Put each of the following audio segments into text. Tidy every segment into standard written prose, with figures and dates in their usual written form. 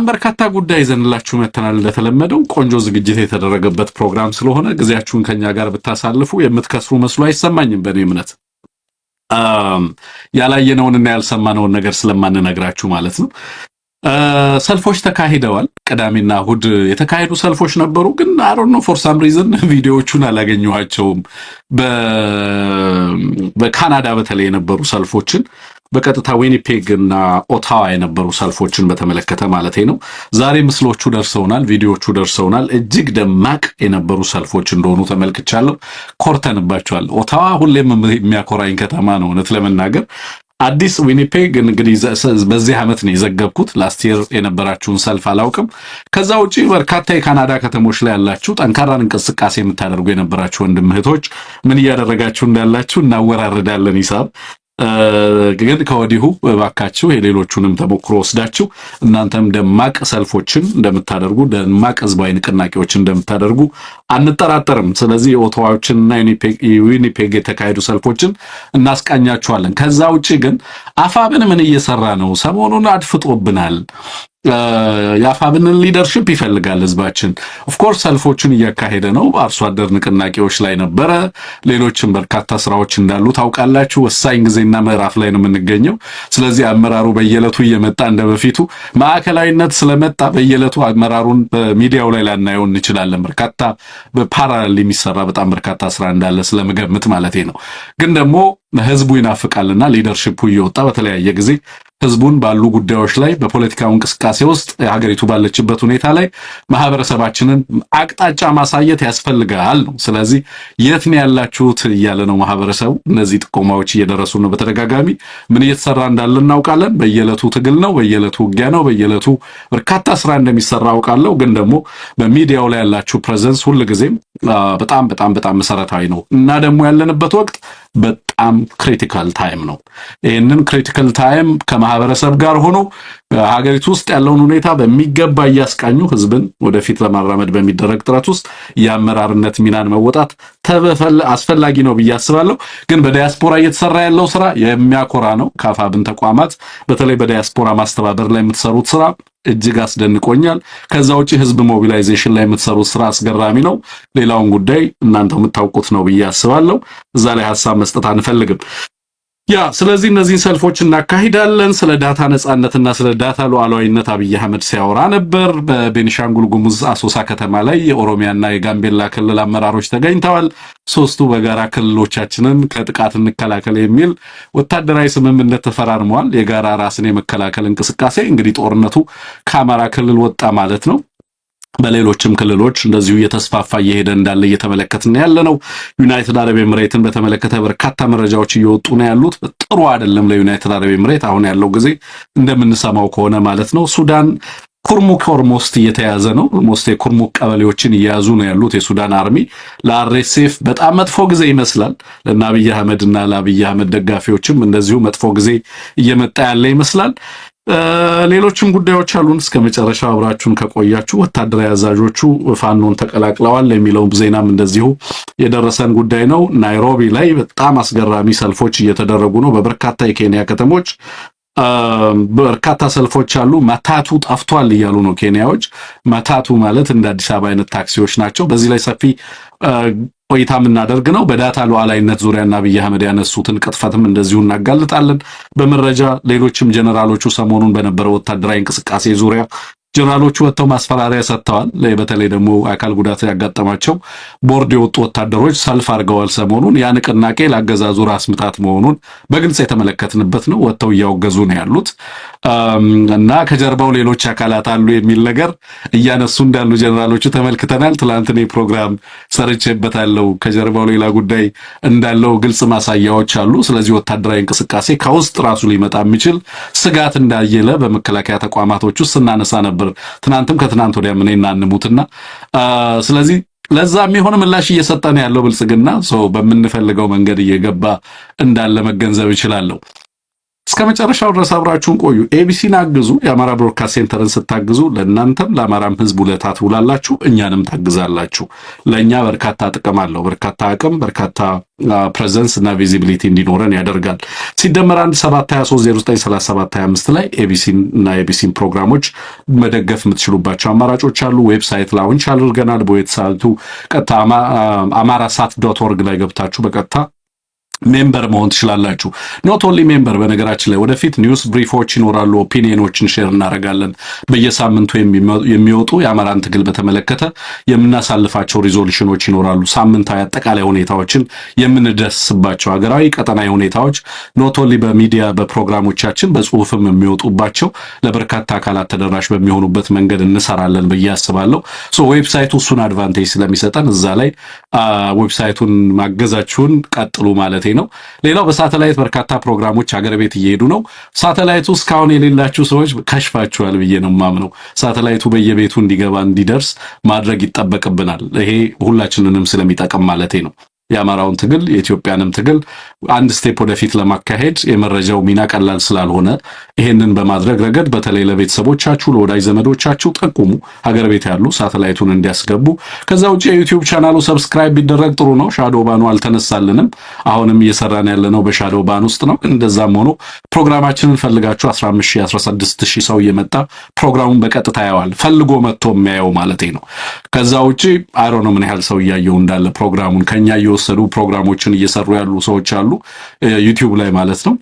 በርካታ ጉዳይ ይዘንላችሁ መተናል። እንደተለመደው ቆንጆ ዝግጅት የተደረገበት ፕሮግራም ስለሆነ ጊዜያችሁን ከኛ ጋር ብታሳልፉ የምትከስሩ መስሎ አይሰማኝም። በእኔ እምነት ያላየነውንና ያልሰማነውን ነገር ስለማንነግራችሁ ማለት ነው። ሰልፎች ተካሂደዋል። ቅዳሜና እሁድ የተካሄዱ ሰልፎች ነበሩ፣ ግን አሮን ነው ፎር ሳም ሪዝን ቪዲዮዎቹን አላገኘኋቸውም። በካናዳ በተለይ የነበሩ ሰልፎችን በቀጥታ ዊኒፔግ እና ኦታዋ የነበሩ ሰልፎችን በተመለከተ ማለት ነው። ዛሬ ምስሎቹ ደርሰውናል፣ ቪዲዮዎቹ ደርሰውናል። እጅግ ደማቅ የነበሩ ሰልፎች እንደሆኑ ተመልክቻለሁ። ኮርተንባቸዋል። ኦታዋ ሁሌም የሚያኮራኝ ከተማ ነው እውነት ለመናገር። አዲስ ዊኒፔግ እንግዲህ በዚህ ዓመት ነው የዘገብኩት። ላስት ይር የነበራችሁን ሰልፍ አላውቅም። ከዛ ውጪ በርካታ የካናዳ ከተሞች ላይ ያላችሁ ጠንካራን እንቅስቃሴ የምታደርጉ የነበራችሁ ወንድም እህቶች ምን እያደረጋችሁ እንዳላችሁ እናወራርዳለን ሂሳብ። ግን ከወዲሁ ባካችሁ የሌሎቹንም ተሞክሮ ወስዳችሁ እናንተም ደማቅ ሰልፎችን እንደምታደርጉ ደማቅ ህዝባዊ ንቅናቄዎችን እንደምታደርጉ አንጠራጠርም። ስለዚህ የኦቶዋዎችንና ዊኒፔግ የተካሄዱ ሰልፎችን እናስቃኛችኋለን። ከዛ ውጪ ግን አፋብን ምን እየሰራ ነው? ሰሞኑን አድፍጦብናል። የአፋብንን ሊደርሺፕ ይፈልጋል ህዝባችን። ኦፍ ኮርስ ሰልፎችን እያካሄደ ነው። አርሶ አደር ንቅናቄዎች ላይ ነበረ። ሌሎችም በርካታ ስራዎች እንዳሉ ታውቃላችሁ። ወሳኝ ጊዜና ምዕራፍ ላይ ነው የምንገኘው። ስለዚህ አመራሩ በየዕለቱ እየመጣ እንደበፊቱ ማዕከላዊነት ስለመጣ በየዕለቱ አመራሩን በሚዲያው ላይ ላናየው እንችላለን። በርካታ በፓራሌል የሚሰራ በጣም በርካታ ስራ እንዳለ ስለምገምት ማለት ነው። ግን ደግሞ ህዝቡ ይናፍቃልና ሊደርሺፑ እየወጣ በተለያየ ጊዜ ህዝቡን ባሉ ጉዳዮች ላይ በፖለቲካው እንቅስቃሴ ውስጥ የሀገሪቱ ባለችበት ሁኔታ ላይ ማህበረሰባችንን አቅጣጫ ማሳየት ያስፈልጋል ነው። ስለዚህ የት ነው ያላችሁት እያለ ነው ማህበረሰቡ። እነዚህ ጥቆማዎች እየደረሱ ነው። በተደጋጋሚ ምን እየተሰራ እንዳለ እናውቃለን። በየዕለቱ ትግል ነው፣ በየዕለቱ ውጊያ ነው፣ በየዕለቱ በርካታ ስራ እንደሚሰራ አውቃለሁ። ግን ደግሞ በሚዲያው ላይ ያላችሁ ፕሬዘንስ ሁልጊዜም በጣም በጣም በጣም መሰረታዊ ነው እና ደግሞ ያለንበት ወቅት በጣም ክሪቲካል ታይም ነው። ይህንን ክሪቲካል ታይም ከማህበረሰብ ጋር ሆኖ በሀገሪቱ ውስጥ ያለውን ሁኔታ በሚገባ እያስቃኙ ህዝብን ወደፊት ለማራመድ በሚደረግ ጥረት ውስጥ የአመራርነት ሚናን መወጣት አስፈላጊ ነው ብዬ አስባለሁ። ግን በዲያስፖራ እየተሰራ ያለው ስራ የሚያኮራ ነው። ከአፋብን ተቋማት በተለይ በዲያስፖራ ማስተባበር ላይ የምትሰሩት ስራ እጅግ አስደንቆኛል። ከዛ ውጪ ህዝብ ሞቢላይዜሽን ላይ የምትሰሩት ስራ አስገራሚ ነው። ሌላውን ጉዳይ እናንተው የምታውቁት ነው ብዬ አስባለሁ። እዛ ላይ ሐሳብ መስጠት አንፈልግም። ስለዚህ እነዚህን ሰልፎች እናካሂዳለን። ስለ ዳታ ነጻነትና ስለ ዳታ ሉዓላዊነት አብይ አህመድ ሲያወራ ነበር። በቤኒሻንጉል ጉሙዝ አሶሳ ከተማ ላይ የኦሮሚያና የጋምቤላ ክልል አመራሮች ተገኝተዋል። ሶስቱ በጋራ ክልሎቻችንን ከጥቃት እንከላከል የሚል ወታደራዊ ስምምነት ተፈራርመዋል። የጋራ ራስን የመከላከል እንቅስቃሴ እንግዲህ ጦርነቱ ከአማራ ክልል ወጣ ማለት ነው። በሌሎችም ክልሎች እንደዚሁ እየተስፋፋ እየሄደ እንዳለ እየተመለከትን ያለነው። ዩናይትድ አረብ ኤምሬትን በተመለከተ በርካታ መረጃዎች እየወጡ ነው ያሉት። ጥሩ አይደለም ለዩናይትድ አረብ ኤምሬት አሁን ያለው ጊዜ እንደምንሰማው ከሆነ ማለት ነው። ሱዳን ኩርሙክ ኦልሞስት እየተያዘ ነው። ኦልሞስት የኩርሙክ ቀበሌዎችን እየያዙ ነው ያሉት የሱዳን አርሚ። ለአርኤስኤፍ በጣም መጥፎ ጊዜ ይመስላል። ለአብይ አህመድና ለአብይ አህመድ ደጋፊዎችም እንደዚሁ መጥፎ ጊዜ እየመጣ ያለ ይመስላል። ሌሎችም ጉዳዮች አሉን። እስከ መጨረሻው አብራችሁን ከቆያችሁ ወታደራዊ አዛዦቹ ፋኖን ተቀላቅለዋል የሚለው ዜናም እንደዚሁ የደረሰን ጉዳይ ነው። ናይሮቢ ላይ በጣም አስገራሚ ሰልፎች እየተደረጉ ነው። በበርካታ የኬንያ ከተሞች በርካታ ሰልፎች አሉ። ማታቱ ጠፍቷል እያሉ ነው ኬንያዎች። ማታቱ ማለት እንደ አዲስ አበባ አይነት ታክሲዎች ናቸው። በዚህ ላይ ሰፊ ቆይታ የምናደርግ ነው። በዳታ ሉዓላዊነት ዙሪያና አብይ አህመድ ያነሱትን ቅጥፈትም እንደዚሁ እናጋልጣለን በመረጃ። ሌሎችም ጀነራሎቹ ሰሞኑን በነበረው ወታደራዊ እንቅስቃሴ ዙሪያ ጀነራሎቹ ወጥተው ማስፈራሪያ ሰጥተዋል። በተለይ ደግሞ አካል ጉዳት ያጋጠማቸው ቦርድ የወጡ ወታደሮች ሰልፍ አድርገዋል ሰሞኑን። ያ ንቅናቄ ለአገዛዙ ራስ ምታት መሆኑን በግልጽ የተመለከትንበት ነው። ወጥተው እያወገዙ ነው ያሉት እና ከጀርባው ሌሎች አካላት አሉ የሚል ነገር እያነሱ እንዳሉ ጀነራሎቹ ተመልክተናል። ትላንት እኔ ፕሮግራም ሰርቼበታለሁ። ከጀርባው ሌላ ጉዳይ እንዳለው ግልጽ ማሳያዎች አሉ። ስለዚህ ወታደራዊ እንቅስቃሴ ከውስጥ ራሱ ሊመጣ የሚችል ስጋት እንዳየለ በመከላከያ ተቋማቶች ውስጥ ስናነሳ ነበር። ትናንትም ከትናንት ወዲያ ምን እናንሙትና ስለዚህ ለዛ የሚሆን ምላሽ እየሰጠን ያለው ብልጽግና በምንፈልገው መንገድ እየገባ እንዳለ መገንዘብ ይችላል። እስከመጨረሻው ድረስ አብራችሁን ቆዩ። ኤቢሲን አግዙ። የአማራ ብሮድካስት ሴንተርን ስታግዙ ለእናንተም ለአማራም ህዝብ ውለታ ትውላላችሁ፣ እኛንም ታግዛላችሁ። ለእኛ በርካታ ጥቅም አለው። በርካታ አቅም፣ በርካታ ፕሬዘንስ እና ቪዚቢሊቲ እንዲኖረን ያደርጋል። ሲደመር 1723093725 ላይ ኤቢሲን እና ኤቢሲን ፕሮግራሞች መደገፍ የምትችሉባቸው አማራጮች አሉ። ዌብሳይት ላውንች አድርገናል። በዌብሳይቱ ቀጥታ amarasat.org ላይ ገብታችሁ በቀጥታ ሜምበር መሆን ትችላላችሁ። ኖት ኦንሊ ሜምበር፣ በነገራችን ላይ ወደፊት ኒውስ ብሪፎች ይኖራሉ፣ ኦፒኒየኖችን ሼር እናደርጋለን። በየሳምንቱ የሚወጡ የአማራን ትግል በተመለከተ የምናሳልፋቸው ሪዞሉሽኖች ይኖራሉ። ሳምንታዊ አጠቃላይ ሁኔታዎችን የምንደስባቸው ሀገራዊ ቀጠናዊ ሁኔታዎች ኖት ኦንሊ በሚዲያ በፕሮግራሞቻችን በጽሁፍም የሚወጡባቸው ለበርካታ አካላት ተደራሽ በሚሆኑበት መንገድ እንሰራለን ብዬ አስባለሁ። ዌብሳይቱ እሱን አድቫንቴጅ ስለሚሰጠን እዛ ላይ ዌብሳይቱን ማገዛችሁን ቀጥሉ ማለት ነው። ሌላው በሳተላይት በርካታ ፕሮግራሞች ሀገር ቤት እየሄዱ ነው። ሳተላይቱ እስካሁን የሌላችሁ ሰዎች ከሽፋችኋል ብዬ ነው የማምነው። ሳተላይቱ በየቤቱ እንዲገባ እንዲደርስ ማድረግ ይጠበቅብናል። ይሄ ሁላችንንም ስለሚጠቅም ማለት ነው። የአማራውን ትግል የኢትዮጵያንም ትግል አንድ ስቴፕ ወደፊት ለማካሄድ የመረጃው ሚና ቀላል ስላልሆነ ይሄንን በማድረግ ረገድ በተለይ ለቤተሰቦቻችሁ ለወዳጅ ዘመዶቻችሁ ጠቁሙ፣ ሀገር ቤት ያሉ ሳተላይቱን እንዲያስገቡ። ከዛ ውጪ የዩቲዩብ ቻናሉ ሰብስክራይብ ቢደረግ ጥሩ ነው። ሻዶ ባኑ አልተነሳልንም። አሁንም እየሰራን ያለነው በሻዶ ባን ውስጥ ነው። እንደዛም ሆኖ ፕሮግራማችንን ፈልጋችሁ 15000 16000 ሰው እየመጣ ፕሮግራሙን በቀጥታ ያዋል ፈልጎ መጥቶ የሚያየው ማለት ነው። ከዛ ውጪ አይ ዶንት ኖ ምን ያህል ሰው እያየው እንዳለ ፕሮግራሙን ከኛ እየወሰዱ ፕሮግራሞችን እየሰሩ ያሉ ሰዎች አሉ ዩቲዩብ ላይ ማለት ነው።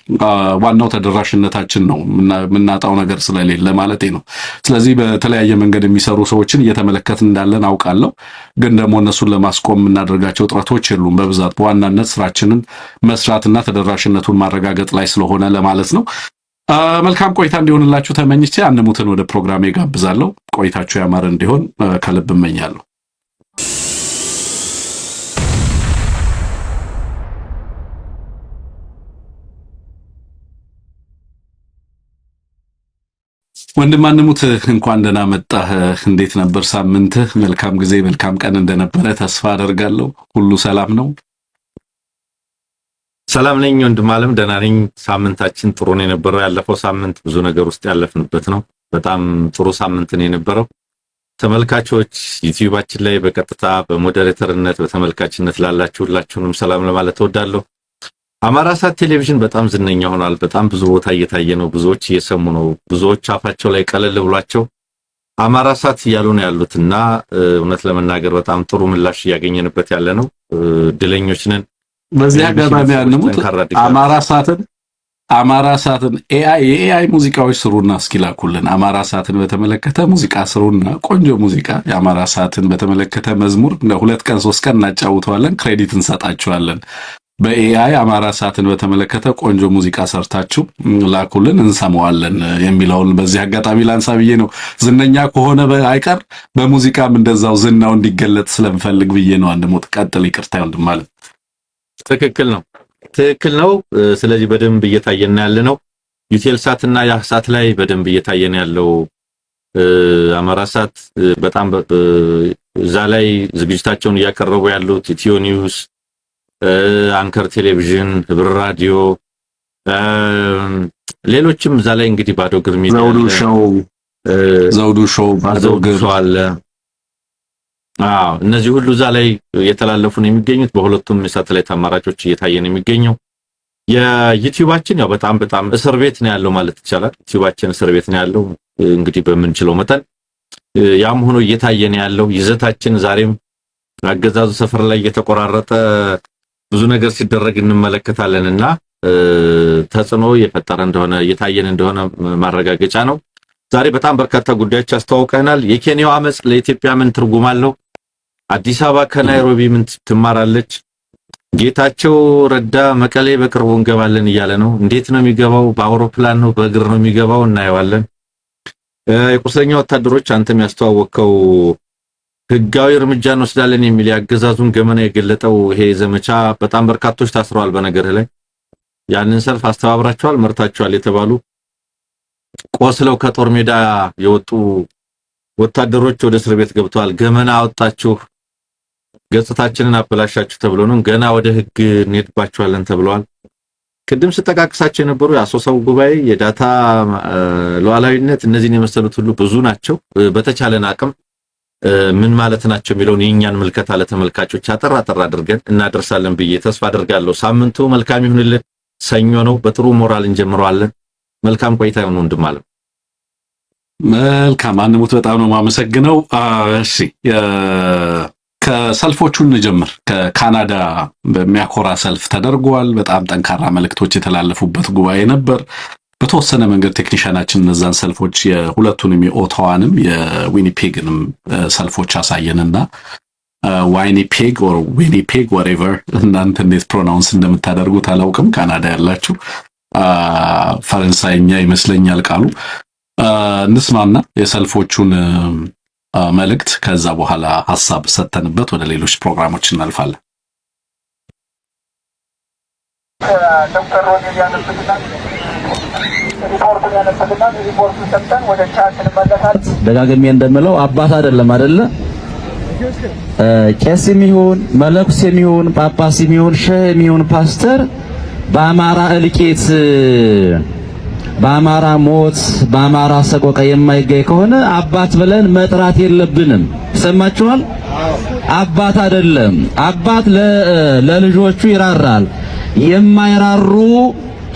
ዋናው ተደራሽነታችን ነው፣ የምናጣው ነገር ስለሌለ ማለት ነው። ስለዚህ በተለያየ መንገድ የሚሰሩ ሰዎችን እየተመለከትን እንዳለን አውቃለሁ። ግን ደግሞ እነሱን ለማስቆም የምናደርጋቸው ጥረቶች የሉም። በብዛት በዋናነት ስራችንን መስራትና ተደራሽነቱን ማረጋገጥ ላይ ስለሆነ ለማለት ነው። መልካም ቆይታ እንዲሆንላችሁ ተመኝቼ አንሙትን ወደ ፕሮግራሜ ጋብዛለሁ። ቆይታችሁ ያማረ እንዲሆን ከልብ እመኛለሁ። ወንድም አንሙት እንኳን ደህና መጣህ። እንዴት ነበር ሳምንትህ? መልካም ጊዜ መልካም ቀን እንደነበረ ተስፋ አደርጋለሁ። ሁሉ ሰላም ነው? ሰላም ነኝ ወንድም አለም፣ ደህና ነኝ። ሳምንታችን ጥሩ ነው የነበረው። ያለፈው ሳምንት ብዙ ነገር ውስጥ ያለፍንበት ነው። በጣም ጥሩ ሳምንት ነው የነበረው። ተመልካቾች ዩቲዩባችን ላይ በቀጥታ በሞዴሬተርነት በተመልካችነት ላላችሁ ሁላችሁንም ሰላም ለማለት እወዳለሁ። አማራሳት ቴሌቪዥን በጣም ዝነኛ ሆኗል። በጣም ብዙ ቦታ እየታየ ነው። ብዙዎች እየሰሙ ነው። ብዙዎች አፋቸው ላይ ቀለል ብሏቸው አማራሳት እያሉ ነው ያሉትና እውነት ለመናገር በጣም ጥሩ ምላሽ እያገኘንበት ያለ ነው። ድለኞች ነን። በዚህ አጋጣሚ አንሙት አማራሳትን ኤአይ ሙዚቃዎች ስሩና እስኪላኩልን። አማራሳትን በተመለከተ ሙዚቃ ስሩና ቆንጆ ሙዚቃ የአማራሳትን በተመለከተ መዝሙር ለሁለት ቀን 3 ቀን እናጫውተዋለን፣ ክሬዲት እንሰጣቸዋለን። በኤአይ አማራሳትን በተመለከተ ቆንጆ ሙዚቃ ሰርታችሁ ላኩልን፣ እንሰማዋለን የሚለውን በዚህ አጋጣሚ ላንሳ ብዬ ነው። ዝነኛ ከሆነ አይቀር በሙዚቃም እንደዛው ዝናው እንዲገለጥ ስለምፈልግ ብዬ ነው። አንሙት ቀጥል። ይቅርታ ወንድም ማለት ትክክል ነው። ስለዚህ በደንብ እየታየን ያለ ነው። ዩቴልሳትና ያህሳት ላይ በደንብ እየታየን ያለው አማራሳት በጣም እዛ ላይ ዝግጅታቸውን እያቀረቡ ያሉት ኢትዮ ኒውስ፣ አንከር ቴሌቪዥን፣ ህብር ራዲዮ፣ ሌሎችም እዛ ላይ እንግዲህ ባዶ ግርሚ ዘውዱ ሾው ባዶ ግር አለ። እነዚህ ሁሉ እዛ ላይ የተላለፉ ነው የሚገኙት። በሁለቱም የሳተላይት አማራጮች እየታየን የሚገኘው የዩቲዩባችን ያው በጣም እስር ቤት ነው ያለው ማለት ይቻላል። ዩቲዩባችን እስር ቤት ነው ያለው። እንግዲህ በምንችለው መጠን ያም ሆኖ እየታየን ያለው ይዘታችን ዛሬም አገዛዙ ሰፈር ላይ እየተቆራረጠ ብዙ ነገር ሲደረግ እንመለከታለንና ተጽዕኖ የፈጠረ እንደሆነ እየታየን እንደሆነ ማረጋገጫ ነው። ዛሬ በጣም በርካታ ጉዳዮች አስተዋውቀናል። የኬንያው አመጽ ለኢትዮጵያ ምን ትርጉም አለው? አዲስ አበባ ከናይሮቢ ምን ትማራለች? ጌታቸው ረዳ መቀሌ በቅርቡ እንገባለን እያለ ነው። እንዴት ነው የሚገባው? በአውሮፕላን ነው በእግር ነው የሚገባው? እናየዋለን። የቁስለኛ ወታደሮች አንተም ያስተዋወቀው ህጋዊ እርምጃ እንወስዳለን የሚል ያገዛዙን ገመና የገለጠው ይሄ ዘመቻ በጣም በርካቶች ታስረዋል። በነገር ላይ ያንን ሰልፍ አስተባብራቸዋል መርታቸዋል የተባሉ ቆስለው ከጦር ሜዳ የወጡ ወታደሮች ወደ እስር ቤት ገብተዋል። ገመና አወጣችሁ፣ ገጽታችንን አበላሻችሁ ተብሎ ነው። ገና ወደ ህግ እንሄድባችኋለን ተብለዋል። ቅድም ስጠቃቅሳቸው የነበሩ የአሶሳው ጉባኤ የዳታ ሉዓላዊነት እነዚህን የመሰሉት ሁሉ ብዙ ናቸው። በተቻለን አቅም ምን ማለት ናቸው የሚለውን የኛን ምልከታ ለተመልካቾች አጠር አድርገን እናደርሳለን ብዬ ተስፋ አደርጋለሁ። ሳምንቱ መልካም ይሁንልን። ሰኞ ነው። በጥሩ ሞራል እንጀምረዋለን። መልካም ቆይታ ይሁን ወንድም አለ። መልካም አንሙት፣ በጣም ነው የማመሰግነው። እሺ ከሰልፎቹ እንጀምር። ከካናዳ በሚያኮራ ሰልፍ ተደርጓል። በጣም ጠንካራ መልእክቶች የተላለፉበት ጉባኤ ነበር። በተወሰነ መንገድ ቴክኒሻናችን እነዛን ሰልፎች የሁለቱንም የኦታዋንም የዊኒፔግንም ሰልፎች አሳየንና ዋይኒፔግ ኦር ዊኒፔግ whatever እናንተ እንዴት ፕሮናውንስ እንደምታደርጉት አላውቅም። ካናዳ ያላችሁ ፈረንሳይኛ ይመስለኛል ቃሉ። እንስማና የሰልፎቹን መልእክት ከዛ በኋላ ሐሳብ ሰተንበት ወደ ሌሎች ፕሮግራሞች እናልፋለን። ዶክተር ሮኔል ያነብልናል ሪፖርቱን ያነብልናል። ሪፖርቱን ሰምተን ወደ ቻት እንመለሳለን። ደጋግሜ እንደምለው አባት አይደለም አይደለ? ቄስም ይሁን መለኩሴም ይሁን ጳጳስም ይሁን ሼህም ይሁን ፓስተር በአማራ እልቂት በአማራ ሞት በአማራ ሰቆቃ የማይገኝ ከሆነ አባት ብለን መጥራት የለብንም። ሰማችኋል? አባት አይደለም። አባት ለልጆቹ ይራራል። የማይራሩ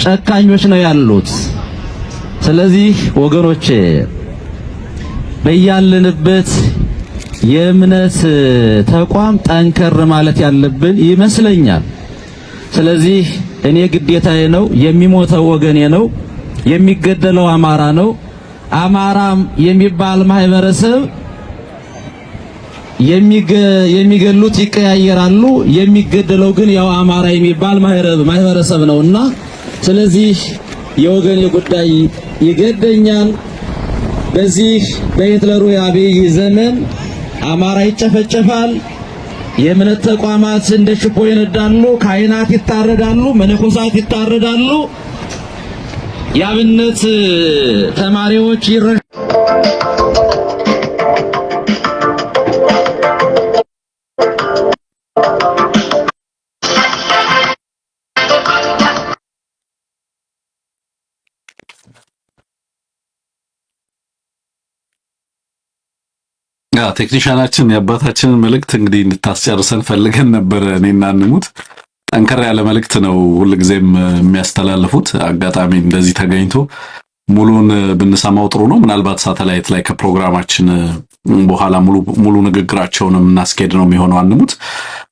ጨካኞች ነው ያሉት። ስለዚህ ወገኖቼ በያለንበት የእምነት ተቋም ጠንከር ማለት ያለብን ይመስለኛል። ስለዚህ እኔ ግዴታዬ ነው፣ የሚሞተው ወገኔ ነው፣ የሚገደለው አማራ ነው። አማራም የሚባል ማህበረሰብ የሚገሉት ይቀያየራሉ፣ የሚገደለው ግን ያው አማራ የሚባል ማህበረሰብ ነውና ስለዚህ የወገኔ ጉዳይ ይገደኛል። በዚህ በሂትለሩ የአብይ ዘመን አማራ ይጨፈጨፋል፣ የእምነት ተቋማት እንደ ችቦ ይነዳሉ፣ ካህናት ይታረዳሉ፣ መነኮሳት ይታረዳሉ፣ የአብነት ተማሪዎች ቴክኒሻናችን የአባታችንን መልእክት እንግዲህ እንድታስጨርሰን ፈልገን ነበር። እኔና እንሙት ጠንከር ያለ መልእክት ነው ሁልጊዜም የሚያስተላልፉት። አጋጣሚ እንደዚህ ተገኝቶ ሙሉን ብንሰማው ጥሩ ነው። ምናልባት ሳተላይት ላይ ከፕሮግራማችን በኋላ ሙሉ ንግግራቸውን እናስኬድ ነው የሚሆነው። አንሙት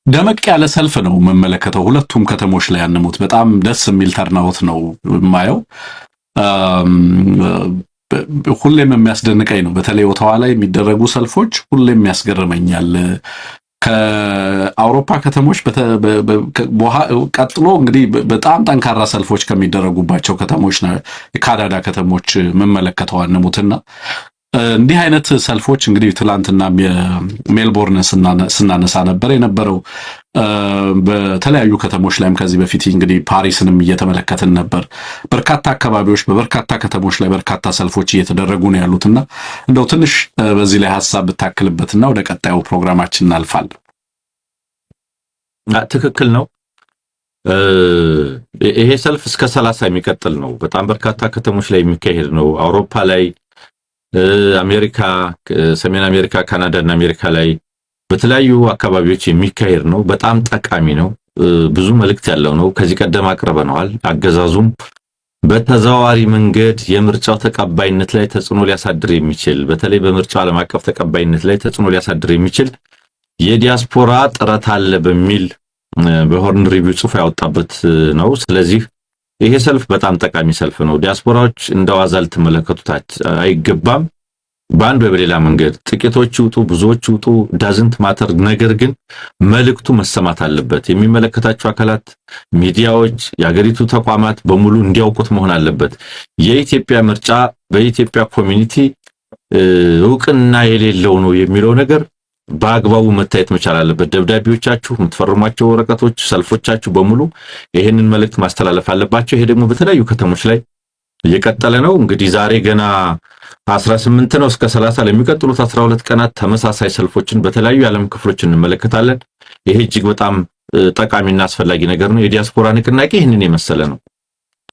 ደመቅ ያለ ሰልፍ ነው መመለከተው ሁለቱም ከተሞች ላይ። አንሙት በጣም ደስ የሚል ተርናውት ነው የማየው። ሁሌም የሚያስደንቀኝ ነው። በተለይ ኦታዋ ላይ የሚደረጉ ሰልፎች ሁሌም ያስገርመኛል። ከአውሮፓ ከተሞች ቀጥሎ እንግዲህ በጣም ጠንካራ ሰልፎች ከሚደረጉባቸው ከተሞች የካናዳ ከተሞች መመለከተው አንሙትና እንዲህ አይነት ሰልፎች እንግዲህ ትላንትና ሜልቦርን ስናነሳ ነበር የነበረው። በተለያዩ ከተሞች ላይም ከዚህ በፊት እንግዲህ ፓሪስንም እየተመለከትን ነበር። በርካታ አካባቢዎች በበርካታ ከተሞች ላይ በርካታ ሰልፎች እየተደረጉ ነው ያሉትና እንደው ትንሽ በዚህ ላይ ሐሳብ ብታክልበትና ወደ ቀጣዩ ፕሮግራማችን እናልፋለን። ትክክል ነው። ይሄ ሰልፍ እስከ 30 የሚቀጥል ነው። በጣም በርካታ ከተሞች ላይ የሚካሄድ ነው። አውሮፓ ላይ፣ አሜሪካ፣ ሰሜን አሜሪካ፣ ካናዳ እና አሜሪካ ላይ በተለያዩ አካባቢዎች የሚካሄድ ነው። በጣም ጠቃሚ ነው። ብዙ መልእክት ያለው ነው። ከዚህ ቀደም አቅርበነዋል። አገዛዙም በተዘዋዋሪ መንገድ የምርጫው ተቀባይነት ላይ ተጽዕኖ ሊያሳድር የሚችል በተለይ በምርጫው ዓለም አቀፍ ተቀባይነት ላይ ተጽዕኖ ሊያሳድር የሚችል የዲያስፖራ ጥረት አለ በሚል በሆርን ሪቪው ጽሑፍ ያወጣበት ነው። ስለዚህ ይሄ ሰልፍ በጣም ጠቃሚ ሰልፍ ነው። ዲያስፖራዎች እንደዋዛ ልትመለከቱት አይገባም። በአንድ ወይ በሌላ መንገድ ጥቂቶች ይውጡ ብዙዎች ይውጡ ዳዝንት ማተር፣ ነገር ግን መልእክቱ መሰማት አለበት። የሚመለከታቸው አካላት፣ ሚዲያዎች፣ የሀገሪቱ ተቋማት በሙሉ እንዲያውቁት መሆን አለበት። የኢትዮጵያ ምርጫ በኢትዮጵያ ኮሚኒቲ እውቅና የሌለው ነው የሚለው ነገር በአግባቡ መታየት መቻል አለበት። ደብዳቤዎቻችሁ፣ የምትፈርሟቸው ወረቀቶች፣ ሰልፎቻችሁ በሙሉ ይሄንን መልእክት ማስተላለፍ አለባቸው። ይሄ ደግሞ በተለያዩ ከተሞች ላይ እየቀጠለ ነው። እንግዲህ ዛሬ ገና 18 ነው። እስከ 30 ለሚቀጥሉት 12 ቀናት ተመሳሳይ ሰልፎችን በተለያዩ የዓለም ክፍሎች እንመለከታለን። ይሄ እጅግ በጣም ጠቃሚና አስፈላጊ ነገር ነው። የዲያስፖራ ንቅናቄ ይህንን የመሰለ ነው።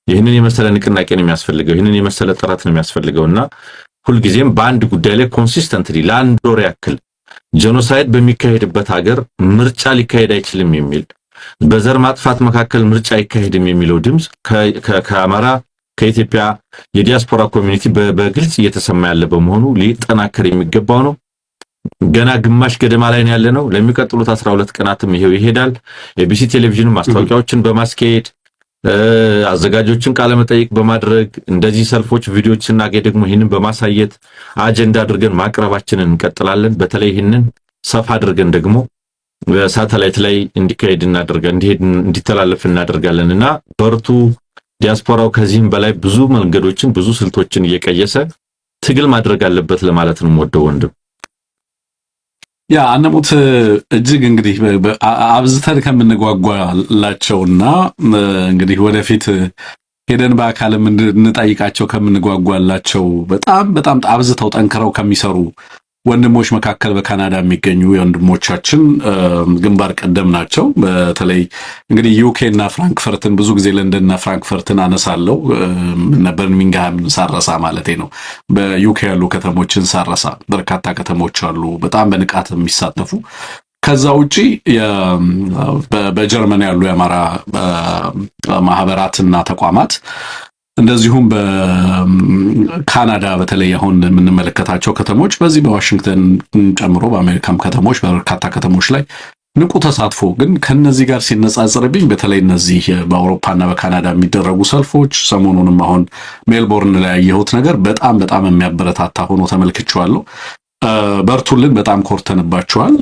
ይህንን የመሰለ ንቅናቄ ነው የሚያስፈልገው፣ ይህንን የመሰለ ጥረት ነው የሚያስፈልገውና ሁልጊዜም በአንድ ጉዳይ ላይ ኮንሲስተንትሊ ለአንድ ወር ያክል ጄኖሳይድ በሚካሄድበት ሀገር ምርጫ ሊካሄድ አይችልም የሚል በዘር ማጥፋት መካከል ምርጫ አይካሄድም የሚለው ድምጽ ከአማራ ከኢትዮጵያ የዲያስፖራ ኮሚኒቲ በግልጽ እየተሰማ ያለ በመሆኑ ሊጠናከር የሚገባው ነው። ገና ግማሽ ገደማ ላይ ያለ ነው። ለሚቀጥሉት 12 ቀናትም ይሄው ይሄዳል። ኤቢሲ ቴሌቪዥን ማስታወቂያዎችን በማስኬድ አዘጋጆችን ቃለ መጠይቅ በማድረግ እንደዚህ ሰልፎች ቪዲዮዎችና ደግሞ ይሄንን በማሳየት አጀንዳ አድርገን ማቅረባችንን እንቀጥላለን። በተለይ ይሄንን ሰፋ አድርገን ደግሞ በሳተላይት ላይ እንዲተላለፍ እናደርጋለንና በርቱ። ዲያስፖራው ከዚህም በላይ ብዙ መንገዶችን ብዙ ስልቶችን እየቀየሰ ትግል ማድረግ አለበት ለማለት ነው ወደው ወንድም። ያ አነሙት እጅግ እንግዲህ አብዝተን ከምንጓጓላቸውና እንግዲህ ወደፊት ሄደን በአካልም እንጠይቃቸው ከምንጓጓላቸው በጣም አብዝተው ጠንክረው ከሚሰሩ ወንድሞች መካከል በካናዳ የሚገኙ ወንድሞቻችን ግንባር ቀደም ናቸው። በተለይ እንግዲህ ዩኬ እና ፍራንክፈርትን ብዙ ጊዜ ለንደንና ፍራንክፈርትን አነሳለሁ ነበር ሚንግሃም ሳረሳ ማለቴ ነው። በዩኬ ያሉ ከተሞችን ሳረሳ በርካታ ከተሞች አሉ በጣም በንቃት የሚሳተፉ። ከዛ ውጪ በጀርመን ያሉ የአማራ ማህበራትና ተቋማት እንደዚሁም በካናዳ በተለይ አሁን የምንመለከታቸው ከተሞች በዚህ በዋሽንግተን ጨምሮ በአሜሪካም ከተሞች በርካታ ከተሞች ላይ ንቁ ተሳትፎ ግን ከነዚህ ጋር ሲነጻጸርብኝ በተለይ እነዚህ በአውሮፓና በካናዳ የሚደረጉ ሰልፎች ሰሞኑንም አሁን ሜልቦርን ላይ ያየሁት ነገር በጣም የሚያበረታታ ሆኖ ተመልክቻለሁ። በርቱልን፣ በጣም ኮርተንባቸዋል።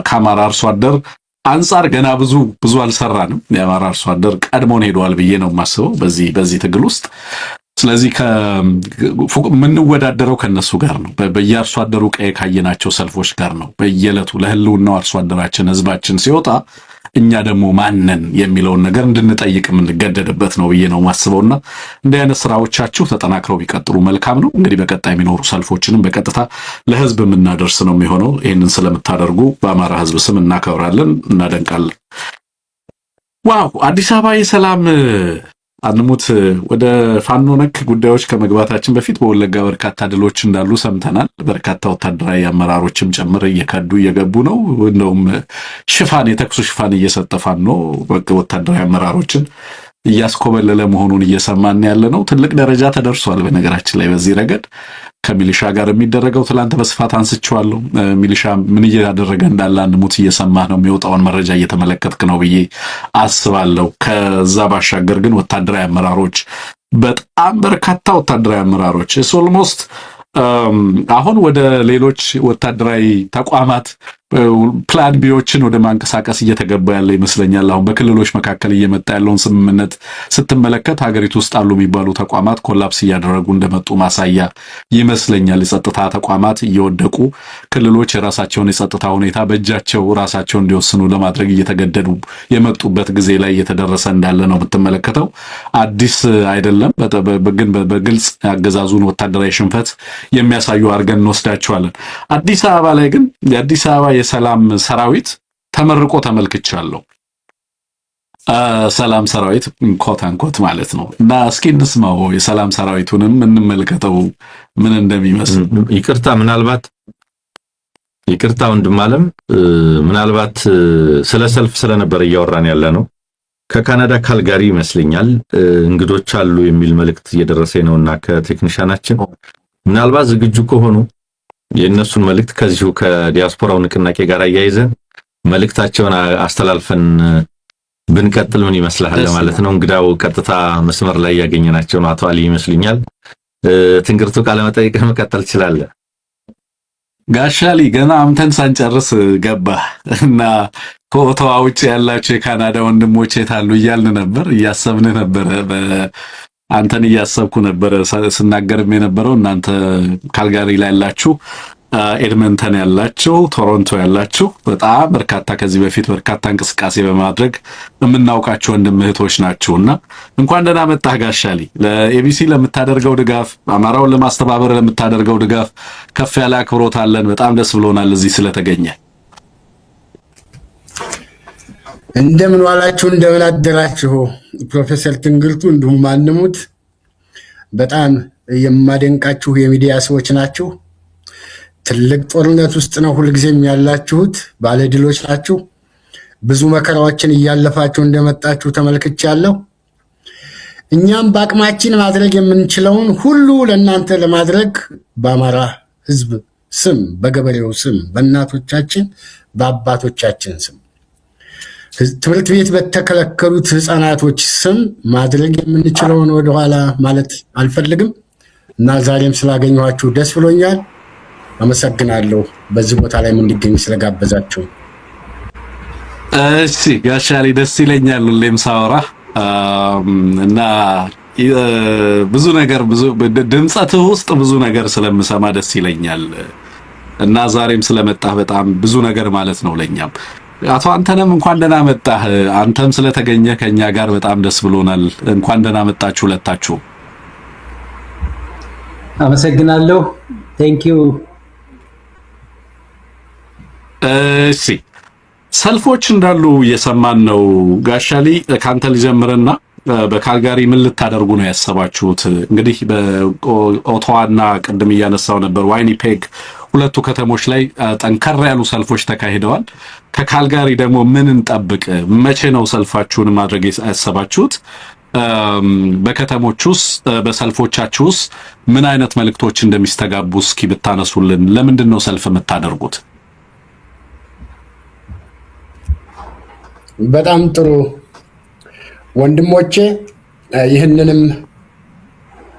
ከአማራ አርሶ አደር አንጻር ገና ብዙ አልሰራንም። የአማራ አርሶ አደር ቀድሞን ሄዷል ብዬ ነው የማስበው በዚህ ትግል ውስጥ። ስለዚህ የምንወዳደረው ከነሱ ጋር ነው። በየአርሶ አደሩ ቀይ ካየናቸው ሰልፎች ጋር ነው። በየዕለቱ ለህልውናው አርሶ አደራችን ህዝባችን ሲወጣ እኛ ደግሞ ማንን የሚለውን ነገር እንድንጠይቅ የምንገደድበት ነው ብዬ ነው ማስበውና እንዲህ አይነት ስራዎቻችሁ ተጠናክረው ቢቀጥሉ መልካም ነው። እንግዲህ በቀጣይ የሚኖሩ ሰልፎችንም በቀጥታ ለህዝብ የምናደርስ ነው የሚሆነው። ይህንን ስለምታደርጉ በአማራ ህዝብ ስም እናከብራለን፣ እናደንቃለን። ዋው! አዲስ አበባ የሰላም አንሙት። ወደ ፋኖ ነክ ጉዳዮች ከመግባታችን በፊት በወለጋ በርካታ ድሎች እንዳሉ ሰምተናል። በርካታ ወታደራዊ አመራሮችም ጭምር እየገቡ ነው። እንደውም የተኩሱ ሽፋን እየሰጠ ፋኖ ወታደራዊ አመራሮችን እያስኮበለለ መሆኑን እየሰማን ያለ ነው። ትልቅ ደረጃ ተደርሷል። በነገራችን ላይ በዚህ ረገድ ከሚሊሻ ጋር የሚደረገው ትላንት በስፋት አንስቼዋለሁ። ሚሊሻ ምን እያደረገ እንዳለ አንሙት እየሰማህ ነው፣ የሚወጣውን መረጃ እየተመለከትክ ነው ብዬ አስባለሁ። ከዛ ባሻገር ግን ወታደራዊ አመራሮች በጣም በርካታ ወታደራዊ አመራሮች ኦልሞስት አሁን ወደ ሌሎች ወታደራዊ ተቋማት ፕላን ቢዎችን ወደ ማንቀሳቀስ እየተገባ ያለ ይመስለኛል። አሁን በክልሎች መካከል እየመጣ ያለውን ስምምነት ስትመለከት ሀገሪቱ ውስጥ አሉ የሚባሉ ተቋማት ኮላፕስ እያደረጉ እንደመጡ ማሳያ ይመስለኛል። የጸጥታ ተቋማት እየወደቁ ክልሎች የራሳቸውን የጸጥታ ሁኔታ በእጃቸው ራሳቸው እንዲወስኑ ለማድረግ እየተገደዱ የመጡበት ጊዜ ላይ እየተደረሰ እንዳለ ነው የምትመለከተው። አዲስ አይደለም፣ ግን በግልጽ ያገዛዙን ወታደራዊ ሽንፈት የሚያሳዩ አድርገን እንወስዳቸዋለን። አዲስ አበባ ላይ ግን የአዲስ አበባ የሰላም ሰራዊት ተመርቆ ተመልክቻለሁ። ሰላም ሰራዊት ኮት ማለት ነው። እና እስኪ እንስማው፣ የሰላም ሰራዊቱንም እንመልከተው ምን እንደሚመስል። ይቅርታ ወንድም አለም፣ ምናልባት ስለ ሰልፍ ስለነበር እያወራን ያለ ነው። ከካናዳ ካልጋሪ ይመስለኛል እንግዶች አሉ የሚል መልእክት እየደረሰኝ ነውና ከቴክኒሻናችን ምናልባት ዝግጁ ከሆኑ የእነሱን መልእክት ከዚሁ ከዲያስፖራው ንቅናቄ ጋር አያይዘን መልእክታቸውን አስተላልፈን ብንቀጥል ምን ይመስላል ማለት ነው። እንግዳው ቀጥታ መስመር ላይ ያገኘናቸው ነው፣ አቶ አሊ ይመስልኛል። ትንግርቱ ቃለ መጠይቅ መቀጠል ይችላል። ጋሻሊ ገና አምተን ሳንጨርስ ገባ እና ከኦታዋ ውጭ ያላችሁ የካናዳ ወንድሞቼ ታሉ እያልን ነበር፣ እያሰብን ነበር። አንተን እያሰብኩ ነበር ስናገርም የነበረው። እናንተ ካልጋሪ ላይ ያላችሁ፣ ኤድመንተን ያላችሁ፣ ቶሮንቶ ያላችሁ በጣም በርካታ ከዚህ በፊት በርካታ እንቅስቃሴ በማድረግ የምናውቃችሁ ወንድም እህቶች ናችሁና እንኳን ደህና መጣህ ጋሻሊ። ለኤቢሲ ለምታደርገው ድጋፍ፣ አማራውን ለማስተባበር ለምታደርገው ድጋፍ ከፍ ያለ አክብሮት አለን። በጣም ደስ ብሎናል እዚህ ስለተገኘ። እንደምን ዋላችሁ እንደምን አደራችሁ ፕሮፌሰር ትንግርቱ እንዲሁም ማንሙት በጣም የማደንቃችሁ የሚዲያ ሰዎች ናችሁ። ትልቅ ጦርነት ውስጥ ነው ሁልጊዜም ያላችሁት፣ ባለድሎች ናችሁ። ብዙ መከራዎችን እያለፋችሁ እንደመጣችሁ ተመልክቻለሁ። እኛም በአቅማችን ማድረግ የምንችለውን ሁሉ ለእናንተ ለማድረግ በአማራ ሕዝብ ስም፣ በገበሬው ስም፣ በእናቶቻችን በአባቶቻችን ስም፣ ትምህርት ቤት በተከለከሉት ህፃናቶች ስም ማድረግ የምንችለውን ወደኋላ ማለት አልፈልግም እና ዛሬም ስላገኘኋችሁ ደስ ብሎኛል። አመሰግናለሁ። በዚህ ቦታ ላይ እንድገኝ ስለጋበዛችሁ። እሺ ጋሻሊ ደስ ይለኛል ሁሌም ሳወራ እና ብዙ ነገር ብዙ ድምጸትህ ውስጥ ብዙ ነገር ስለምሰማ ደስ ይለኛል እና ዛሬም ስለመጣህ በጣም ብዙ ነገር ማለት ነው ለኛም። አቶ አንተነም እንኳን ደህና መጣህ። አንተም ስለተገኘ ከኛ ጋር በጣም ደስ ብሎናል። እንኳን ደህና መጣችሁ ሁለታችሁ። አመሰግናለሁ። ቴንክ ዩ። እሺ ሰልፎች እንዳሉ እየሰማን ነው። ጋሻሊ ካንተ ልጀምርና በካልጋሪ ምን ልታደርጉ ነው ያሰባችሁት? እንግዲህ በኦቶዋና ቅድም እያነሳው ነበር ዋይኒፔግ ሁለቱ ከተሞች ላይ ጠንከር ያሉ ሰልፎች ተካሂደዋል። ከካልጋሪ ደግሞ ምን እንጠብቅ? መቼ ነው ሰልፋችሁን ማድረግ ያሰባችሁት? በከተሞች ውስጥ በሰልፎቻችሁ ውስጥ ምን አይነት መልእክቶች እንደሚስተጋቡ እስኪ ብታነሱልን። ለምንድን ነው ሰልፍ የምታደርጉት? በጣም ጥሩ ወንድሞቼ፣ ይህንንም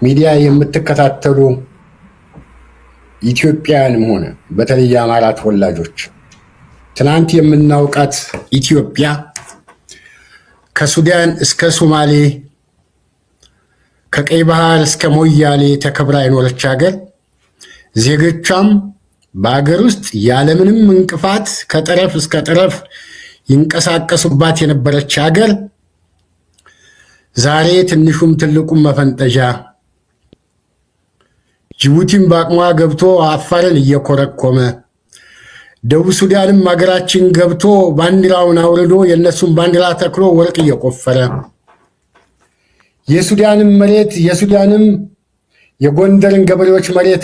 ሚዲያ የምትከታተሉ ኢትዮጵያውያንም ሆነ በተለይ የአማራ ተወላጆች ትናንት የምናውቃት ኢትዮጵያ ከሱዳን እስከ ሶማሌ ከቀይ ባህር እስከ ሞያሌ ተከብራ የኖረች ሀገር፣ ዜጎቿም በሀገር ውስጥ ያለምንም እንቅፋት ከጠረፍ እስከ ጠረፍ ይንቀሳቀሱባት የነበረች ሀገር ዛሬ ትንሹም ትልቁም መፈንጠዣ ጅቡቲም በአቅሟ ገብቶ አፋርን እየኮረኮመ ደቡብ ሱዳንም ሀገራችን ገብቶ ባንዲራውን አውርዶ የነሱን ባንዲራ ተክሎ ወርቅ እየቆፈረ የሱዳንም የጎንደርን ገበሬዎች መሬት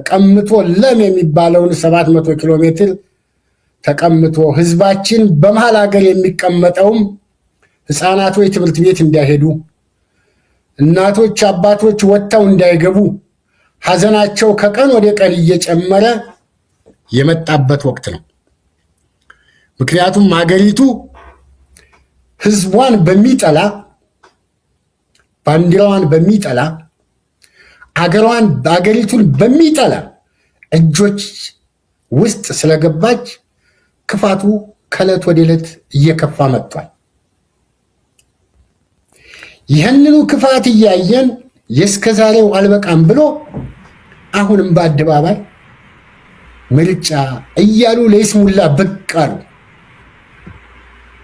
ቀምቶ ለም የሚባለውን 700 ኪሎ ሜትር ተቀምጦ ህዝባችን በመሃል ሀገር የሚቀመጠውም ህፃናቶች ትምህርት ቤት እንዳይሄዱ፣ እናቶች አባቶች ወጥተው እንዳይገቡ ሀዘናቸው ከቀን ወደ ቀን እየጨመረ የመጣበት ወቅት ነው። ምክንያቱም ሀገሪቱ ህዝቧን በሚጠላ ባንዲራዋን በሚጠላ ሀገሪቱን በሚጠላ እጆች ውስጥ ስለገባች ክፋቱ ከዕለት ወደ ዕለት እየከፋ መጥቷል። ይህንኑ ክፋት እያየን የእስከዛሬው አልበቃም ብሎ አሁንም በአደባባይ ምርጫ እያሉ ለይስሙላ ብቅ አሉ።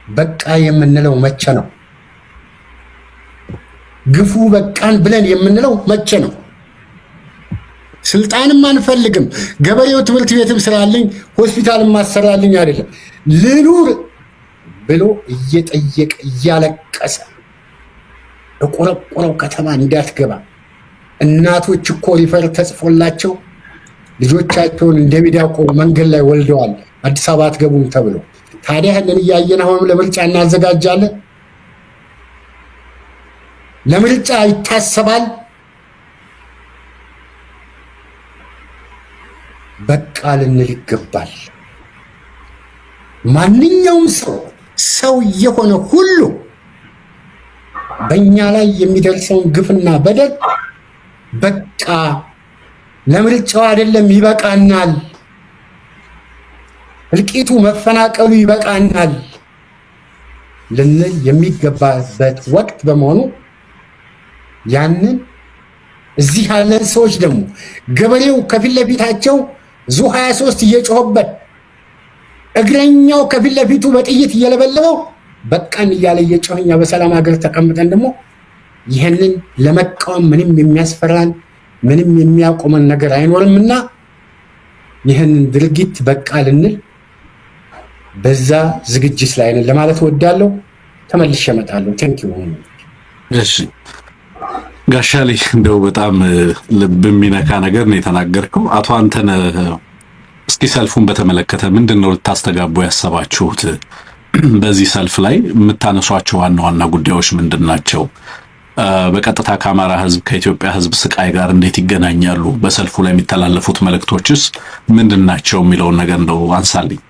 በቃ የምንለው መቼ ነው? ግፉ በቃን ብለን የምንለው መቼ ነው? ስልጣንም አንፈልግም፣ ገበሬው ትምህርት ቤትም ስራልኝ ሆስፒታልም ማሰራልኝ አይደለም፣ ልኑር ብሎ እየጠየቀ እያለቀሰ በቆረቆረው ከተማ እንዳትገባ እናቶች እኮ ሪፈር ተጽፎላቸው ልጆቻቸውን እንደሚዳቆ መንገድ ላይ ወልደዋል። አዲስ አበባ አትገቡም ተብሎ ታዲያ ይህንን እያየን አሁንም ለምርጫ እናዘጋጃለን? ለምርጫ ይታሰባል? በቃ ልንል ይገባል። ማንኛውም ሰው የሆነ ሁሉ በእኛ ላይ የሚደርሰውን ግፍና በደል በቃ ለምርጫው አይደለም ይበቃናል፣ እልቂቱ መፈናቀሉ ይበቃናል ልንል የሚገባበት ወቅት በመሆኑ ያንን እዚህ ያለን ሰዎች ደግሞ ገበሬው ከፊት ለፊታቸው ዙ 23 እየጮኸበት እግረኛው ከፊት ለፊቱ በጥይት እየለበለበው በቃን እያለ እየጮኸኛ በሰላም ሀገር ተቀምጠን ደግሞ ይህንን ለመቃወም ምንም የሚያስፈራን ምንም የሚያቆመን ነገር አይኖርምና ይህንን ድርጊት በቃ ልንል በዛ ዝግጅት ላይ ነን ለማለት ወዳለሁ። ተመልሼ እመጣለሁ። ቴንኪው። እሺ ጋሻሊ እንደው በጣም ልብ የሚነካ ነገር ነው የተናገርከው። አቶ አንተነህ እስኪ ሰልፉን በተመለከተ ምንድነው ልታስተጋቡ ያሰባችሁት? በዚህ ሰልፍ ላይ የምታነሷቸው ዋና ዋና ጉዳዮች ምንድናቸው? በቀጥታ ከአማራ ህዝብ ከኢትዮጵያ ህዝብ ስቃይ ጋር እንዴት ይገናኛሉ? በሰልፉ ላይ የሚተላለፉት መልእክቶችስ ምንድናቸው የሚለውን ነገር እንደው አንሳልኝ።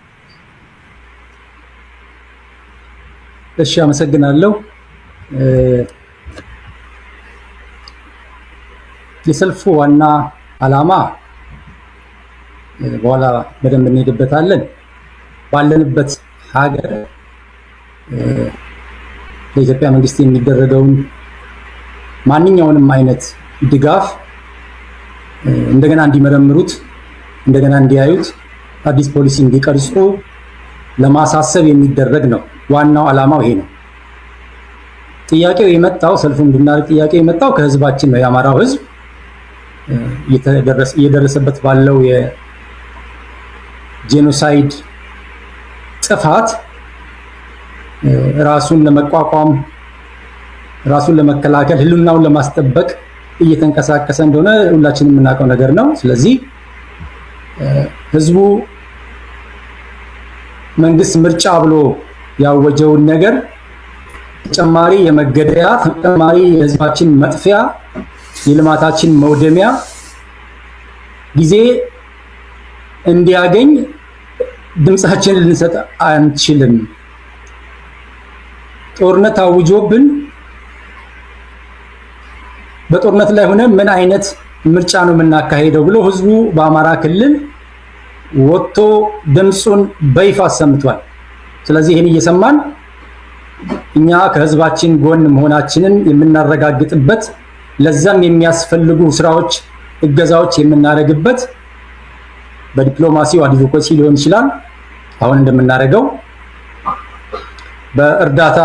እሺ አመሰግናለሁ። የሰልፉ ዋና ዓላማ በኋላ በደንብ እንሄድበታለን። ባለንበት ሀገር ለኢትዮጵያ መንግስት የሚደረገውን ማንኛውንም አይነት ድጋፍ እንደገና እንዲመረምሩት፣ እንደገና እንዲያዩት፣ አዲስ ፖሊሲ እንዲቀርጹ ለማሳሰብ የሚደረግ ነው። ዋናው ዓላማው ይሄ ነው። ጥያቄው የመጣው ሰልፉ እንድናደርግ ጥያቄው የመጣው ከህዝባችን ነው። የአማራው ህዝብ እየደረሰበት ባለው የጄኖሳይድ ጥፋት ራሱን ለመቋቋም ራሱን ለመከላከል ህልውናውን ለማስጠበቅ እየተንቀሳቀሰ እንደሆነ ሁላችንም የምናውቀው ነገር ነው። ስለዚህ ህዝቡ መንግስት ምርጫ ብሎ ያወጀውን ነገር ተጨማሪ የመገደያ ተጨማሪ የህዝባችን መጥፊያ የልማታችን መውደሚያ ጊዜ እንዲያገኝ ድምጻችንን ልንሰጥ አንችልም። ጦርነት አውጆብን በጦርነት ላይ ሆነ ምን አይነት ምርጫ ነው የምናካሄደው ብሎ ህዝቡ በአማራ ክልል ወጥቶ ድምጹን በይፋ አሰምቷል። ስለዚህ ይህን እየሰማን እኛ ከህዝባችን ጎን መሆናችንን የምናረጋግጥበት ለዛም የሚያስፈልጉ ስራዎች እገዛዎች የምናደርግበት በዲፕሎማሲው አድቮኬሲ ሊሆን ይችላል። አሁን እንደምናደርገው በእርዳታ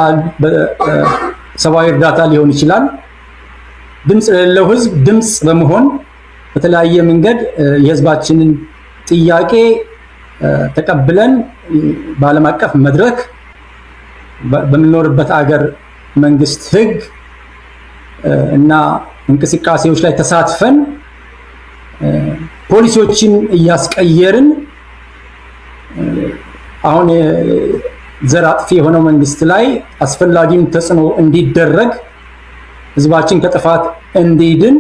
በሰብአዊ እርዳታ ሊሆን ይችላል። ድምጽ ለሌለው ህዝብ ድምጽ በመሆን በተለያየ መንገድ የህዝባችንን ጥያቄ ተቀብለን በዓለም አቀፍ መድረክ በምንኖርበት አገር መንግስት ህግ እና እንቅስቃሴዎች ላይ ተሳትፈን ፖሊሲዎችን እያስቀየርን አሁን ዘር አጥፊ የሆነው መንግስት ላይ አስፈላጊውን ተጽዕኖ እንዲደረግ ህዝባችን ከጥፋት እንዲድን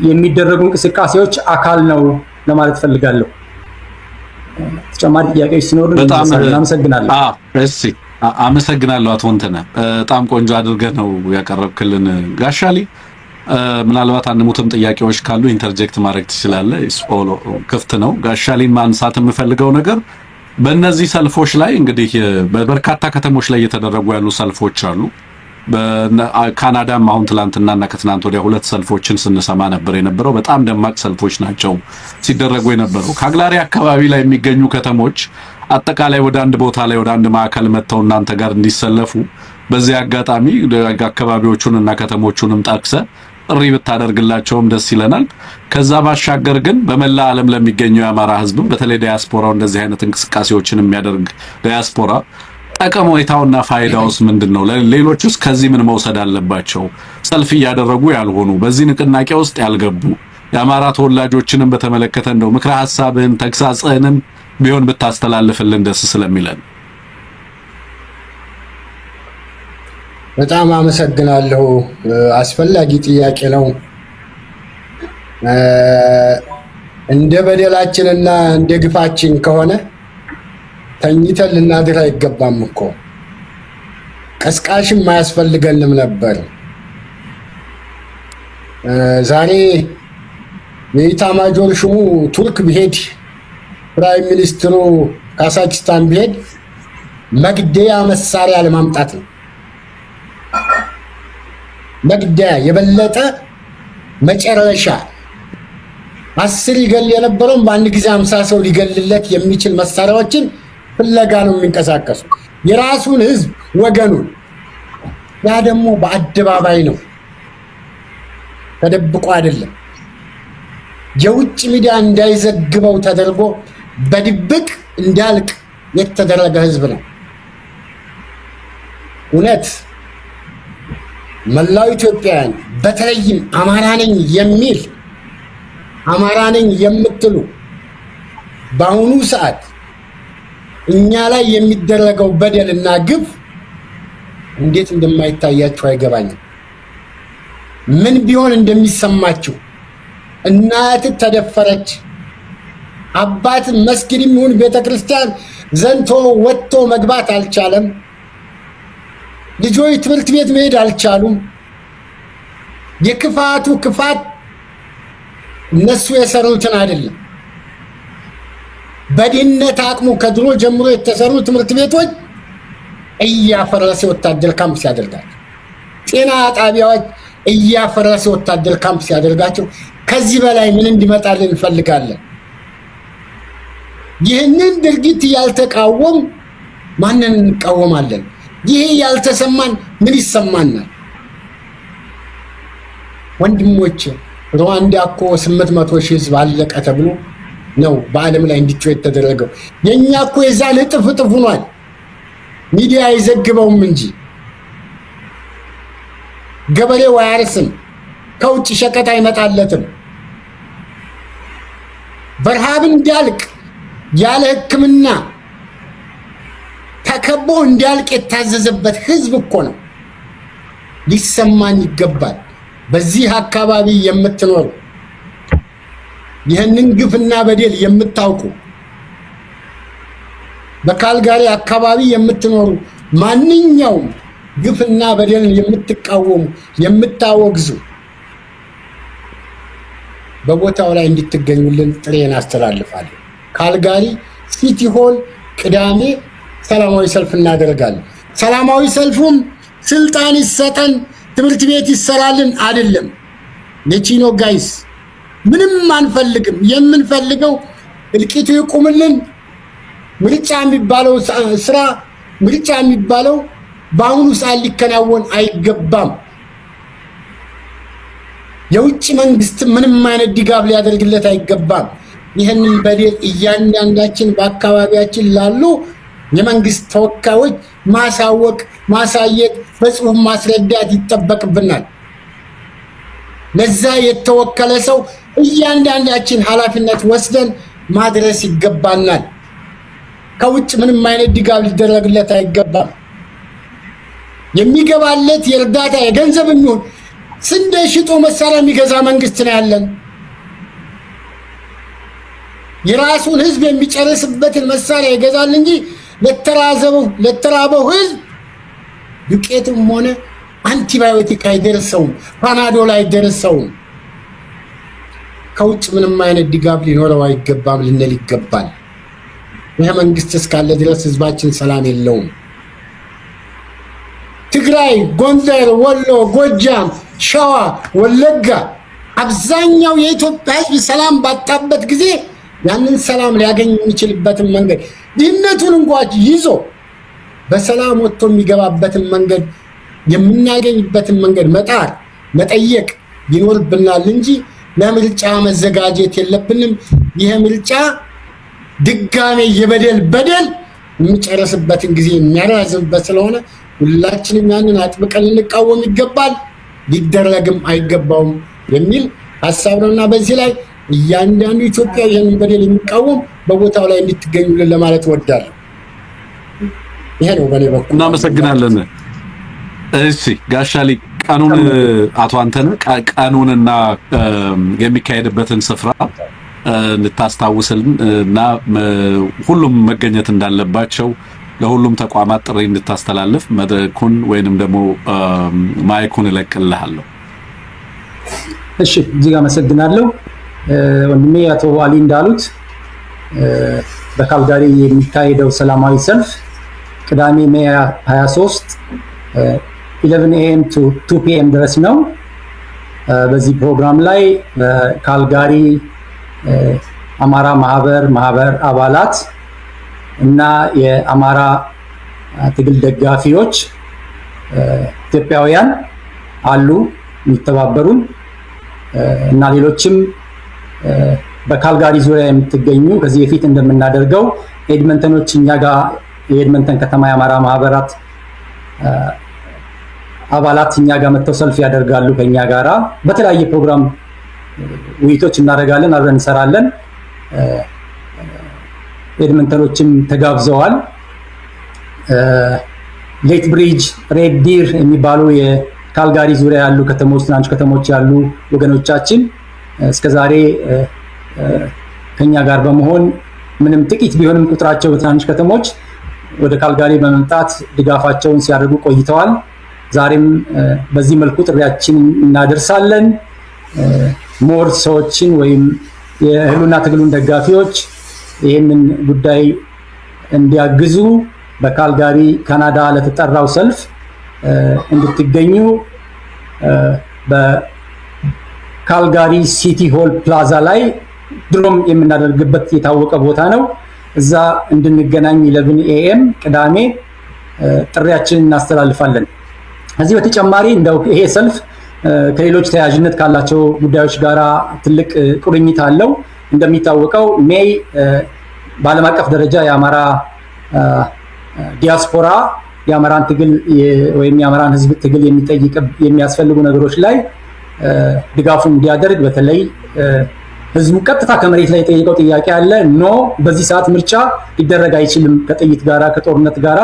የሚደረጉ እንቅስቃሴዎች አካል ነው ለማለት ፈልጋለሁ። ተጨማሪ ጥያቄዎች ሲኖሩ እናመሰግናለሁ። እሺ አመሰግናለሁ አቶ አንተነህ። በጣም ቆንጆ አድርገህ ነው ያቀረብክልን ጋሻሊ። ምናልባት አንሙትም ጥያቄዎች ካሉ ኢንተርጀክት ማድረግ ትችላለህ። ስፖሎ ክፍት ነው። ጋሻሊን ማንሳት የምፈልገው ነገር በእነዚህ ሰልፎች ላይ እንግዲህ በበርካታ ከተሞች ላይ እየተደረጉ ያሉ ሰልፎች አሉ። በካናዳም አሁን ትላንትናና ከትናንት ወዲያ ሁለት ሰልፎችን ስንሰማ ነበር የነበረው። በጣም ደማቅ ሰልፎች ናቸው ሲደረጉ የነበረው። ከአግላሪ አካባቢ ላይ የሚገኙ ከተሞች አጠቃላይ ወደ አንድ ቦታ ላይ ወደ አንድ ማዕከል መጥተው እናንተ ጋር እንዲሰለፉ በዚህ አጋጣሚ አካባቢዎቹንና ከተሞቹንም ጠቅሰ ጥሪ ብታደርግላቸውም ደስ ይለናል። ከዛ ባሻገር ግን በመላ ዓለም ለሚገኘው የአማራ ህዝብም በተለይ ዲያስፖራው እንደዚህ አይነት እንቅስቃሴዎችን የሚያደርግ ዲያስፖራ ጠቀሜታውና ፋይዳውስ ምንድነው? ሌሎችስ ከዚህ ምን መውሰድ አለባቸው? ሰልፍ እያደረጉ ያልሆኑ በዚህ ንቅናቄ ውስጥ ያልገቡ የአማራ ተወላጆችንም በተመለከተ እንደው ምክረ ሐሳብህን ተግሳጽህንም ቢሆን ብታስተላልፍልን ደስ ስለሚለን። በጣም አመሰግናለሁ። አስፈላጊ ጥያቄ ነው። እንደ በደላችንና እንደ ግፋችን ከሆነ ተኝተን ልናድር አይገባም እኮ። ቀስቃሽም አያስፈልገንም ነበር። ዛሬ የኢታማጆር ሹሙ ቱርክ ቢሄድ፣ ፕራይም ሚኒስትሩ ካዛክስታን ቢሄድ መግደያ መሳሪያ ለማምጣት ነው። መግደያ የበለጠ መጨረሻ 10 ይገል የነበረውን በአንድ ጊዜ 50 ሰው ሊገልለት የሚችል መሳሪያዎችን ፍለጋ ነው የሚንቀሳቀሱ የራሱን ህዝብ ወገኑን። ያ ደግሞ በአደባባይ ነው፣ ተደብቆ አይደለም። የውጭ ሚዲያ እንዳይዘግበው ተደርጎ በድብቅ እንዳልቅ የተደረገ ህዝብ ነው። እውነት መላው ኢትዮጵያውያን በተለይም አማራ ነኝ የምትሉ በአሁኑ ሰዓት እኛ ላይ የሚደረገው በደልና ግፍ እንዴት እንደማይታያችሁ አይገባኝም። ምን ቢሆን እንደሚሰማችሁ እናት ተደፈረች፣ አባት መስጊድም ይሁን ቤተክርስቲያን ዘንቶ ወጥቶ መግባት አልቻለም፣ ልጆች ትምህርት ቤት መሄድ አልቻሉም። የክፋቱ ክፋት እነሱ የሰሩትን አይደለም። በድህነት አቅሙ ከድሮ ጀምሮ የተሰሩ ትምህርት ቤቶች እያፈረሰ ወታደር ካምፕ ሲያደርጋቸው፣ ጤና ጣቢያዎች እያፈረሰ ወታደር ካምፕ ሲያደርጋቸው፣ ከዚህ በላይ ምን እንዲመጣልን እንፈልጋለን? ይህንን ድርጊት ያልተቃወም ማንን እንቃወማለን? ይሄ ያልተሰማን ምን ይሰማናል? ወንድሞች ሩዋንዳ እኮ 800 ሺህ ህዝብ አለቀ ተብሎ ነው በዓለም ላይ እንዲጮህ የተደረገው። የኛ እኮ የዛን እጥፍ ሆኗል። ሚዲያ አይዘግበውም እንጂ ገበሬው አያርስም፣ ከውጭ ሸቀጥ አይመጣለትም። በረሃብ እንዲያልቅ ያለ ሕክምና ተከቦ እንዲያልቅ የታዘዘበት ህዝብ እኮ ነው። ሊሰማን ይገባል። በዚህ አካባቢ የምትኖሩ ይህንን ግፍና በደል የምታውቁ፣ በካልጋሪ አካባቢ የምትኖሩ ማንኛውም ግፍና በደልን የምትቃወሙ የምታወግዙ በቦታው ላይ እንድትገኙልን ጥሬን አስተላልፋለሁ። ካልጋሪ ሲቲ ሆል ቅዳሜ ሰላማዊ ሰልፍ እናደርጋለን። ሰላማዊ ሰልፉም ስልጣን ይሰጠን ትምህርት ቤት ይሰራልን አይደለም። ለቺኖ ጋይስ ምንም አንፈልግም። የምንፈልገው እልቂቱ ይቁምልን። ምርጫ የሚባለው ስራ ምርጫ የሚባለው በአሁኑ ሰዓት ሊከናወን አይገባም። የውጭ መንግስት ምንም አይነት ድጋፍ ሊያደርግለት አይገባም። ይህንን በደል እያንዳንዳችን በአካባቢያችን ላሉ የመንግስት ተወካዮች ማሳወቅ፣ ማሳየት፣ በጽሁፍ ማስረዳት ይጠበቅብናል። ለዛ የተወከለ ሰው እያንዳንዳችን ኃላፊነት ወስደን ማድረስ ይገባናል። ከውጭ ምንም አይነት ድጋፍ ሊደረግለት አይገባም። የሚገባለት የእርዳታ የገንዘብ የሚሆን ስንዴ ሽጦ መሳሪያ የሚገዛ መንግስት ነው ያለን። የራሱን ህዝብ የሚጨርስበትን መሳሪያ ይገዛል እንጂ ለተራበው ህዝብ ዱቄትም ሆነ አንቲባዮቲክ አይደርሰውም፣ ፓናዶል አይደርሰውም። ከውጭ ምንም አይነት ድጋፍ ሊኖረው አይገባም ልንል ይገባል። ይህ መንግስት እስካለ ድረስ ህዝባችን ሰላም የለውም። ትግራይ፣ ጎንደር፣ ወሎ፣ ጎጃም፣ ሸዋ፣ ወለጋ አብዛኛው የኢትዮጵያ ህዝብ ሰላም ባጣበት ጊዜ ያንን ሰላም ሊያገኝ የሚችልበትን መንገድ ድህነቱን እንኳን ይዞ በሰላም ወጥቶ የሚገባበትን መንገድ የምናገኝበትን መንገድ መጣር መጠየቅ ይኖርብናል እንጂ ለምርጫ መዘጋጀት የለብንም። ይሄ ምርጫ ድጋሜ በደል የሚጨርስበትን ጊዜ የሚያራዝምበት ስለሆነ ሁላችንም ያንን አጥብቀን ልንቃወም ይገባል፣ ሊደረግም አይገባውም የሚል ሐሳብ ነውና በዚህ ላይ እያንዳንዱ ኢትዮጵያዊ ይህንን በደል የሚቃወም በቦታው ላይ እንድትገኙልን ለማለት እወዳለሁ። ይሄ ነው በኔ በኩል። እናመሰግናለን። እሺ ጋሻሊ ቀኑን አቶ አንተነህ ቀኑንና የሚካሄድበትን ስፍራ እንድታስታውስልን እና ሁሉም መገኘት እንዳለባቸው ለሁሉም ተቋማት ጥሪ እንድታስተላልፍ መድረኩን ወይንም ደግሞ ማይኩን እለቅልሃለሁ። እሺ እዚህ ጋር አመሰግናለሁ። ወንድሜ አቶ አሊ እንዳሉት በካልጋሪ የሚካሄደው ሰላማዊ ሰልፍ ቅዳሜ ሜይ 23 11 AM to 2 PM ድረስ ነው። በዚህ ፕሮግራም ላይ ካልጋሪ አማራ ማህበር አባላት እና የአማራ ትግል ደጋፊዎች ኢትዮጵያውያን አሉ የሚተባበሩን እና ሌሎችም በካልጋሪ ዙሪያ የምትገኙ ከዚህ በፊት እንደምናደርገው ኤድመንተኖች እኛ ጋር የኤድመንተን ከተማ የአማራ ማህበራት አባላት እኛ ጋር መጥተው ሰልፍ ያደርጋሉ። ከኛ ጋራ በተለያየ ፕሮግራም ውይይቶች እናደርጋለን፣ አብረን እንሰራለን። ኤድመንተኖችም ተጋብዘዋል። ሌት ብሪጅ፣ ሬድ ዲር የሚባሉ የካልጋሪ ዙሪያ ያሉ ከተሞች፣ ትናንሽ ከተሞች ያሉ ወገኖቻችን እስከዛሬ ከኛ ጋር በመሆን ምንም ጥቂት ቢሆንም ቁጥራቸው በትናንሽ ከተሞች ወደ ካልጋሪ በመምጣት ድጋፋቸውን ሲያደርጉ ቆይተዋል። ዛሬም በዚህ መልኩ ጥሪያችንን እናደርሳለን። ሞር ሰዎችን ወይም የህሉና ትግሉን ደጋፊዎች ይህንን ጉዳይ እንዲያግዙ በካልጋሪ ካናዳ ለተጠራው ሰልፍ እንድትገኙ በካልጋሪ ሲቲ ሆል ፕላዛ ላይ ድሮም የምናደርግበት የታወቀ ቦታ ነው። እዛ እንድንገናኝ 11 AM ቅዳሜ ጥሪያችንን እናስተላልፋለን። ከዚህ በተጨማሪ እንደው ይሄ ሰልፍ ከሌሎች ተያያዥነት ካላቸው ጉዳዮች ጋር ትልቅ ቁርኝት አለው። እንደሚታወቀው ሜይ በዓለም አቀፍ ደረጃ የአማራ ዲያስፖራ የአማራን ትግል ወይም የአማራን ህዝብ ትግል የሚያስፈልጉ ነገሮች ላይ ድጋፉን እንዲያደርግ በተለይ ህዝቡ ቀጥታ ከመሬት ላይ የጠየቀው ጥያቄ አለ። ኖ በዚህ ሰዓት ምርጫ ሊደረግ አይችልም፣ ከጥይት ጋራ ከጦርነት ጋራ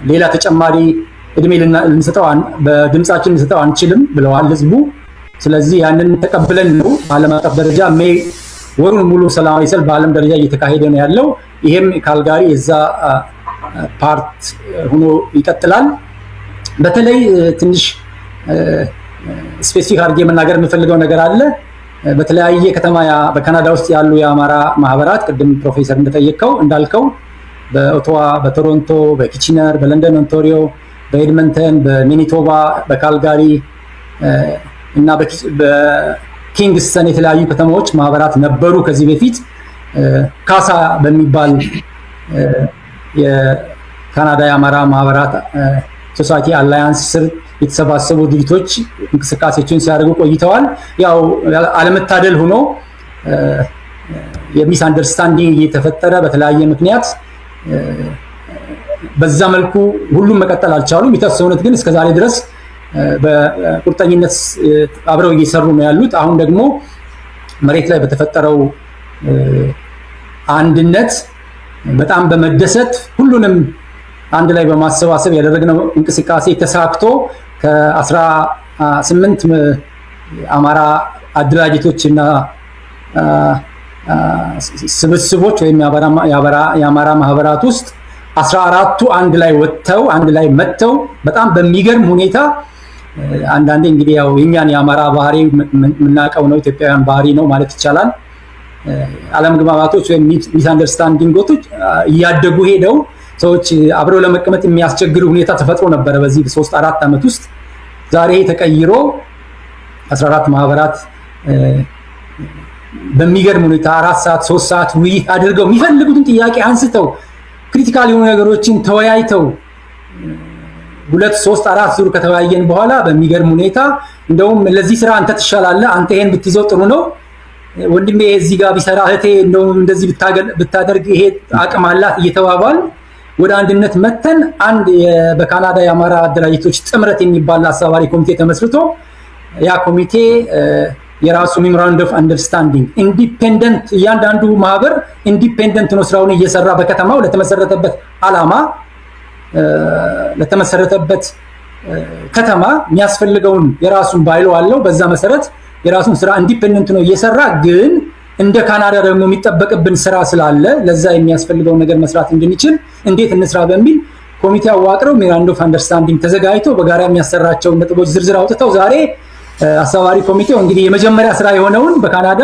ሌላ ተጨማሪ እድሜ ልንሰጠው በድምጻችን ልንሰጠው አንችልም ብለዋል ህዝቡ። ስለዚህ ያንን ተቀብለን ነው በዓለም አቀፍ ደረጃ ሜይ ወሩን ሙሉ ሰላማዊ ሰልፍ በዓለም ደረጃ እየተካሄደ ነው ያለው። ይሄም ካልጋሪ የዛ ፓርት ሆኖ ይቀጥላል። በተለይ ትንሽ ስፔሲፊክ አድርጌ መናገር የምፈልገው ነገር አለ። በተለያየ ከተማ በካናዳ ውስጥ ያሉ የአማራ ማህበራት ቅድም ፕሮፌሰር እንዳልከው በኦቶዋ፣ በቶሮንቶ፣ በኪቺነር፣ በለንደን ኦንታሪዮ፣ በኤድመንተን፣ በሚኒቶባ፣ በካልጋሪ እና በኪንግስተን የተለያዩ ከተማዎች ማህበራት ነበሩ ከዚህ በፊት ካሳ በሚባል የካናዳ የአማራ ማህበራት ሶሳይቲ አላያንስ ስር የተሰባሰቡ ድርጅቶች እንቅስቃሴዎችን ሲያደርጉ ቆይተዋል። ያው አለመታደል ሆኖ የሚስ አንደርስታንዲንግ እየተፈጠረ በተለያየ ምክንያት በዛ መልኩ ሁሉም መቀጠል አልቻሉም። የተወሰኑት ግን እስከዛሬ ድረስ በቁርጠኝነት አብረው እየሰሩ ነው ያሉት። አሁን ደግሞ መሬት ላይ በተፈጠረው አንድነት በጣም በመደሰት ሁሉንም አንድ ላይ በማሰባሰብ ያደረግነው እንቅስቃሴ ተሳክቶ ከ18 አማራ አደራጅቶች እና ስብስቦች ወይም የአማራ ማህበራት ውስጥ 14ቱ አንድ ላይ ወጥተው አንድ ላይ መጥተው በጣም በሚገርም ሁኔታ አንዳንዴ እንግዲህ ያው የኛን የአማራ ባህሪ የምናውቀው ነው፣ ኢትዮጵያውያን ባህሪ ነው ማለት ይቻላል። አለመግባባቶች ወይም ሚስ አንደርስታንዲንጎች እያደጉ ሄደው ሰዎች አብረው ለመቀመጥ የሚያስቸግሩ ሁኔታ ተፈጥሮ ነበር በዚህ 3-4 ዓመት ውስጥ። ዛሬ ተቀይሮ 14 ማህበራት በሚገርም ሁኔታ 4 ሰዓት 3 ሰዓት ውይይት አድርገው የሚፈልጉትን ጥያቄ አንስተው ክሪቲካል የሆኑ ነገሮችን ተወያይተው 2-3-4 ዙር ከተወያየን በኋላ በሚገርም ሁኔታ እንደውም ለዚህ ስራ አንተ ትሻላለህ፣ አንተ ይሄን ብትይዘው ጥሩ ነው፣ ወንድሜ እዚህ ጋር ቢሰራ እህቴ እንደውም እንደዚህ ብታደርግ ይሄ አቅም አላት እየተባባል ወደ አንድነት መተን አንድ በካናዳ የአማራ አደራጅቶች ጥምረት የሚባል አሳባሪ ኮሚቴ ተመስርቶ ያ ኮሚቴ የራሱ ሜሞራንደም ኦፍ አንደርስታንዲንግ ኢንዲፔንደንት እያንዳንዱ ማህበር ኢንዲፔንደንት ነው ስራውን እየሰራ በከተማው ለተመሰረተበት ዓላማ ለተመሰረተበት ከተማ የሚያስፈልገውን የራሱን ባይሎ አለው። በዛ መሰረት የራሱን ስራ ኢንዲፔንደንት ነው እየሰራ ግን እንደ ካናዳ ደግሞ የሚጠበቅብን ስራ ስላለ ለዛ የሚያስፈልገው ነገር መስራት እንድንችል እንዴት እንስራ በሚል ኮሚቴ አዋቅረው ሜሞራንደም ኦፍ አንደርስታንዲንግ ተዘጋጅቶ በጋራ የሚያሰራቸው ነጥቦች ዝርዝር አውጥተው ዛሬ አሳባሪ ኮሚቴው እንግዲህ የመጀመሪያ ስራ የሆነውን በካናዳ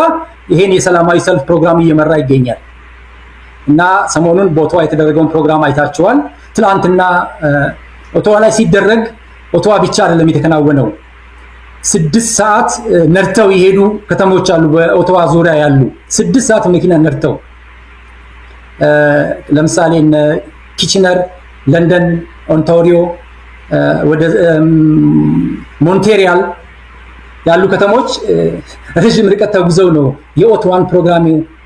ይሄን የሰላማዊ ሰልፍ ፕሮግራም እየመራ ይገኛል እና ሰሞኑን በኦቶዋ የተደረገውን ፕሮግራም አይታችኋል። ትላንትና ኦቶዋ ላይ ሲደረግ ኦቶዋ ብቻ አይደለም የተከናወነው 6 ሰዓት ነርተው የሄዱ ከተሞች አሉ። በኦቶዋ ዙሪያ ያሉ 6 ሰዓት መኪና ነርተው ለምሳሌ ኪቺነር፣ ለንደን ኦንታሪዮ፣ ወደ ሞንትሪያል ያሉ ከተሞች ረጅም ርቀት ተጉዘው ነው የኦትዋን ፕሮግራም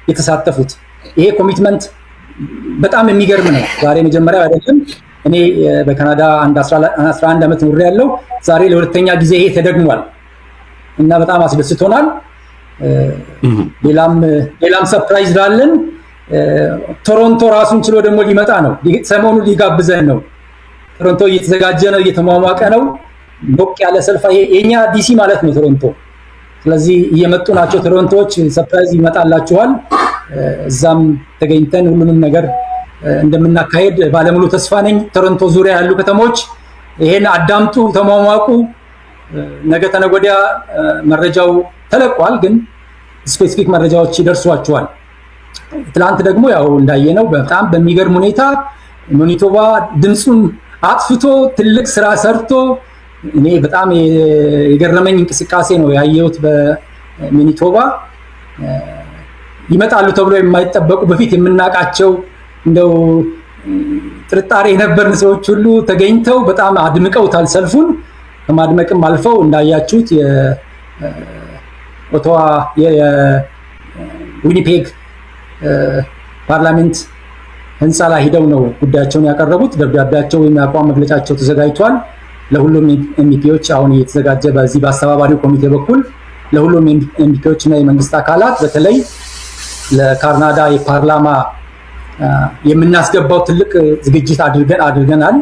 የተሳተፉት። ይሄ ኮሚትመንት በጣም የሚገርም ነው። ዛሬ መጀመሪያ አይደለም። እኔ በካናዳ 11 ዓመት ኖሬ ያለው ዛሬ ለሁለተኛ ጊዜ ይሄ ተደግሟል እና በጣም አስደስቶናል። ሌላም ሰርፕራይዝ ላለን ቶሮንቶ ራሱን ችሎ ደግሞ ሊመጣ ነው። ሰሞኑ ሊጋብዘን ነው። ቶሮንቶ እየተዘጋጀ ነው፣ እየተሟሟቀ ነው። ሞቅ ያለ ሰልፍ የኛ ዲሲ ማለት ነው ቶሮንቶ። ስለዚህ እየመጡ ናቸው ቶሮንቶዎች። ሰርፕራይዝ ይመጣላችኋል። እዛም ተገኝተን ሁሉንም ነገር እንደምናካሄድ ባለሙሉ ተስፋ ነኝ። ቶሮንቶ ዙሪያ ያሉ ከተሞች ይሄን አዳምጡ፣ ተሟሟቁ። ነገ ተነገ ወዲያ መረጃው ተለቋል፣ ግን ስፔሲፊክ መረጃዎች ይደርሷቸዋል። ትላንት ደግሞ ያው እንዳየነው በጣም በሚገርም ሁኔታ ማኒቶባ ድምጹን አጥፍቶ ትልቅ ስራ ሰርቶ እኔ በጣም የገረመኝ እንቅስቃሴ ነው ያየሁት። በማኒቶባ ይመጣሉ ተብሎ የማይጠበቁ በፊት የምናውቃቸው እንደው ጥርጣሬ የነበርን ሰዎች ሁሉ ተገኝተው በጣም አድምቀውታል ሰልፉን። ከማድመቅም አልፈው እንዳያችሁት የኦቶዋ የዊኒፔግ ፓርላሜንት ህንፃ ላይ ሄደው ነው ጉዳያቸውን ያቀረቡት። ደብዳቤያቸው ወይም የአቋም መግለጫቸው ተዘጋጅቷል። ለሁሉም ኤምፒዎች አሁን እየተዘጋጀ በዚህ በአስተባባሪው ኮሚቴ በኩል ለሁሉም ኤምፒዎች እና የመንግስት አካላት በተለይ ለካናዳ የፓርላማ የምናስገባው ትልቅ ዝግጅት አድርገናል።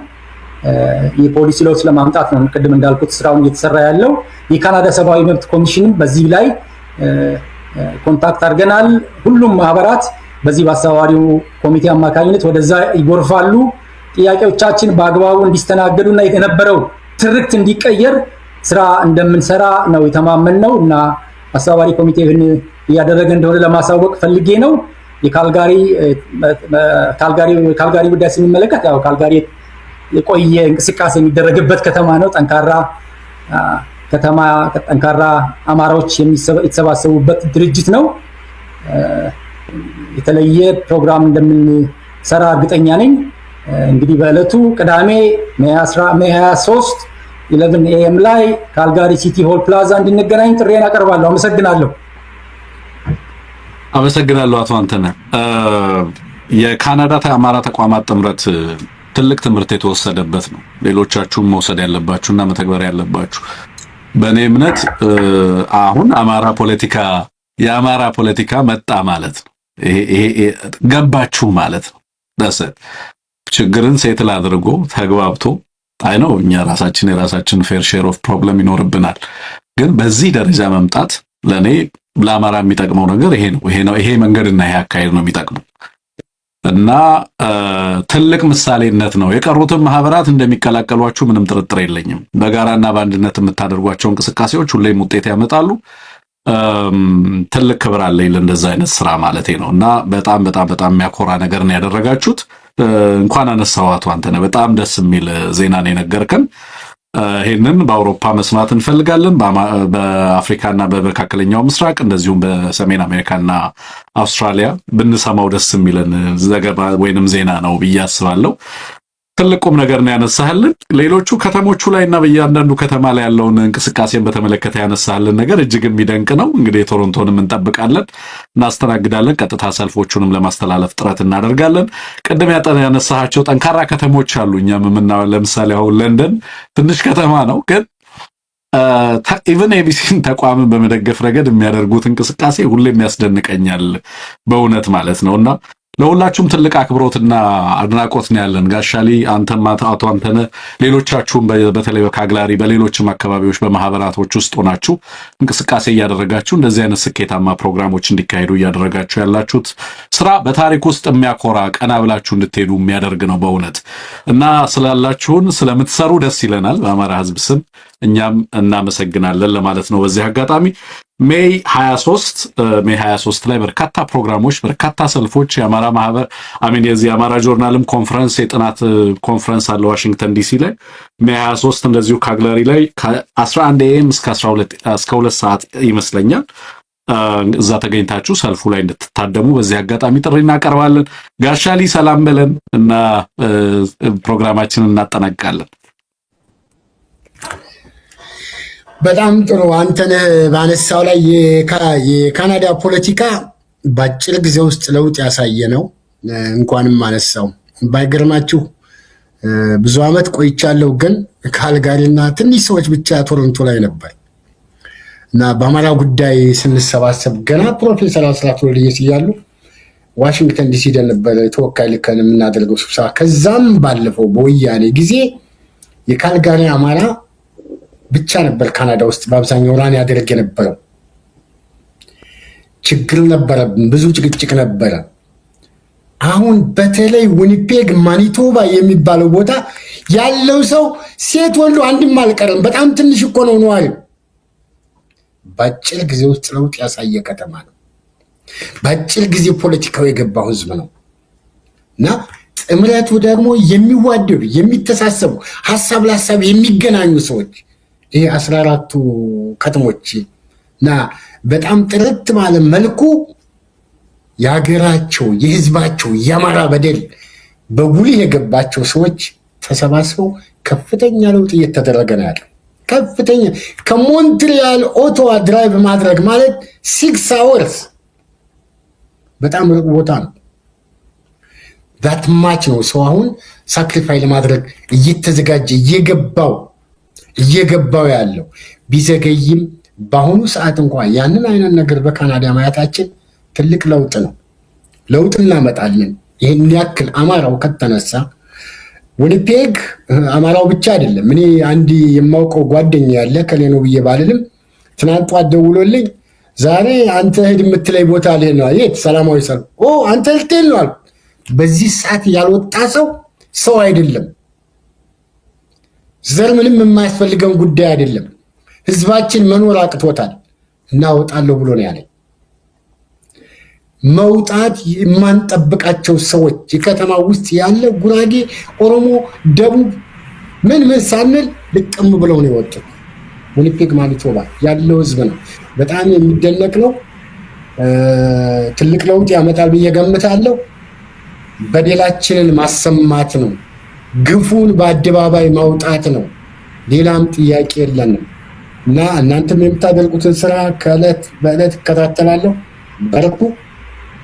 የፖሊሲ ለውጥ ለማምጣት ነው። ቅድም እንዳልኩት ስራውን እየተሰራ ያለው የካናዳ ሰብአዊ መብት ኮሚሽንም በዚህ ላይ ኮንታክት አድርገናል። ሁሉም ማህበራት በዚህ በአስተባባሪው ኮሚቴ አማካኝነት ወደዛ ይጎርፋሉ። ጥያቄዎቻችን በአግባቡ እንዲስተናገዱና የነበረው ትርክት እንዲቀየር ስራ እንደምንሰራ ነው የተማመንነው እና አስተባባሪ ኮሚቴ ይህን እያደረገ እንደሆነ ለማሳወቅ ፈልጌ ነው። የካልጋሪ ጉዳይ ስንመለከት ያው ካልጋሪ የቆየ እንቅስቃሴ የሚደረግበት ከተማ ነው። ጠንካራ ከተማ፣ ጠንካራ አማራዎች የተሰባሰቡበት ድርጅት ነው። የተለየ ፕሮግራም እንደምንሰራ እርግጠኛ ነኝ። እንግዲህ በዕለቱ ቅዳሜ ሜይ 23 11 AM ላይ ካልጋሪ ሲቲ ሆል ፕላዛ እንድንገናኝ ጥሬን አቀርባለሁ። አመሰግናለሁ አቶ አንተነህ። የካናዳ አማራ ተቋማት ጥምረት ትልቅ ትምህርት የተወሰደበት ነው። ሌሎቻችሁም መውሰድ ያለባችሁና መተግበር ያለባችሁ። በእኔ እምነት አሁን የአማራ ፖለቲካ መጣ ማለት ነው። ይሄ ገባችሁ ማለት ነው። ችግርን ሴትል አድርጎ ተግባብቶ ነው። እኛ የራሳችን ፌር ሼር ኦፍ ፕሮብለም ይኖርብናል። ግን በዚህ ደረጃ መምጣት ለኔ ለአማራ የሚጠቅመው ነገር ይሄ መንገድና ይሄ አካሄድ ነው የሚጠቅመው እና ትልቅ ምሳሌነት ነው። የቀሩትን ማህበራት እንደሚቀላቀሏችሁ ምንም ጥርጥር የለኝም። በጋራና በአንድነት የምታደርጓቸው እንቅስቃሴዎች ሁሌም ውጤት ያመጣሉ። ትልቅ ክብር አለኝ ለእንደዛ አይነት ስራ ማለቴ ነው እና በጣም የሚያኮራ ነገር ነው ያደረጋችሁት። እንኳን አነሳው አቶ አንተነህ፣ በጣም ደስ የሚል ዜና ነው የነገርከን። ይሄንን በአውሮፓ መስማት እንፈልጋለን። በአፍሪካና በመካከለኛው ምስራቅ እንደዚሁም በሰሜን አሜሪካና አውስትራሊያ ብንሰማው ደስ የሚለን ዘገባ ወይንም ዜና ነው ብዬ አስባለሁ። ትልቁም ነገር ነው ያነሳህልን። ሌሎቹ ከተሞቹ ላይና በእያንዳንዱ ከተማ ላይ ያለውን እንቅስቃሴን በተመለከተ ያነሳህልን ነገር እጅግ የሚደንቅ ነው። እንግዲህ ቶሮንቶንም እንጠብቃለን፣ እናስተናግዳለን። ቀጥታ ሰልፎቹንም ለማስተላለፍ ጥረት እናደርጋለን። ቅድም ያነሳሃቸው ጠንካራ ከተሞች አሉ። እኛም የምናየው ለምሳሌ አሁን ለንደን ትንሽ ከተማ ነው፣ ግን ኢቨን ኤቢሲን ተቋምን በመደገፍ ረገድ የሚያደርጉት እንቅስቃሴ ሁሌም ያስደንቀኛል በእውነት ማለት ነውና ለሁላችሁም ትልቅ አክብሮትና አድናቆት ነው ያለን። ጋሻሊ አንተም አቶ አንተነህ ሌሎቻችሁም በተለይ በካግላሪ በሌሎችም አካባቢዎች በማህበራቶች ውስጥ ሆናችሁ እንቅስቃሴ እያደረጋችሁ እንደዚህ አይነት ስኬታማ ፕሮግራሞች እንዲካሄዱ እያደረጋችሁ ያላችሁት ስራ በታሪክ ውስጥ የሚያኮራ ቀና ብላችሁ እንድትሄዱ የሚያደርግ ነው በእውነት እና ስላላችሁን ስለምትሰሩ ደስ ይለናል። በአማራ ሕዝብ ስም እኛም እናመሰግናለን ለማለት ነው። በዚህ አጋጣሚ ሜይ 23 ላይ በርካታ ፕሮግራሞች፣ በርካታ ሰልፎች የአማራ ማህበር የዚህ የአማራ ጆርናልም ኮንፈረንስ የጥናት ኮንፈረንስ አለ ዋሽንግተን ዲሲ ላይ ሜይ 23 እንደዚሁ ካልጋሪ ላይ ከ11 AM እስከ 2 ሰዓት ይመስለኛል። እዛ ተገኝታችሁ ሰልፉ ላይ እንድትታደሙ በዚህ አጋጣሚ ጥሪ እናቀርባለን። ጋሻሊ ሰላም በለን እና ፕሮግራማችንን እናጠናቅቃለን። በጣም ጥሩ። አንተነህ ባነሳው ላይ የካናዳ ፖለቲካ በአጭር ጊዜ ውስጥ ለውጥ ያሳየ ነው። እንኳንም አነሳው። ባይገርማችሁ ብዙ ዓመት ቆይቻለሁ፣ ግን ካልጋሪና ትንሽ ሰዎች ብቻ ቶሮንቶ ላይ ነበር እና በአማራ ጉዳይ ስንሰባሰብ ገና ፕሮፌሰር አስራት ወልደየስ እያሉ ዋሽንግተን ዲሲ ነበር ተወካይ ልከን የምናደርገው ስብሰባ። ከዛም ባለፈው በወያኔ ጊዜ የካልጋሪ አማራ ብቻ ነበር ካናዳ ውስጥ በአብዛኛው ራን ያደርግ የነበረው። ችግር ነበረብን፣ ብዙ ጭቅጭቅ ነበረ። አሁን በተለይ ዊኒፔግ ማኒቶባ የሚባለው ቦታ ያለው ሰው ሴት ወንዱ አንድም አልቀረም። በጣም ትንሽ እኮ ነው ነዋሪው። በአጭር ጊዜ ውስጥ ለውጥ ያሳየ ከተማ ነው። በአጭር ጊዜ ፖለቲካው የገባው ህዝብ ነው እና ጥምረቱ ደግሞ የሚዋደዱ የሚተሳሰቡ፣ ሀሳብ ለሀሳብ የሚገናኙ ሰዎች ይሄ 14ቱ ከተሞች እና በጣም ጥርት ባለ መልኩ የሀገራቸው የህዝባቸው የአማራ በደል በጉልህ የገባቸው ሰዎች ተሰባስበው ከፍተኛ ለውጥ እየተደረገ ነው ያለው። ከፍተኛ ከሞንትሪያል ኦቶዋ ድራይቭ ማድረግ ማለት 6 hours በጣም ሩቅ ቦታ ነው። ዛት ማች ነው ሰው አሁን ሳክሪፋይ ለማድረግ እየተዘጋጀ እየገባው ያለው። ቢዘገይም በአሁኑ ሰዓት እንኳን ያንን አይነት ነገር በካናዳ ማየታችን ትልቅ ለውጥ ነው። ለውጥ እናመጣለን። ይህን ያክል አማራው ከተነሳ ዊኒፔግ አማራው ብቻ አይደለም። እኔ አንድ የማውቀው ጓደኛ ያለ ከሌኖ ብዬ ባልልም ትናንት ደውሎልኝ ዛሬ አንተ ሂድ የምትለይ ቦታ ላይ ነው። የት ሰላማዊ ሰልፍ? አንተ ልትሄድ ነው አልኩት። በዚህ ሰዓት ያልወጣ ሰው አይደለም። ዘር ምንም የማያስፈልገውን ጉዳይ አይደለም። ህዝባችን መኖር አቅቶታል እና እወጣለሁ ብሎ ነው ያለኝ። መውጣት የማንጠብቃቸው ሰዎች የከተማ ውስጥ ያለ ጉራጌ፣ ኦሮሞ፣ ደቡብ ምን ሳንል ልቅም ብለው ነው የወጡት። ዊኒፔግ ማኒቶባ ያለው ህዝብ ነው። በጣም የሚደነቅ ነው። ትልቅ ለውጥ ያመጣል ብዬ ገምታለሁ። በደላችንን ማሰማት ነው። ግፉን በአደባባይ ማውጣት ነው። ሌላም ጥያቄ የለንም እና እናንተም የምታደርጉትን ስራ ከዕለት በዕለት እከታተላለሁ። በርቱ።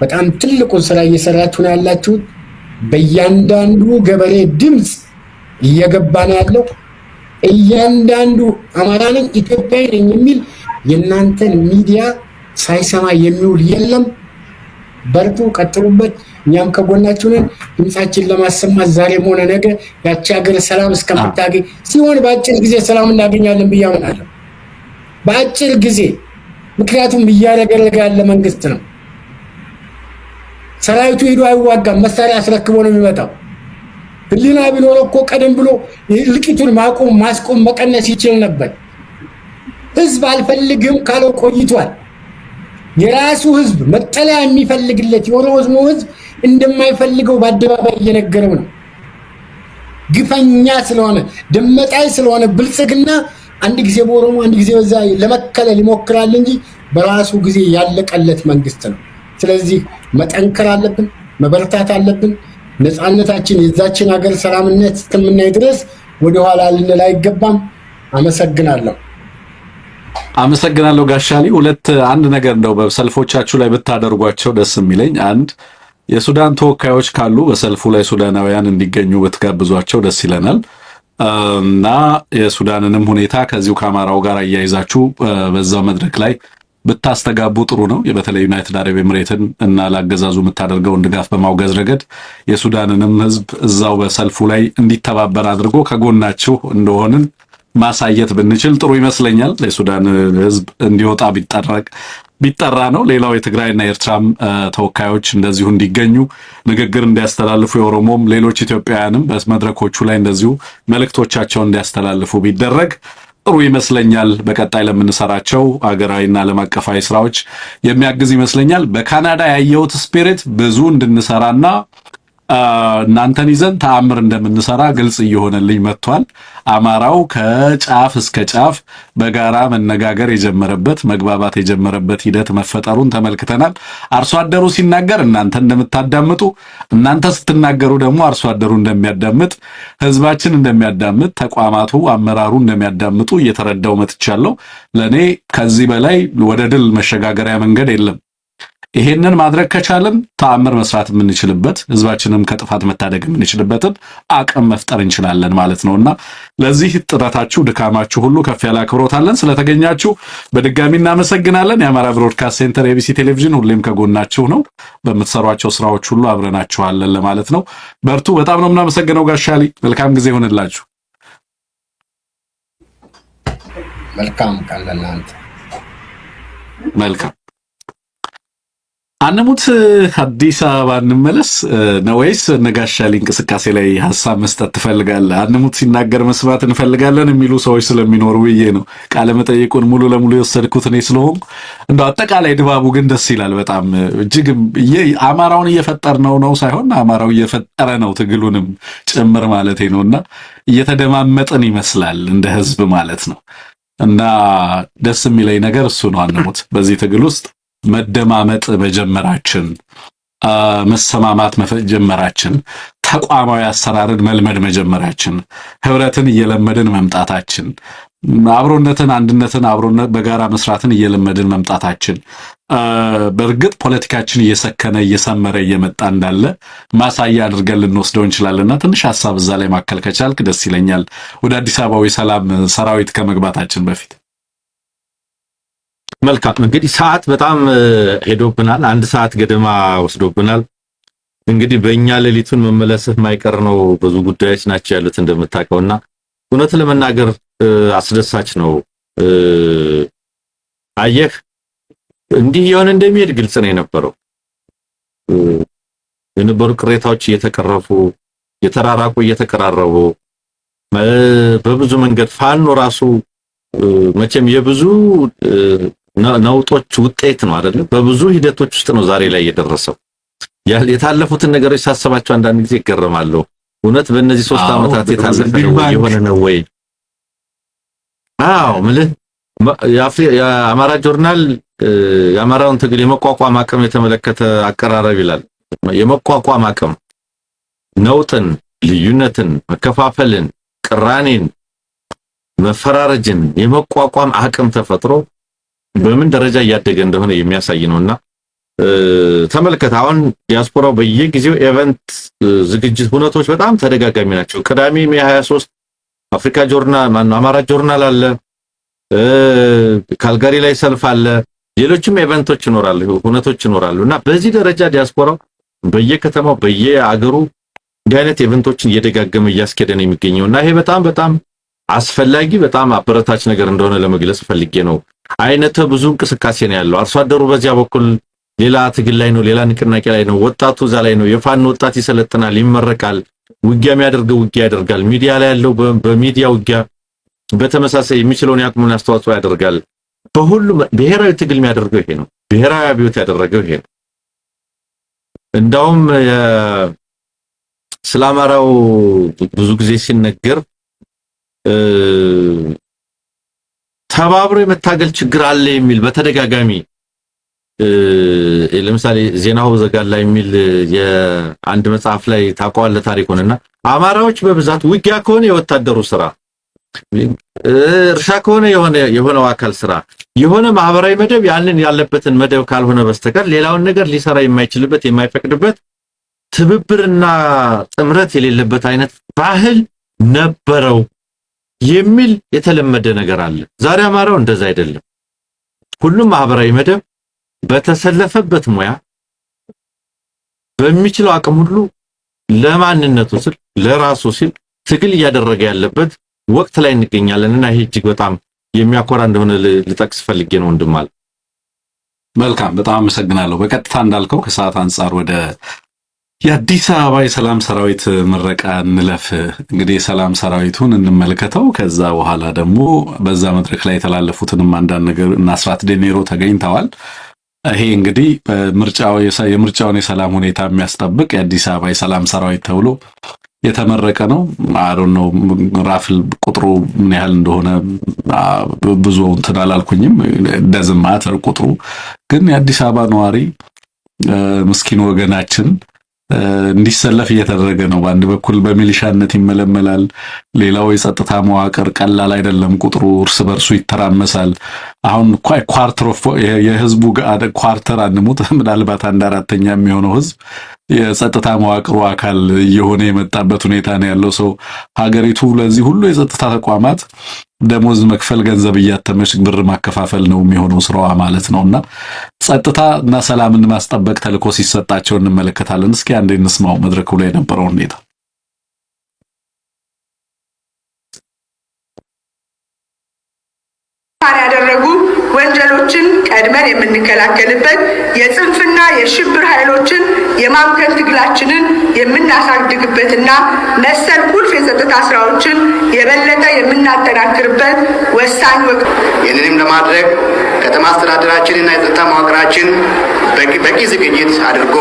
በጣም ትልቁን ስራ እየሰራችሁ ነው ያላችሁት። በእያንዳንዱ ገበሬ ድምፅ እየገባ ነው ያለው። እያንዳንዱ አማራ ነኝ ኢትዮጵያዊ ነኝ የሚል የእናንተን ሚዲያ ሳይሰማ የሚውል የለም። በርቱ፣ ቀጥሉበት። እኛም ከጎናችሁ ነን። ድምፃችን ለማሰማት ዛሬም ሆነ ነገ ያቺ ሀገር ሰላም እስከምታገኝ ሲሆን በአጭር ጊዜ ሰላም እናገኛለን ብዬ አምናለሁ። በአጭር ጊዜ። ምክንያቱም እያረገረገ ያለ መንግስት ነው። ሰራዊቱ ሄዶ አይዋጋም፣ መሳሪያ አስረክቦ ነው የሚመጣው። ህሊና ቢኖር እኮ ቀደም ብሎ እልቂቱን ማስቆም መቀነስ ይችል ነበር። ህዝብ አልፈልግም ካለው ቆይቷል። የራሱ ህዝብ መጠለያ የሚፈልግለት የኦሮሞ ህዝብ እንደማይፈልገው በአደባባይ እየነገረው ነው። ግፈኛ ስለሆነ ደመጣይ ስለሆነ ብልጽግና አንድ ጊዜ በኦሮሞ አንድ ጊዜ በዛ ለመከለል ይሞክራል እንጂ በራሱ ጊዜ ያለቀለት መንግስት ነው። ስለዚህ መጠንከር አለብን፣ መበርታት አለብን። ነፃነታችን የዛችን ሀገር ሰላምነት እስከምናይ ድረስ ወደኋላ ልንል አይገባም። አመሰግናለሁ ጋሻሊ። አንድ ነገር እንደው በሰልፎቻችሁ ላይ ብታደርጓቸው ደስ የሚለኝ አንድ የሱዳን ተወካዮች ካሉ በሰልፉ ላይ ሱዳናውያን እንዲገኙ ብትጋብዟቸው ደስ ይለናል እና የሱዳንንም ሁኔታ ከዚሁ ከአማራው ጋር አያይዛችሁ በዛው መድረክ ላይ ብታስተጋቡ ጥሩ ነው። በተለይ ዩናይትድ አረብ ኤምሬትን እና ላገዛዙ የምታደርገውን ድጋፍ በማውገዝ ረገድ የሱዳንንም ህዝብ እዛው በሰልፉ ላይ እንዲተባበር አድርጎ ከጎናችሁ እንደሆንን ማሳየት ብንችል ጥሩ ይመስለኛል። የሱዳን ህዝብ እንዲወጣ ቢጠራ ነው። ሌላው የትግራይና የኤርትራም ተወካዮች እንደዚሁ እንዲገኙ ንግግር እንዲያስተላልፉ፣ የኦሮሞም ሌሎች ኢትዮጵያውያንም በመድረኮቹ ላይ እንደዚሁ መልእክቶቻቸውን እንዲያስተላልፉ ቢደረግ ጥሩ ይመስለኛል። በቀጣይ ለምንሰራቸው አገራዊና ዓለም አቀፋዊ ስራዎች የሚያግዝ ይመስለኛል። በካናዳ ያየሁት ስፒሪት ብዙ እንድንሰራና እናንተን ይዘን ተአምር እንደምንሰራ ግልጽ እየሆነልኝ መጥቷል። አማራው ከጫፍ እስከ ጫፍ በጋራ መነጋገር የጀመረበት መግባባት የጀመረበት ሂደት መፈጠሩን ተመልክተናል። አርሶ አደሩ ሲናገር እናንተ እንደምታዳምጡ፣ እናንተ ስትናገሩ ደግሞ አርሶ አደሩ እንደሚያዳምጥ፣ ህዝባችን እንደሚያዳምጥ፣ ተቋማቱ አመራሩ እንደሚያዳምጡ እየተረዳው መጥቻለሁ። ለኔ ከዚህ በላይ ወደ ድል መሸጋገሪያ መንገድ የለም። ይሄንን ማድረግ ከቻለን ተአምር መስራት የምንችልበት ህዝባችንም ከጥፋት መታደግ የምንችልበትን አቅም መፍጠር እንችላለን ማለት ነውና ለዚህ ጥረታችሁ ድካማችሁ ሁሉ ከፍ ያለ አክብሮት አለን። ስለተገኛችሁ በድጋሚ እናመሰግናለን። የአማራ ብሮድካስት ሴንተር ኤቢሲ ቴሌቪዥን ሁሌም ከጎናችሁ ነው። በምትሰሯቸው ስራዎች ሁሉ አብረናችኋለን ለማለት ነው። በርቱ። በጣም ነው የምናመሰግነው ጋሻሊ። መልካም ጊዜ ይሁንላችሁ። መልካም ቀን ለእናንተ። መልካም አንሙት አዲስ አበባ እንመለስ ነው ወይስ ነጋሻሊ እንቅስቃሴ ላይ ሐሳብ መስጠት ትፈልጋለህ? አንሙት ሲናገር መስማት እንፈልጋለን የሚሉ ሰዎች ስለሚኖሩ ብዬ ነው ቃለ መጠይቁን ሙሉ ለሙሉ የወሰድኩት እኔ ስለሆንኩ። እንደው አጠቃላይ ድባቡ ግን ደስ ይላል በጣም እጅግ። አማራውን እየፈጠር ነው ሳይሆን አማራው እየፈጠረ ነው ትግሉንም ጭምር ማለቴ ነውና እየተደማመጥን ይመስላል እንደ ህዝብ ማለት ነው። እና ደስ የሚለኝ ነገር እሱ ነው። አንሙት በዚህ ትግል ውስጥ መደማመጥ መጀመራችን፣ መሰማማት መጀመራችን፣ ተቋማዊ አሰራርን መልመድ መጀመራችን፣ ህብረትን እየለመድን መምጣታችን፣ አብሮነትን፣ አንድነትን፣ አብሮነት በጋራ መስራትን እየለመድን መምጣታችን በእርግጥ ፖለቲካችን እየሰከነ እየሰመረ እየመጣ እንዳለ ማሳያ አድርገን ልንወስደው እንችላለንና ትንሽ ሐሳብ እዛ ላይ ማከል ከቻልክ ደስ ይለኛል። ወደ አዲስ አበባው የሰላም ሰራዊት ከመግባታችን በፊት መልካም እንግዲህ ሰዓት በጣም ሄዶብናል። 1 ሰዓት ገደማ ወስዶብናል። እንግዲህ በእኛ ሌሊቱን መመለስህ ማይቀር ነው። ብዙ ጉዳዮች ናቸው ያሉት እንደምታውቀውና እውነት ለመናገር አስደሳች ነው። አየህ እንዲህ የሆነ እንደሚሄድ ግልጽ ነው የነበረው። የነበሩ ቅሬታዎች እየተቀረፉ የተራራቁ እየተቀራረቡ በብዙ መንገድ ፋኖ ራሱ መቼም የብዙ ነውጦች ውጤት ነው አይደል? በብዙ ሂደቶች ውስጥ ነው ዛሬ ላይ የደረሰው። የታለፉትን ነገሮች ሳስባቸው አንዳንድ ጊዜ ይገረማለሁ። እውነት በእነዚህ 3 ዓመታት የሆነ ነው ወይ? አዎ ምልህ የአማራ ጆርናል የአማራውን ትግል የመቋቋም አቅም የተመለከተ አቀራረብ ይላል። የመቋቋም አቅም ነውጥን፣ ልዩነትን፣ መከፋፈልን፣ ቅራኔን፣ መፈራረጅን የመቋቋም አቅም ተፈጥሮ በምን ደረጃ እያደገ እንደሆነ የሚያሳይ ነውና ተመልከት። አሁን ዲያስፖራው በየጊዜው ኢቨንት ዝግጅት ሁነቶች በጣም ተደጋጋሚ ናቸው። ቅዳሜ ሜይ 23 አፍሪካ ጆርናል አማራ ጆርናል አለ፣ ካልጋሪ ላይ ሰልፍ አለ፣ ሌሎችም ኢቨንቶች ይኖራሉ፣ ሁነቶች ይኖራሉና በዚህ ደረጃ ዲያስፖራው በየከተማው በየአገሩ እንዲህ አይነት ኢቨንቶችን እየደጋገመ እያስኬደ ነው የሚገኘውና ይሄ በጣም በጣም አስፈላጊ በጣም አበረታች ነገር እንደሆነ ለመግለጽ ፈልጌ ነው። አይነተ ብዙ እንቅስቃሴ ነው ያለው። አርሶ አደሩ በዚያ በኩል ሌላ ትግል ላይ ነው፣ ሌላ ንቅናቄ ላይ ነው። ወጣቱ እዛ ላይ ነው። የፋኖ ወጣት ይሰለጥናል፣ ይመረቃል፣ ውጊያ የሚያደርገው ውጊያ ያደርጋል። ሚዲያ ላይ ያለው በሚዲያ ውጊያ በተመሳሳይ የሚችለውን ያቅሙን አስተዋጽኦ ያደርጋል። በሁሉም ብሔራዊ ትግል የሚያደርገው ይሄ ነው። ብሔራዊ አብዮት ያደረገው ይሄ ነው። እንዳውም ስለ አማራው ብዙ ጊዜ ሲነገር ተባብሮ የመታገል ችግር አለ የሚል በተደጋጋሚ ለምሳሌ ዜናው ዘጋላ የሚል የአንድ መጽሐፍ ላይ ታቋለ ታሪኩንና አማራዎች በብዛት ውጊያ ከሆነ የወታደሩ ስራ፣ እርሻ ከሆነ የሆነው አካል ስራ፣ የሆነ ማህበራዊ መደብ ያንን ያለበትን መደብ ካልሆነ በስተቀር ሌላውን ነገር ሊሰራ የማይችልበት የማይፈቅድበት ትብብርና ጥምረት የሌለበት አይነት ባህል ነበረው የሚል የተለመደ ነገር አለ። ዛሬ አማራው እንደዛ አይደለም። ሁሉም ማህበራዊ መደብ በተሰለፈበት ሙያ በሚችለው አቅም ሁሉ ለማንነቱ ሲል ለራሱ ሲል ትግል እያደረገ ያለበት ወቅት ላይ እንገኛለንና ይሄ እጅግ በጣም የሚያኮራ እንደሆነ ልጠቅስ ፈልጌ ነው ወንድማል። መልካም በጣም አመሰግናለሁ። በቀጥታ እንዳልከው ከሰዓት አንፃር ወደ የአዲስ አበባ የሰላም ሰራዊት ምረቃ እንለፍ። እንግዲህ የሰላም ሰራዊቱን እንመልከተው። ከዛ በኋላ ደግሞ በዛ መድረክ ላይ የተላለፉትንም አንዳንድ ነገር እና አስራት ዴኔሮ ተገኝተዋል። ይሄ እንግዲህ የምርጫውን የሰላም ሁኔታ የሚያስጠብቅ የአዲስ አበባ የሰላም ሰራዊት ተብሎ የተመረቀ ነው። አሮን ነው ራፍል ቁጥሩ ምን ያህል እንደሆነ ብዙ እንትን አላልኩኝም። ደዝም ማተር ቁጥሩ ግን የአዲስ አበባ ነዋሪ ምስኪን ወገናችን እንዲሰለፍ እየተደረገ ነው። በአንድ በኩል በሚሊሻነት ይመለመላል። ሌላው የጸጥታ መዋቅር ቀላል አይደለም። ቁጥሩ እርስ በርሱ ይተራመሳል። አሁን ኳርተር የህዝቡ ኳርተር አንሙት ምናልባት 1/4 የሚሆነው ህዝብ የጸጥታ መዋቅሩ አካል እየሆነ የመጣበት ሁኔታ ነው ያለው። ሰው ሀገሪቱ ለዚህ ሁሉ የጸጥታ ተቋማት ደሞዝ መክፈል፣ ገንዘብ እያተመች ብር ማከፋፈል ነው የሚሆነው ስራዋ ማለት ነውና ጸጥታ እና ሰላምን ማስጠበቅ ተልኮ ሲሰጣቸው እንመለከታለን። እስኪ አንዴ እንስማው መድረኩ ላይ የነበረው ሁኔታ። ያደረጉ ወንጀሎችን ቀድመን የምንከላከልበት የጽንፍና የሽብር ኃይሎችን የማምከን ትግላችንን የምናሳድግበትና መሰል ቁልፍ የጸጥታ ስራዎችን የበለጠ የምናጠናክርበት ወሳኝ ወቅት። ይህንንም ለማድረግ ከተማ አስተዳደራችንና የጸጥታ መዋቅራችን በቂ ዝግጅት አድርጎ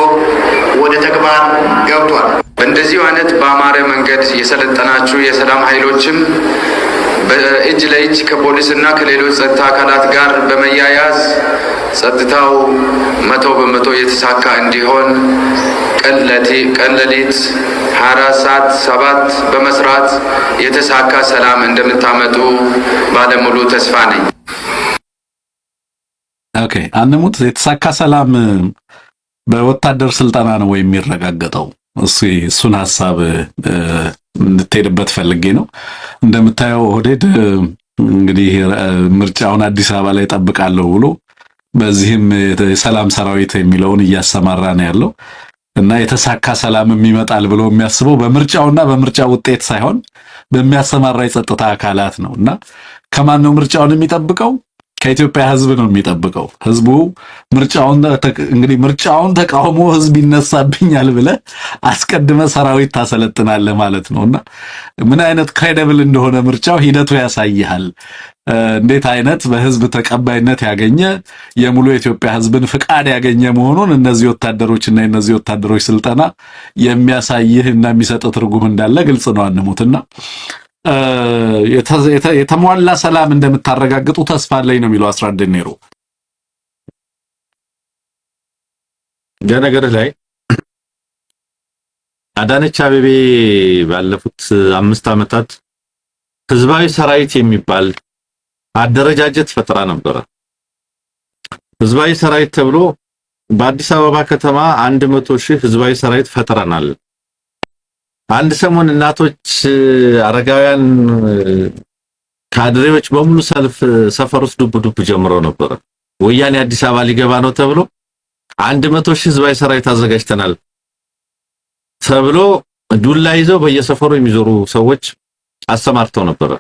ወደ ተግባር ገብቷል። በእንደዚሁ አይነት በአማረ መንገድ የሰለጠናችሁ የሰላም ኃይሎችም በእጅ ለእጅ ከፖሊስና ከሌሎች ጸጥታ አካላት ጋር በመያያዝ ጸጥታው 100% የተሳካ እንዲሆን ቀን ሌሊት 24 ሰዓት 7 በመስራት የተሳካ ሰላም እንደምታመጡ ባለሙሉ ተስፋ ነኝ። ኦኬ፣ አንሙት የተሳካ ሰላም በወታደር ስልጠና ነው የሚረጋገጠው? እሱን ሐሳብ እንድትሄድበት ፈልጌ ነው። እንደምታየው ኦህዴድ እንግዲህ ምርጫውን አዲስ አበባ ላይ ጠብቃለሁ ብሎ በዚህም የሰላም ሰራዊት የሚለውን እያሰማራ ነው ያለው እና የተሳካ ሰላም የሚመጣል ብሎ የሚያስበው በምርጫውና በምርጫ ውጤት ሳይሆን በሚያሰማራ የጸጥታ አካላት ነው። እና ከማን ነው ምርጫውን የሚጠብቀው? ከኢትዮጵያ ህዝብ ነው የሚጠብቀው። ህዝቡ ምርጫውን ተቃውሞ ህዝብ ይነሳብኛል ብለ አስቀድመ ሰራዊት ታሰለጥናለህ ማለት ነውና ምን አይነት ክሬዲብል እንደሆነ ምርጫው ሂደቱ ያሳይሃል። እንዴት አይነት በህዝብ ተቀባይነት ያገኘ የሙሉ የኢትዮጵያ ህዝብን ፍቃድ ያገኘ መሆኑን እነዚህ ወታደሮችና እነዚህ ወታደሮች ስልጠና የሚያሳይህ እና የሚሰጥ ትርጉም እንዳለ ግልጽ ነው። አንሙትና የተሟላ ሰላም እንደምታረጋግጡ ተስፋ አለኝ ነው የሚለው አስራት ደኔሮ። ገነገር ላይ አዳነች አቤቤ ባለፉት 5 ዓመታት ህዝባዊ ሰራዊት የሚባል አደረጃጀት ፈጥራ ነበር። ህዝባዊ ሰራዊት ተብሎ በአዲስ አበባ ከተማ 100,000 ህዝባዊ ሰራዊት ፈጥረናል። አንድ ሰሞን እናቶች፣ አረጋውያን፣ ካድሬዎች በሙሉ ሰፈር ውስጥ ዱብ ጀምረው ነበር። ወያኔ አዲስ አበባ ሊገባ ነው ተብሎ 100,000 ህዝባዊ ሰራዊት አዘጋጅተናል ተብሎ ዱላ ይዘው በየሰፈሩ የሚዞሩ ሰዎች አሰማርተው ነበር።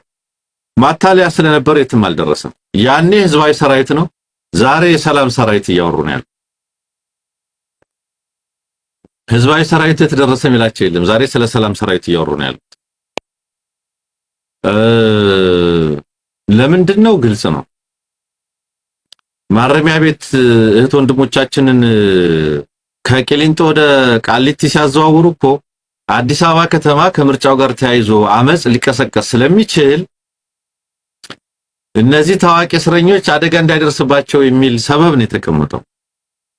ማታለያ ስለነበር የትም አልደረሰም። ያኔ ህዝባዊ ሰራዊት ነው፣ ዛሬ የሰላም ሰራዊት እያወሩ ነው ያለው። ህዝባዊ ሰራዊት የተደረሰ ሚላቸው የለም። ዛሬ ስለ ሰላም ሰራዊት እያወሩ ነው ያሉት። ለምንድን ነው? ግልጽ ነው። ማረሚያ ቤት እህት ወንድሞቻችንን ከቂሊንጦ ወደ ቃሊቲ ሲያዘዋውሩ እኮ አዲስ አበባ ከተማ ከምርጫው ጋር ተያይዞ አመጽ ሊቀሰቀስ ስለሚችል እነዚህ ታዋቂ እስረኞች አደጋ እንዳይደርስባቸው የሚል ሰበብ ነው የተቀመጠው።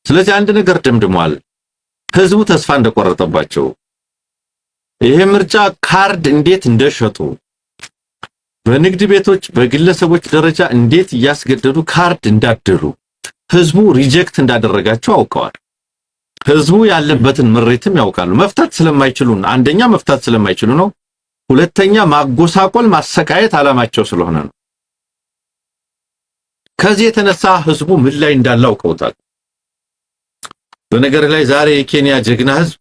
ስለዚህ አንድ ነገር ደምድሟል። ህዝቡ ተስፋ እንደቆረጠባቸው፣ ይሄ ምርጫ ካርድ እንዴት እንደሸጡ፣ በንግድ ቤቶች በግለሰቦች ደረጃ እንዴት እያስገደዱ ካርድ እንዳደሉ ህዝቡ ሪጀክት እንዳደረጋቸው አውቀዋል። ህዝቡ ያለበትን ምሬትም ያውቃሉ። መፍታት ስለማይችሉ፣ አንደኛ መፍታት ስለማይችሉ ነው። ሁለተኛ ማጎሳቆል ማሰቃየት አላማቸው ስለሆነ ነው። ከዚህ የተነሳ ህዝቡ ምን ላይ እንዳለ አውቀውታል። በነገር ላይ ዛሬ የኬንያ ጀግና ህዝብ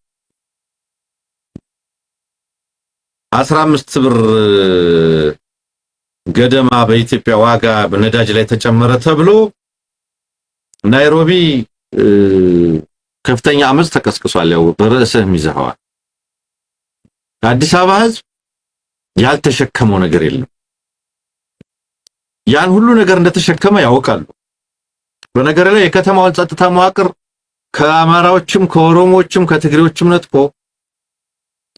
15 ብር ገደማ በኢትዮጵያ ዋጋ በነዳጅ ላይ ተጨመረ ተብሎ ናይሮቢ ከፍተኛ አመጽ ተቀስቅሷል። ያው በርዕስህ ይዘዋል። አዲስ አበባ ህዝብ ያልተሸከመው ነገር የለም። ያን ሁሉ ነገር እንደተሸከመ ያውቃሉ። በነገር ላይ የከተማውን ጸጥታ መዋቅር ከአማራዎችም ከኦሮሞዎችም ከትግሬዎችም ነጥቆ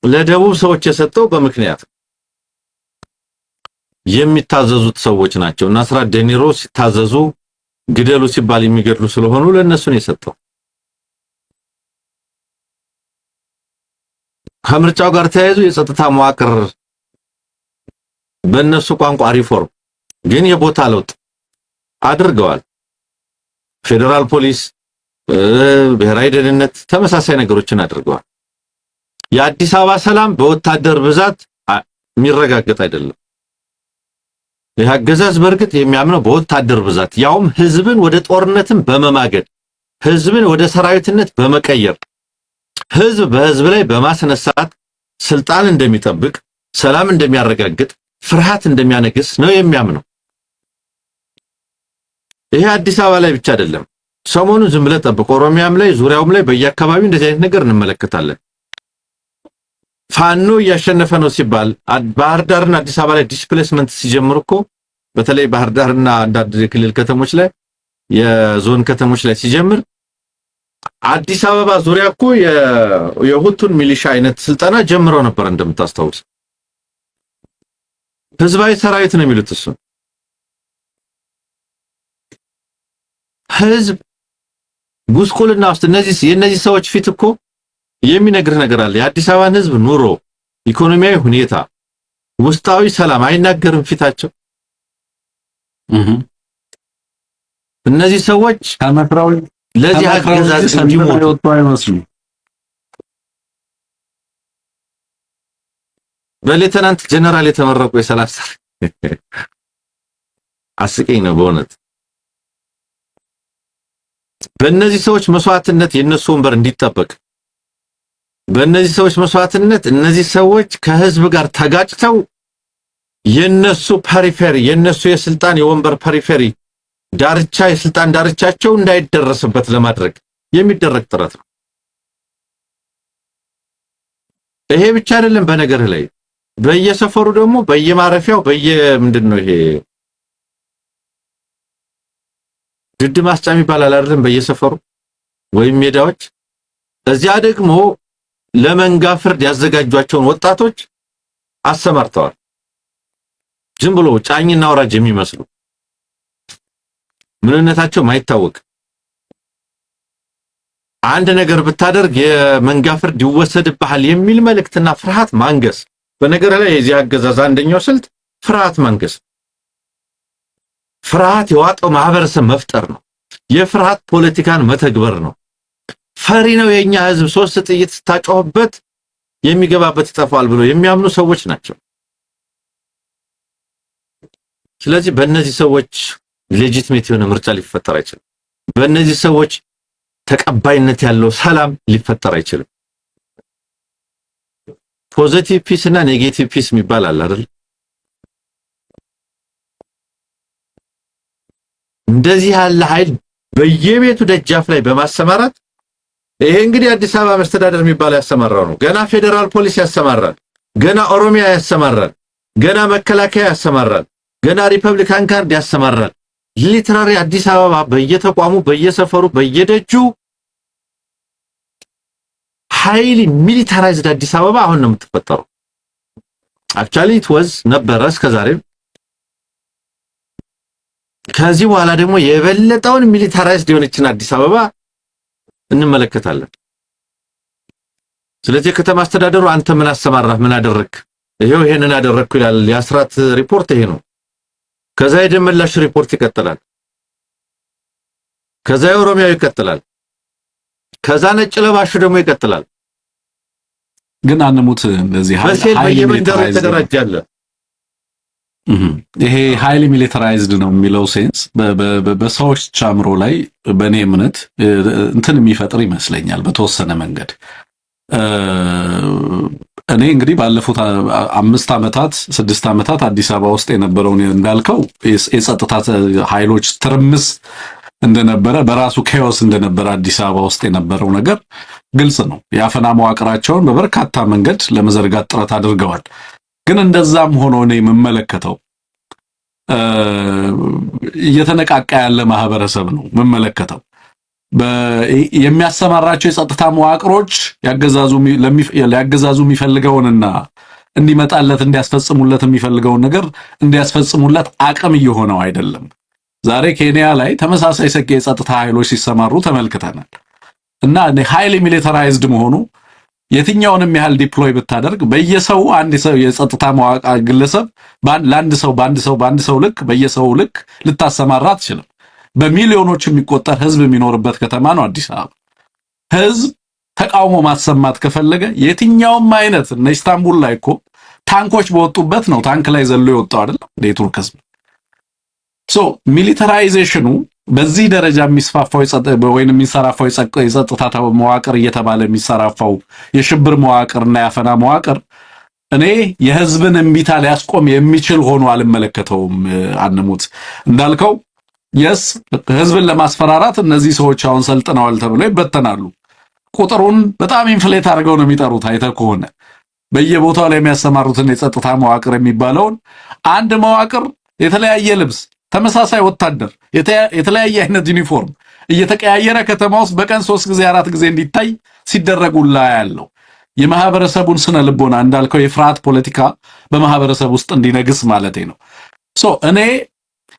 ለደቡብ ሰዎች የሰጠው በምክንያት የሚታዘዙት ሰዎች ናቸው። እና አስራት ዴኒሮ ሲታዘዙ ግደሉ ሲባል የሚገድሉ ስለሆኑ ለነሱ ነው የሰጠው። ከምርጫው ጋር ተያይዞ የጸጥታ መዋቅር በእነሱ ቋንቋ ሪፎርም ግን የቦታ ለውጥ አድርገዋል። ፌደራል ፖሊስ፣ ብሔራዊ ደህንነት ተመሳሳይ ነገሮችን አድርገዋል። የአዲስ አበባ ሰላም በወታደር ብዛት የሚረጋገጥ አይደለም። ይህ አገዛዝ በርግጥ የሚያምነው በወታደር ብዛት ያውም ህዝብን ወደ ጦርነትም በመማገድ ህዝብን ወደ ሰራዊትነት በመቀየር ህዝብ በህዝብ ላይ በማስነሳት ስልጣን እንደሚጠብቅ ሰላም እንደሚያረጋግጥ ፍርሃት እንደሚያነግስ ነው የሚያምነው። ይሄ አዲስ አበባ ላይ ብቻ አይደለም። ሰሞኑን ዝም ብለህ ጠብቅ፣ ኦሮሚያም ላይ ዙሪያውም ላይ በየአካባቢው እንደዚህ አይነት ነገር እንመለከታለን። ፋኖ እያሸነፈ ነው ሲባል ባህር ዳርና አዲስ አበባ ላይ ዲስፕሌስመንት ሲጀምር እኮ በተለይ ባህር ዳርና አንዳንድ የክልል ከተሞች ላይ የዞን ከተሞች ላይ ሲጀምር አዲስ አበባ ዙሪያ እኮ የሁቱን ሚሊሻ አይነት ስልጠና ጀምረው ነበር እንደምታስታውስ። ህዝባዊ ሰራዊት ነው የሚሉት እሱ። ህዝብ ጉስቁልና ውስጥ የነዚህ ሰዎች ፊት እኮ የሚነግርህ ነገር አለ። የአዲስ አበባን ህዝብ ኑሮ፣ ኢኮኖሚያዊ ሁኔታ፣ ውስጣዊ ሰላም አይናገርም ፊታቸው። እነዚህ ሰዎች ከመፍራው ለዚህ አገዛዝ እንዲሞቱ አይመስሉም። በሌተናንት ጀነራል የተመረቁ የሰላም ሰር አስቂኝ ነው በእውነት። በእነዚህ ሰዎች መስዋዕትነት የነሱ ወንበር እንዲጠበቅ በእነዚህ ሰዎች መስዋዕትነት እነዚህ ሰዎች ከህዝብ ጋር ተጋጭተው የነሱ ፐሪፌሪ የነሱ የስልጣን የወንበር ፐሪፌሪ ዳርቻ የስልጣን ዳርቻቸው እንዳይደረስበት ለማድረግ የሚደረግ ጥረት ነው። ይሄ ብቻ አይደለም። በነገርህ ላይ በየሰፈሩ ደግሞ በየማረፊያው ምንድነው ይሄ ግድ ማስጫም ይባላል አይደለም? በየሰፈሩ ወይም ሜዳዎች እዚያ ደግሞ ለመንጋ ፍርድ ያዘጋጇቸውን ወጣቶች አሰማርተዋል። ዝም ብሎ ጫኝና ወራጅ የሚመስሉ ምንነታቸው ማይታወቅ አንድ ነገር ብታደርግ የመንጋ ፍርድ ይወሰድብሃል የሚል መልእክትና ፍርሃት ማንገስ። በነገር ላይ የዚህ አገዛዝ አንደኛው ስልት ፍርሃት ማንገስ፣ ፍርሃት የዋጠው ማህበረሰብ መፍጠር ነው። የፍርሃት ፖለቲካን መተግበር ነው። ፈሪ ነው የኛ ህዝብ፣ 3 ጥይት ስታጮህበት የሚገባበት ይጠፋል ብሎ የሚያምኑ ሰዎች ናቸው። ስለዚህ በእነዚህ ሰዎች ሌጂቲሜት የሆነ ምርጫ ሊፈጠር አይችልም። በእነዚህ ሰዎች ተቀባይነት ያለው ሰላም ሊፈጠር አይችልም። ፖዚቲቭ ፒስ እና ኔጌቲቭ ፒስ የሚባል አለ አይደል? እንደዚህ ያለ ኃይል በየቤቱ ደጃፍ ላይ በማሰማራት ይሄ እንግዲህ አዲስ አበባ መስተዳደር የሚባለው ያሰማራው ነው። ገና ፌደራል ፖሊስ ያሰማራል፣ ገና ኦሮሚያ ያሰማራል፣ ገና መከላከያ ያሰማራል፣ ገና ሪፐብሊካን ጋርድ ያሰማራል። ሊትራሪ አዲስ አበባ በየተቋሙ በየሰፈሩ በየደጁ ሃይሊ ሚሊታራይዝድ አዲስ አበባ አሁን ነው የምትፈጠረው። አክቹአሊ ኢት ዋዝ ነበረ እስከዛሬም። ከዚህ በኋላ ደግሞ የበለጠውን ሚሊታራይዝድ የሆነችን አዲስ አበባ እንመለከታለን። ስለዚህ ከተማ አስተዳደሩ አንተ ምን አሰማራህ፣ ምን አደረክ፣ ይሄው ይሄንን አደረኩ ይላል። የአስራት ሪፖርት ይሄ ነው። ከዛ የደመላሽ ሪፖርት ይቀጥላል። ከዛ የኦሮሚያው ይቀጥላል። ከዛ ነጭ ለባሹ ደግሞ ይቀጥላል። ግን አንሙት እንደዚህ ሃይሊ ሚሊታራይዝድ ተደራጃለ። ይሄ ሃይሊ ሚሊታራይዝድ ነው የሚለው ሴንስ በሰዎች ቻምሮ ላይ በእኔ እምነት እንትን የሚፈጥር ይመስለኛል በተወሰነ መንገድ። እኔ እንግዲህ ባለፉት 5 ዓመታት 6 ዓመታት አዲስ አበባ ውስጥ የነበረውን እንዳልከው የጸጥታ ኃይሎች ትርምስ እንደነበረ በራሱ ኬዮስ እንደነበረ አዲስ አበባ ውስጥ የነበረው ነገር ግልጽ ነው። የአፈና መዋቅራቸውን በበርካታ መንገድ ለመዘርጋት ጥረት አድርገዋል። ግን እንደዛም ሆኖ ነው የምመለከተው እየተነቃቃ ያለ ማህበረሰብ ነው መመለከተው። የሚያሰማራቸው የጸጥታ መዋቅሮች ያገዛዙ የሚፈልገውንና እንዲመጣለት እንዲያስፈጽሙለት የሚፈልገውን ነገር እንዲያስፈጽሙለት አቅም እየሆነው አይደለም። ዛሬ ኬንያ ላይ ተመሳሳይ የጸጥታ ኃይሎች ሲሰማሩ ተመልክተናል። እና ሃይሊ ሚሊታራይዝድ መሆኑ የትኛውንም ያህል ዲፕሎይ ብታደርግ በየሰው አንድ ሰው የጸጥታ መዋቅር ግለሰብ በአንድ ሰው ልክ በየሰው ልክ ልታሰማራ አትችልም። በሚሊዮኖች የሚቆጠር ህዝብ የሚኖርበት ከተማ ነው አዲስ አበባ። ህዝብ ተቃውሞ ማሰማት ከፈለገ የትኛውም አይነት እና ኢስታንቡል ላይ እኮ ታንኮች በወጡበት ነው ታንክ ላይ ዘሎ የወጣው አይደል የቱርክ ህዝብ። ሚሊታራይዜሽኑ በዚህ ደረጃ የሚስፋፋው ወይንም የሚንሰራፋው የጸጥታ መዋቅር እየተባለ የሚሰራፋው የሽብር መዋቅርና ያፈና መዋቅር እኔ የህዝብን እምቢታ ሊያስቆም የሚችል ሆኖ አልመለከተውም። አንሙት እንዳልከው ህዝብን ለማስፈራራት እነዚህ ሰዎች አሁን ሰልጥነዋል ተብሎ ይበተናሉ። ቁጥሩን በጣም ኢንፍሌት አድርገው ነው የሚጠሩት። አይተህ ከሆነ በየቦታው ላይ የሚያሰማሩትን የጸጥታ መዋቅር የሚባለውን አንድ መዋቅር የተለያየ ልብስ፣ ተመሳሳይ ወታደር፣ የተለያየ አይነት ዩኒፎርም እየተቀያየረ ከተማ ውስጥ በቀን 3 ጊዜ 4 ጊዜ እንዲታይ ሲደረጉላ ያለው የማህበረሰቡን ስነ ልቦና እንዳልከው የፍርሃት ፖለቲካ በማህበረሰብ ውስጥ እንዲነግስ ማለቴ ነው። እኔ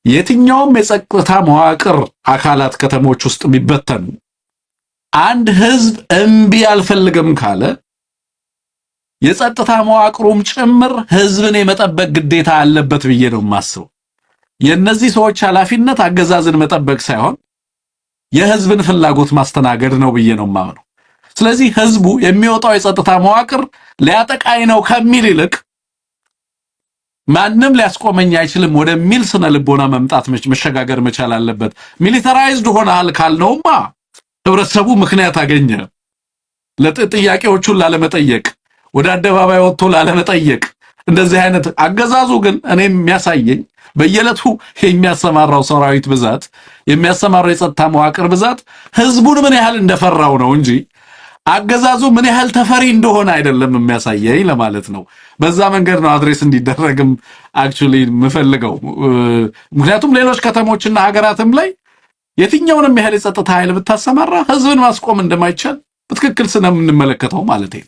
የትኛውም የጸጥታ መዋቅር አካላት ከተሞች ውስጥ ቢበተኑ አንድ ህዝብ እምቢ አልፈልግም ካለ የጸጥታ መዋቅሩም ጭምር ህዝብን የመጠበቅ ግዴታ አለበት ብዬ ነው የማስበው። የነዚህ ሰዎች ኃላፊነት አገዛዝን መጠበቅ ሳይሆን የህዝብን ፍላጎት ማስተናገድ ነው ብዬ ነው የማምነው። ስለዚህ ህዝቡ የሚወጣው የጸጥታ መዋቅር ሊያጠቃኝ ነው ከሚል ይልቅ ማንም ሊያስቆመኝ አይችልም ወደሚል ስነ ልቦና መምጣት መሸጋገር መቻል አለበት። ሚሊታራይዝድ ሆነሃል ካልነውማ ህብረተሰቡ ምክንያት አገኘ ለጥያቄዎቹን ላለመጠየቅ ወደ አደባባይ ወጥቶ ላለመጠየቅ። እንደዚህ አይነት አገዛዙ ግን እኔ የሚያሳየኝ በየለቱ የሚያሰማራው ሰራዊት ብዛት የሚያሰማራው የጸጥታ መዋቅር ብዛት ህዝቡን ምን ያህል እንደፈራው ነው እንጂ አገዛዙ ምን ያህል ተፈሪ እንደሆነ አይደለም የሚያሳየኝ ለማለት ነው። በዛ መንገድ ነው አድሬስ እንዲደረግም አክቹሊ የምፈልገው። ምክንያቱም ሌሎች ከተሞችና ሀገራትም ላይ የትኛውንም ያህል የጸጥታ ኃይል ብታሰማራ ህዝብን ማስቆም እንደማይቻል በትክክል ስለምንመለከተው ማለት ነው።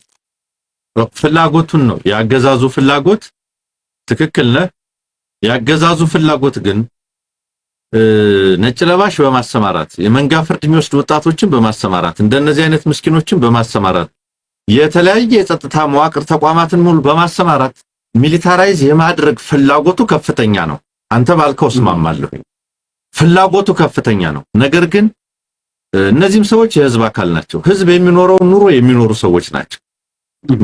ፍላጎቱን ነው ያገዛዙ ፍላጎት ትክክል ነው። ያገዛዙ ፍላጎት ግን ነጭ ለባሽ በማሰማራት የመንጋ ፍርድ የሚወስዱ ወጣቶችን በማሰማራት እንደነዚህ አይነት ምስኪኖችን በማሰማራት የተለያየ የጸጥታ መዋቅር ተቋማትን ሙሉ በማሰማራት ሚሊታራይዝ የማድረግ ፍላጎቱ ከፍተኛ ነው። አንተ ባልከው እስማማለሁ። ፍላጎቱ ከፍተኛ ነው። ነገር ግን እነዚህም ሰዎች የህዝብ አካል ናቸው። ህዝብ የሚኖረው ኑሮ የሚኖሩ ሰዎች ናቸው።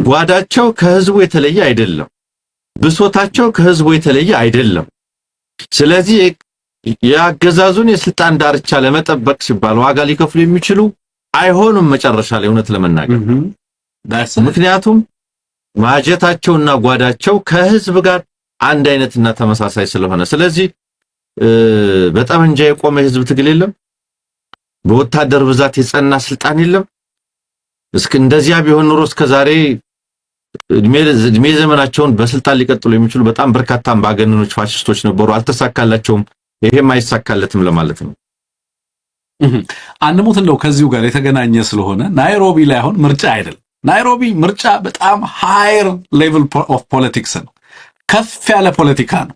ጓዳቸው ከህዝቡ የተለየ አይደለም። ብሶታቸው ከህዝቡ የተለየ አይደለም። ስለዚህ ያገዛዙን የስልጣን ዳርቻ ለመጠበቅ ሲባል ዋጋ ሊከፍሉ የሚችሉ አይሆኑም መጨረሻ ላይ እውነት ለመናገር። ምክንያቱም ማጀታቸውና ጓዳቸው ከህዝብ ጋር አንድ አይነትና ተመሳሳይ ስለሆነ። ስለዚህ በጠመንጃ የቆመ የህዝብ ትግል የለም። በወታደር ብዛት የጸና ስልጣን የለም። እንደዚያ ቢሆን ኑሮ እስከዛሬ እድሜ ዘመናቸውን በስልጣን ሊቀጥሉ የሚችሉ በጣም በርካታ አምባገነኖች ፋሽስቶች ነበሩ። አልተሳካላቸውም። ይሄም አይሳካለትም ለማለት ነው። አንሙት እንደው ከዚሁ ጋር የተገናኘ ስለሆነ ናይሮቢ ላይ አሁን ምርጫ አይደለም። ናይሮቢ ምርጫ በጣም ሃየር ሌቭል ኦፍ ፖለቲክስ ነው። ከፍ ያለ ፖለቲካ ነው።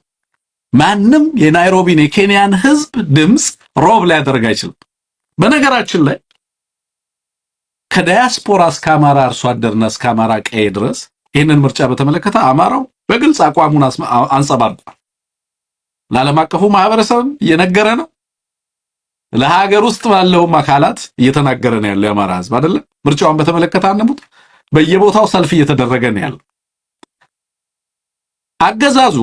ማንም የናይሮቢን የኬንያን ህዝብ ድምጽ ሮብ ላይ ያደርግ አይችልም። በነገራችን ላይ ከዳያስፖራ እስከ አማራ አርሶ አደርና እስከ አማራ ቀዬ ድረስ ይህንን ምርጫ በተመለከተ አማራው በግልጽ አቋሙን አንጸባርቋል። ለዓለም አቀፉ ማህበረሰብ እየነገረ ነው። ለሀገር ውስጥ ባለውም አካላት እየተናገረ ነው ያለው የአማራ ህዝብ አይደለ? ምርጫውን በተመለከተ አንሙት በየቦታው ሰልፍ እየተደረገ ነው ያለው። አገዛዙ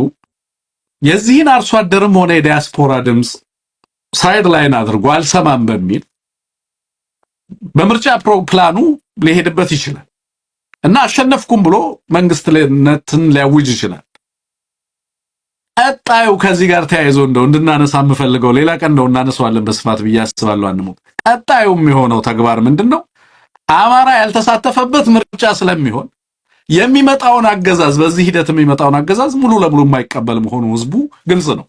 የዚህን አርሶ አደርም ሆነ የዳያስፖራ ድምጽ ሳይድ ላይን አድርጎ አልሰማም በሚል በምርጫ ፕላኑ ሊሄድበት ይችላል እና አሸነፍኩም ብሎ መንግስትነትን ሊያውጅ ይችላል። ቀጣዩ ከዚህ ጋር ተያይዞ እንደው እንድናነሳ የምፈልገው ሌላ ቀን እንደው እናነሳዋለን በስፋት ብዬ አስባለሁ። አንሙት ቀጣዩ የሚሆነው ተግባር ምንድነው? አማራ ያልተሳተፈበት ምርጫ ስለሚሆን የሚመጣውን አገዛዝ በዚህ ሂደት የሚመጣውን አገዛዝ ሙሉ ለሙሉ የማይቀበል መሆኑ ህዝቡ ግልጽ ነው።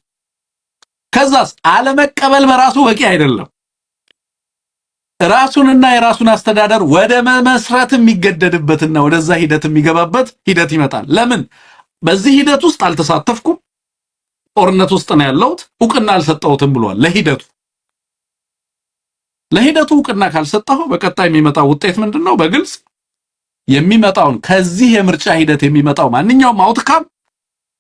ከዛስ አለመቀበል በራሱ በቂ አይደለም። ራሱንና የራሱን አስተዳደር ወደ መመስረት የሚገደድበትና ወደዛ ሂደት የሚገባበት ሂደት ይመጣል። ለምን በዚህ ሂደት ውስጥ አልተሳተፍኩም፣ ጦርነት ውስጥ ነው ያለሁት፣ ዕውቅና አልሰጠሁትም ብሏል። ለሂደቱ ዕውቅና ካልሰጠው በቀጣይ የሚመጣው ውጤት ምንድነው? በግልጽ የሚመጣውን ከዚህ የምርጫ ሂደት የሚመጣው ማንኛውም አውትካም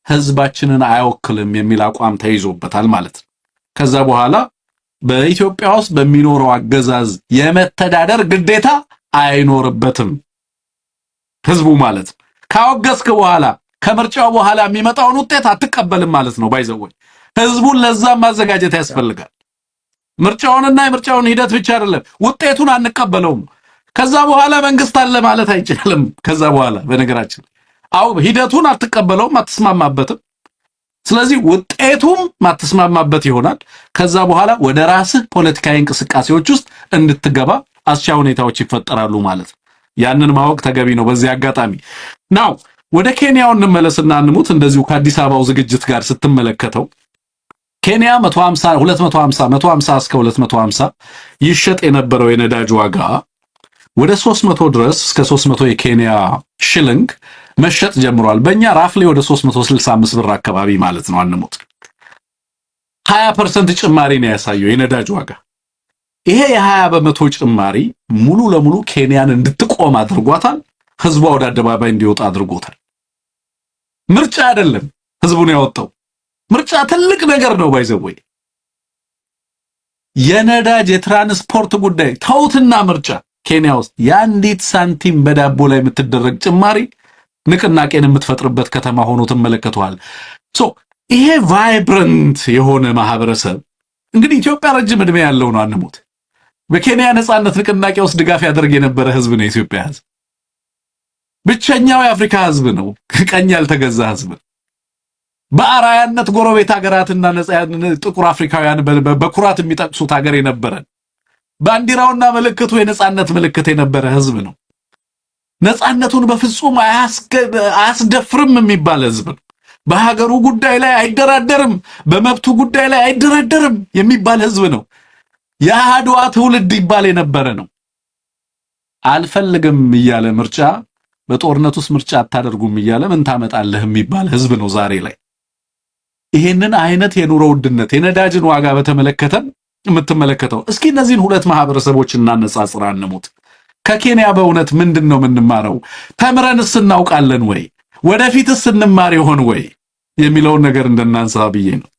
ህዝባችንን አይወክልም የሚል አቋም ተይዞበታል ማለት ነው። ከዛ በኋላ በኢትዮጵያ ውስጥ በሚኖረው አገዛዝ የመተዳደር ግዴታ አይኖርበትም ህዝቡ ማለት ነው። ካወገዝክ በኋላ ከምርጫው በኋላ የሚመጣውን ውጤት አትቀበልም ማለት ነው። ባይዘወይ ህዝቡን ለዛም ማዘጋጀት ያስፈልጋል። ምርጫውንና የምርጫውን ሂደት ብቻ አይደለም ውጤቱን አንቀበለውም። ከዛ በኋላ መንግስት አለ ማለት አይቻልም። ከዛ በኋላ በነገራችን ሂደቱን አትቀበለውም፣ አትስማማበትም። ስለዚህ ውጤቱም ማትስማማበት ይሆናል። ከዛ በኋላ ወደ ራስህ ፖለቲካዊ እንቅስቃሴዎች ውስጥ እንድትገባ አስቻ ሁኔታዎች ይፈጠራሉ ማለት ነው። ያንን ማወቅ ተገቢ ነው። በዚህ አጋጣሚ ናው ወደ ኬንያው እንመለስና እንሙት። እንደዚሁ ከአዲስ አበባው ዝግጅት ጋር ስትመለከተው ኬንያ 150 እስከ 250 ይሸጥ የነበረው የነዳጅ ዋጋ ወደ 300 ድረስ እስከ 300 የኬንያ ሽልንግ መሸጥ ጀምሯል። በእኛ ራፍሊ ወደ 365 ብር አካባቢ ማለት ነው። አንሙት 20% ጭማሪ ነው ያሳየው የነዳጅ ዋጋ። ይሄ የ20 በመቶ ጭማሪ ሙሉ ለሙሉ ኬንያን እንድትቆም አድርጓታል። ህዝቧ ወደ አደባባይ እንዲወጣ አድርጎታል። ምርጫ አይደለም ህዝቡን ያወጣው፣ ምርጫ ትልቅ ነገር ነው። ባይዘወይ የነዳጅ የትራንስፖርት ጉዳይ ተውትና ምርጫ ኬንያ ውስጥ የአንዲት ሳንቲም በዳቦ ላይ የምትደረግ ጭማሪ ንቅናቄን የምትፈጥርበት ከተማ ሆኖ ተመለከቷል። ይሄ ቫይብረንት የሆነ ማህበረሰብ እንግዲህ ኢትዮጵያ ረጅም ዕድሜ ያለው ነው። አንሙት በኬንያ ነጻነት ንቅናቄ ውስጥ ድጋፍ ያደርግ የነበረ ህዝብ ነው። የኢትዮጵያ ህዝብ ብቸኛው የአፍሪካ ህዝብ ነው። ቀኝ ያልተገዛ ህዝብ በአራያነት ጎረቤት ሀገራትና ጥቁር አፍሪካውያን በኩራት የሚጠቅሱት ሀገር የነበረ ባንዲራውና ምልክቱ የነጻነት ምልክት የነበረ ህዝብ ነው። ነጻነቱን በፍጹም አያስደፍርም የሚባል ህዝብ ነው። በሀገሩ ጉዳይ ላይ አይደራደርም፣ በመብቱ ጉዳይ ላይ አይደራደርም የሚባል ህዝብ ነው። የአድዋ ትውልድ ይባል የነበረ ነው። አልፈልግም እያለ ምርጫ በጦርነት ውስጥ ምርጫ አታደርጉም እያለ ምን ታመጣለህ የሚባል ህዝብ ነው ዛሬ ላይ። ይሄንን አይነት የኑሮ ውድነት የነዳጅን ዋጋ በተመለከተ የምትመለከተው እስኪ እነዚህን ሁለት ማህበረሰቦች እናነጻጽር። አንሙት ከኬንያ በእውነት ምንድነው የምንማረው? ተምረንስ እናውቃለን ወይ? ወደፊትስ እንማር ይሆን ወይ የሚለውን ነገር እንደናንሳ ብዬ ነው።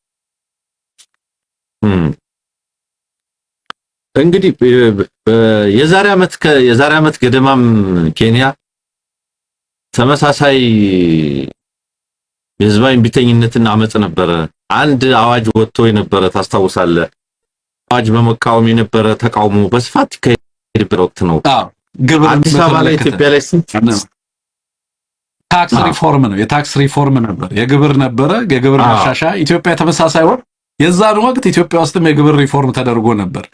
እንግዲህ የዛሬ ዓመት ገደማም ኬንያ ተመሳሳይ የህዝባዊ ቢተኝነትና አመጽ ነበረ። አንድ አዋጅ ወጥቶ የነበረ ታስታውሳለህ? አዋጅ በመቃወም የነበረ ተቃውሞ በስፋት ከሄደበት ወቅት ነው። አዲስ አበባ ላይ ኢትዮጵያ ላይ ታክስ ሪፎርም ነው። የታክስ ሪፎርም ነበር፣ የግብር ነበረ፣ የግብር ማሻሻያ። ኢትዮጵያ ተመሳሳይ ወር የዛን ወቅት ኢትዮጵያ ውስጥም የግብር ሪፎርም ተደርጎ ነበር።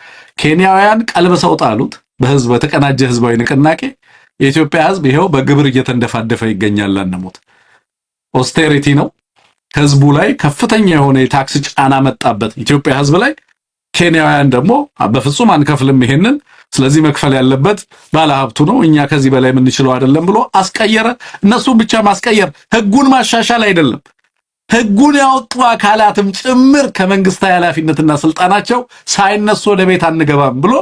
ኬንያውያን ቀልበሰው ጣሉት በህዝብ በተቀናጀ ህዝባዊ ንቅናቄ። የኢትዮጵያ ህዝብ ይሄው በግብር እየተንደፋደፈ ይገኛል። አንሙት ኦስቴሪቲ ነው። ህዝቡ ላይ ከፍተኛ የሆነ የታክስ ጫና መጣበት ኢትዮጵያ ህዝብ ላይ። ኬንያውያን ደግሞ በፍጹም አንከፍልም ይሄንን፣ ስለዚህ መክፈል ያለበት ባለሀብቱ ነው፣ እኛ ከዚህ በላይ የምንችለው አይደለም ብሎ አስቀየረ። እነሱም ብቻ ማስቀየር ህጉን ማሻሻል አይደለም፣ ህጉን ያወጡ አካላትም ጭምር ከመንግስታዊ ኃላፊነትና ስልጣናቸው ሳይነሱ ወደ ቤት አንገባም ብሎ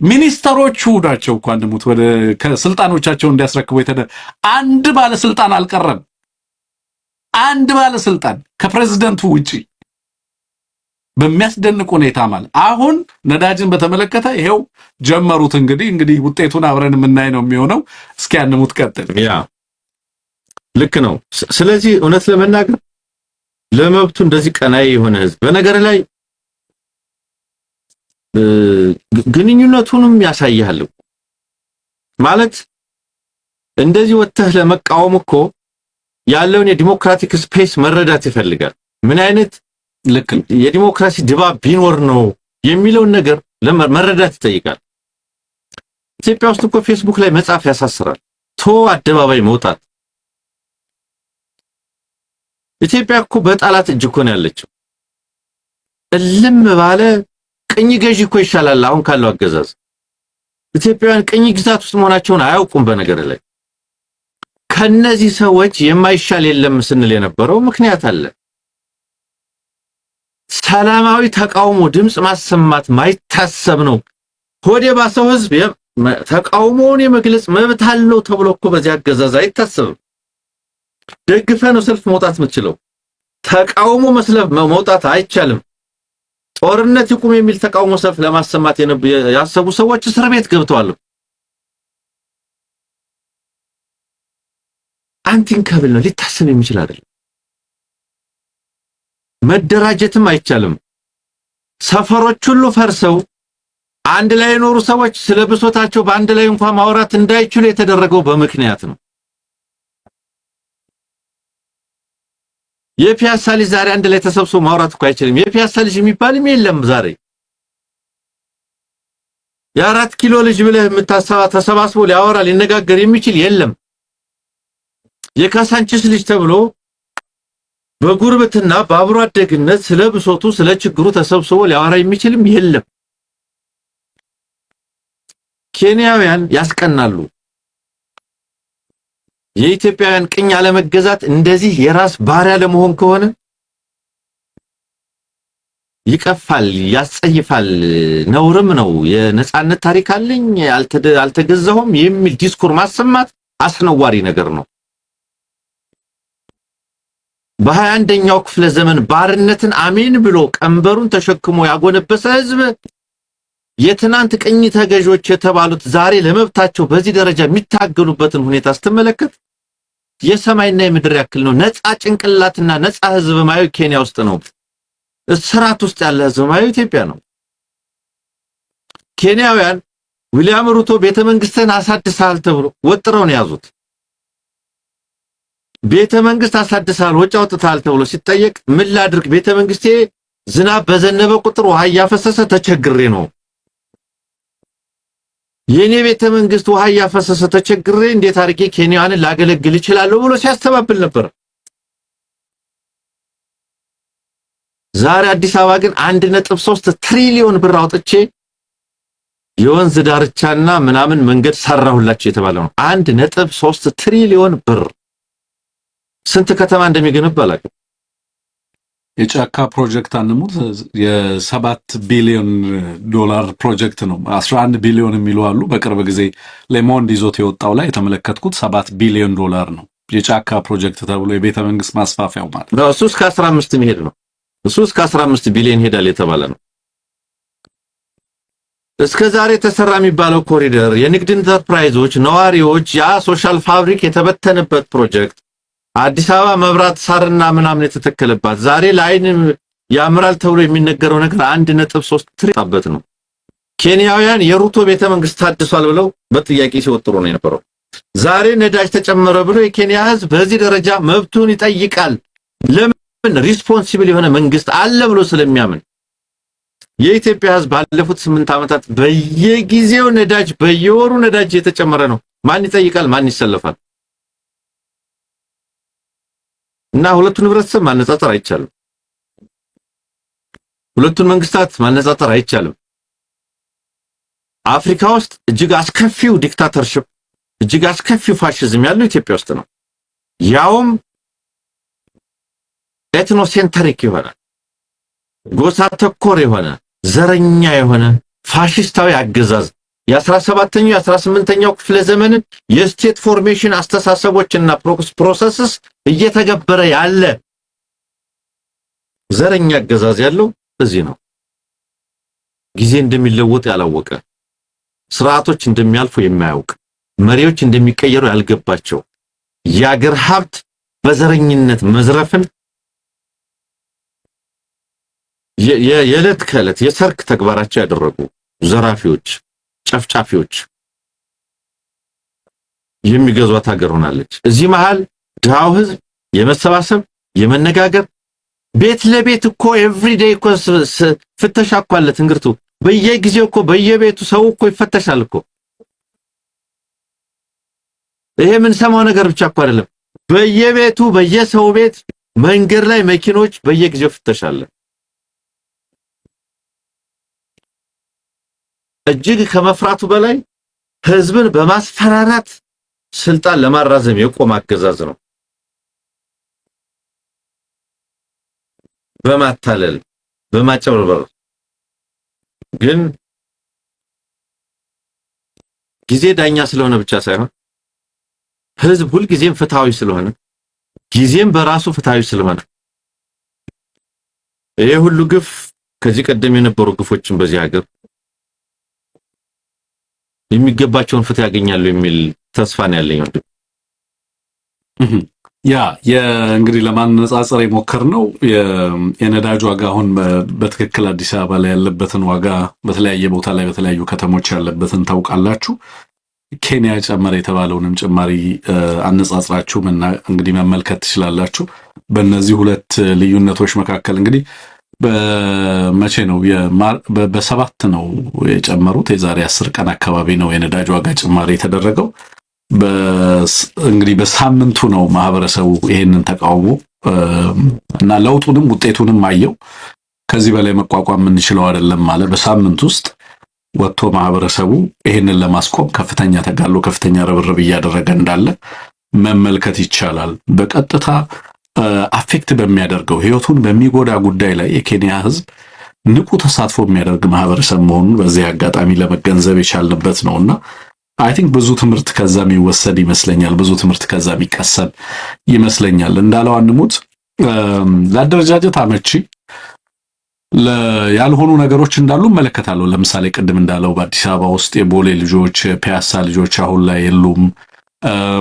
ሚኒስተሮቹ ናቸው እንኳን እንደሙት ወደ ከስልጣኖቻቸው እንዲያስረክቡ አንድ ባለስልጣን አልቀረም። አንድ ባለስልጣን ከፕሬዝዳንቱ ውጪ በሚያስደንቅ ሁኔታ ማለት። አሁን ነዳጅን በተመለከተ ይሄው ጀመሩት። እንግዲህ ውጤቱን አብረን የምናይ ነው የሚሆነው። እስኪ አንሙት ቀጥል። ያ ልክ ነው። ስለዚህ እውነት ለመናገር ለመብቱ እንደዚህ ቀናይ የሆነ ህዝብ በነገር ላይ ግንኙነቱንም ያሳያል ማለት እንደዚህ ወጥተህ ለመቃወም እኮ ያለውን የዲሞክራቲክ ስፔስ መረዳት ይፈልጋል። ምን አይነት ልክ የዲሞክራሲ ድባብ ቢኖር ነው የሚለውን ነገር መረዳት ይጠይቃል። ኢትዮጵያ ውስጥ እኮ ፌስቡክ ላይ መጻፍ ያሳስራል፣ አደባባይ መውጣት። ኢትዮጵያ እኮ በጣላት እጅ እኮ ነው ያለችው። እልም ባለ ቅኝ ገዢ እኮ ይሻላል አሁን ካለው አገዛዝ። ኢትዮጵያውያን ቅኝ ግዛት ውስጥ መሆናቸውን አያውቁም። በነገር ላይ ከነዚህ ሰዎች የማይሻል የለም ስንል የነበረው ምክንያት አለ። ሰላማዊ ተቃውሞ ድምጽ ማሰማት ማይታሰብ ነው። ሆዴ ባሰው ህዝብ ተቃውሞውን የመግለጽ መብት አለው ተብሎ እኮ በዚህ አገዛዝ አይታሰብም። ደግፈ ነው ሰልፍ መውጣት የምትችለው። ተቃውሞ መስለፍ መውጣት አይቻልም። ጦርነት ይቁም የሚል ተቃውሞ ሰልፍ ለማሰማት ያሰቡ ሰዎች እስር ቤት ገብተዋል። አንቲንካብል ነው፣ ሊታሰብ የሚችል አይደለም። መደራጀትም አይቻልም። ሰፈሮች ሁሉ ፈርሰው አንድ ላይ የኖሩ ሰዎች ስለ ብሶታቸው በአንድ ላይ እንኳን ማውራት እንዳይችሉ የተደረገው በምክንያት ነው። የፒያሳ ልጅ ዛሬ አንድ ላይ ተሰብስቦ ማውራት እኮ አይችልም። የፒያሳ ልጅ የሚባልም የለም ዛሬ። የ4 ኪሎ ልጅ ብለህ ተሰባስቦ ሊያወራ ሊነጋገር የሚችል የለም። የካሳንቺስ ልጅ ተብሎ በጉርብትና በአብሮ አደግነት ስለ ብሶቱ ስለ ችግሩ ተሰብስቦ ሊያወራ የሚችልም የለም። ኬንያውያን ያስቀናሉ። የኢትዮጵያውያን ቅኝ አለመገዛት እንደዚህ የራስ ባሪያ ለመሆን ከሆነ ይቀፋል፣ ያስጸይፋል፣ ነውርም ነው። የነጻነት ታሪክ አለኝ አልተገዛሁም የሚል ዲስኩር ማሰማት አስነዋሪ ነገር ነው። በ21ኛው ክፍለ ዘመን ባርነትን አሜን ብሎ ቀንበሩን ተሸክሞ ያጎነበሰ ህዝብ የትናንት ቅኝ ተገዦች የተባሉት ዛሬ ለመብታቸው በዚህ ደረጃ የሚታገሉበትን ሁኔታ ስትመለከት የሰማይና የምድር ያክል ነው። ነፃ ጭንቅላትና ነፃ ህዝብ ማየው ኬንያ ውስጥ ነው። እስራት ውስጥ ያለ ህዝብ ማየው ኢትዮጵያ ነው። ኬንያውያን ዊሊያም ሩቶ ቤተመንግስትን አሳድሳል ተብሎ ወጥረው ነው ያዙት። ቤተመንግስት አሳድሳል ወጪ አውጥታል ተብሎ ሲጠየቅ ምን ላድርግ ቤተመንግስቴ ዝናብ በዘነበ ቁጥር ውሃ ያፈሰሰ ተቸግሬ ነው። የኔ ቤተመንግስት ውሃ ያፈሰሰ ተቸግሬ እንዴት አርጌ ኬንያንን ላገለግል ይችላል ብሎ ሲያስተባብል ነበር። ዛሬ አዲስ አበባ ግን 1.3 ትሪሊዮን ብር አውጥቼ የወንዝ ዳርቻና ምናምን መንገድ ሰራሁላችሁ የተባለ ነው። 1.3 ትሪሊዮን ብር ስንት ከተማ እንደሚገነባ አላውቅም። የጫካ ፕሮጀክት አንሙት የ7 ቢሊዮን ዶላር ፕሮጀክት ነው። 11 ቢሊዮን የሚሉ አሉ። በቅርብ ጊዜ ሌሞንድ ይዞት የወጣው ላይ የተመለከትኩት 7 ቢሊዮን ዶላር ነው የጫካ ፕሮጀክት ተብሎ የቤተ መንግስት ማስፋፊያው ማለት ነው። እሱ እስከ 15 የሚሄድ ነው። እሱ እስከ 15 ቢሊዮን ሄዳል የተባለ ነው። እስከ ዛሬ ተሰራ የሚባለው ኮሪደር የንግድ ኢንተርፕራይዞች ነዋሪዎች ያ ሶሻል ፋብሪክ የተበተነበት ፕሮጀክት አዲስ አበባ መብራት ሳርና ምናምን የተተከለባት ዛሬ ላይን ያምራል ተብሎ የሚነገረው ነገር 1.3 ትሪሊዮን ነው። ኬንያውያን የሩቶ ቤተመንግስት ታድሷል ብለው በጥያቄ ሲወጥሩ ነው የነበረው። ዛሬ ነዳጅ ተጨመረ ብሎ የኬንያ ህዝብ በዚህ ደረጃ መብቱን ይጠይቃል። ለምን ሪስፖንሲብል የሆነ መንግስት አለ ብሎ ስለሚያምን። የኢትዮጵያ ህዝብ ባለፉት 8 ዓመታት በየጊዜው ነዳጅ በየወሩ ነዳጅ የተጨመረ ነው። ማን ይጠይቃል? ማን ይሰለፋል? እና ሁለቱን ህብረተሰብ ማነጻጸር አይቻልም። ሁለቱን መንግስታት ማነጻጸር አይቻልም። አፍሪካ ውስጥ እጅግ አስከፊው ዲክታተርሺፕ እጅግ አስከፊው ፋሺዝም ያለው ኢትዮጵያ ውስጥ ነው። ያውም ኤትኖሴንትሪክ የሆነ ጎሳ ተኮር የሆነ ዘረኛ የሆነ ፋሺስታዊ አገዛዝ የ17ኛው የ18ኛው ክፍለ ዘመን የስቴት ፎርሜሽን አስተሳሰቦችና ፕሮሰስስ እየተገበረ ያለ ዘረኛ አገዛዝ ያለው እዚህ ነው። ጊዜ እንደሚለወጥ ያላወቀ፣ ስርዓቶች እንደሚያልፉ የማያውቅ፣ መሪዎች እንደሚቀየሩ ያልገባቸው፣ የአገር ሀብት በዘረኝነት መዝረፍን የዕለት ከዕለት የሰርክ ተግባራቸው ያደረጉ ዘራፊዎች፣ ጨፍጫፊዎች የሚገዟት ሀገር ሆናለች። እዚህ መሃል ድሃው ህዝብ የመሰባሰብ የመነጋገር ቤት ለቤት እኮ ኤቭሪዴይ እኮ ፍተሻ እኮ አለ። ትንግርቱ በየጊዜው እኮ በየቤቱ ሰው እኮ ይፈተሻል እኮ። ይሄ ምን ሰማው ነገር ብቻ እኮ አይደለም። በየቤቱ በየሰው ቤት መንገድ ላይ መኪኖች በየጊዜው ፍተሻ አለ። እጅግ ከመፍራቱ በላይ ህዝብን በማስፈራራት ስልጣን ለማራዘም የቆመ አገዛዝ ነው። በማታለል በማጨበርበር ግን ጊዜ ዳኛ ስለሆነ ብቻ ሳይሆን ህዝብ ሁልጊዜም ፍትሃዊ ስለሆነ ጊዜም በራሱ ፍትሃዊ ስለሆነ ይሄ ሁሉ ግፍ ከዚህ ቀደም የነበሩ ግፎችን በዚህ ሀገር የሚገባቸውን ፍትህ ያገኛሉ የሚል ተስፋ ነው ያለኝ። እንግዲህ ለማነጻጸር የሞከርነው የነዳጅ ዋጋ አሁን በትክክል አዲስ አበባ ላይ ያለበትን ዋጋ በተለያየ ቦታ ላይ በተለያዩ ከተሞች ያለበትን ታውቃላችሁ። ኬንያ ጨመረ የተባለውንም ጭማሪ አነጻጽራችሁ እንግዲህ መመልከት ትችላላችሁ። በእነዚህ ሁለት ልዩነቶች መካከል እንግዲህ በመቼ ነው በ7 ነው የጨመሩት። የዛሬ 10 ቀን አካባቢ ነው የነዳጅ ዋጋ ጭማሪ የተደረገው። እንግዲህ በሳምንቱ ነው ማህበረሰቡ ይሄንን ተቃውሞ እና ለውጡንም ውጤቱንም አየው። ከዚህ በላይ መቋቋም የምንችለው አይደለም ማለት በሳምንት ውስጥ ወጥቶ ማህበረሰቡ ይሄንን ለማስቆም ከፍተኛ ተጋድሎ ከፍተኛ ርብርብ እያደረገ እንዳለ መመልከት ይቻላል። በቀጥታ አፌክት በሚያደርገው ህይወቱን በሚጎዳ ጉዳይ ላይ የኬንያ ህዝብ ንቁ ተሳትፎ የሚያደርግ ማህበረሰብ መሆኑን በዚህ አጋጣሚ ለመገንዘብ የቻልንበት ነውና አይ ቲንክ ብዙ ትምህርት ከዛ የሚወሰድ ይመስለኛል። ብዙ ትምህርት ከዛ የሚቀሰም ይመስለኛል። እንዳለው አንሙት ለአደረጃጀት አመቺ ያልሆኑ ነገሮች እንዳሉ መለከታለሁ። ለምሳሌ ቅድም እንዳለው በአዲስ አበባ ውስጥ የቦሌ ልጆች ፒያሳ ልጆች አሁን ላይ የሉም።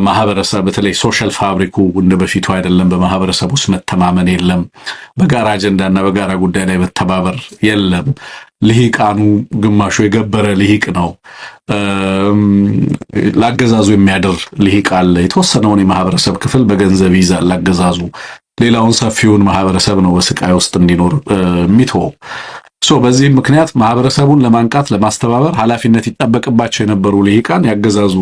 ማህበረሰብ በተለይ ሶሻል ፋብሪኩ እንደ በፊቱ አይደለም። በማህበረሰብ ውስጥ መተማመን የለም። በጋራ አጀንዳና በጋራ ጉዳይ ላይ መተባበር የለም። ልሂቃኑ ግማሹ የገበረ ልሂቅ ነው። ላገዛዙ የሚያድር ልሂቅ አለ። የተወሰነውን የማህበረሰብ ክፍል በገንዘብ ይዛል ላገዛዙ። ሌላውን ሰፊውን ማህበረሰብ ነው በስቃይ ውስጥ እንዲኖር የሚተወው። በዚህ ምክንያት ማህበረሰቡን ለማንቃት ለማስተባበር ኃላፊነት ይጠበቅባቸው የነበሩ ልሂቃን ያገዛዙ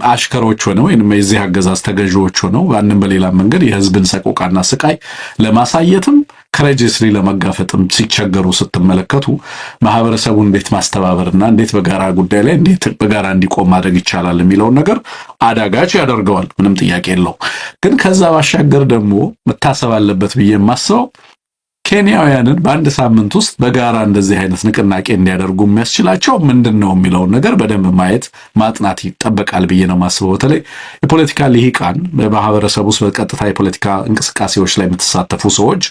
አሽከሮች ሆነው ወይንም የዚህ አገዛዝ ተገዢዎች ሆነው ባንንም በሌላ መንገድ የህዝብን ሰቆቃና ስቃይ ለማሳየትም ከረጅስሊ ለመጋፈጥም ሲቸገሩ ስትመለከቱ ማህበረሰቡን እንዴት ማስተባበርና እንዴት በጋራ ጉዳይ ላይ እንዴት በጋራ እንዲቆም ማድረግ ይቻላል የሚለውን ነገር አዳጋች ያደርገዋል። ምንም ጥያቄ የለው። ግን ከዛ ባሻገር ደግሞ መታሰብ አለበት ብዬ የማስበው ኬንያውያንን በአንድ ሳምንት ውስጥ በጋራ እንደዚህ አይነት ንቅናቄ እንዲያደርጉ የሚያስችላቸው ምንድነው የሚለውን ነገር በደንብ ማየት ማጥናት ይጠበቃል ብዬ ነው ማስበው። በተለይ የፖለቲካ ልሂቃን በማህበረሰብ ውስጥ በቀጥታ የፖለቲካ እንቅስቃሴዎች ላይ የምትሳተፉ ሰዎች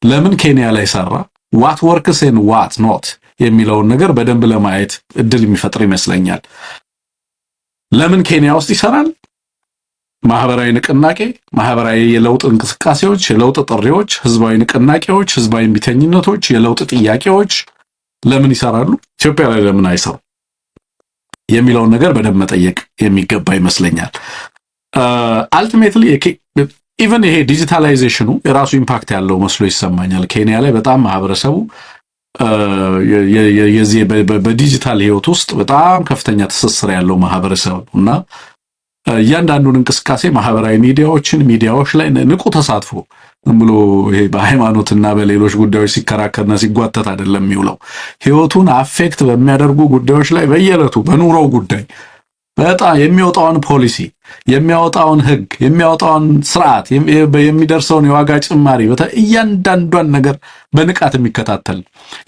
ለምን ኬንያ ላይ ሰራ what works and what not የሚለውን ነገር በደንብ ለማየት እድል የሚፈጥር ይመስለኛል። ለምን ኬንያ ውስጥ ይሰራል? ማህበራዊ ንቅናቄ፣ ማህበራዊ የለውጥ እንቅስቃሴዎች፣ የለውጥ ጥሪዎች፣ ህዝባዊ ንቅናቄዎች፣ ህዝባዊ ቢተኝነቶች፣ የለውጥ ጥያቄዎች ለምን ይሰራሉ? ኢትዮጵያ ላይ ለምን አይሰሩ የሚለውን ነገር በደንብ መጠየቅ የሚገባ ይመስለኛል። አልቲሜትሊ ኢቨን ይሄ ዲጂታላይዜሽኑ የራሱ ኢምፓክት ያለው መስሎ ይሰማኛል። ኬንያ ላይ በጣም ማህበረሰቡ የዚህ በዲጂታል ህይወት ውስጥ በጣም ከፍተኛ ትስስር ያለው ማህበረሰብ እና እያንዳንዱን እንቅስቃሴ ማህበራዊ ሚዲያዎች ላይ ንቁ ተሳትፎ ብሎ ይሄ በሃይማኖትና በሌሎች ጉዳዮች ሲከራከርና ሲጓተት አይደለም የሚውለው። ህይወቱን አፌክት በሚያደርጉ ጉዳዮች ላይ በየዕለቱ በኑሮው ጉዳይ በጣም የሚወጣውን ፖሊሲ፣ የሚያወጣውን ህግ፣ የሚያወጣውን ስርዓት፣ የሚደርሰውን የዋጋ ጭማሪ እያንዳንዷን ነገር በንቃት የሚከታተል።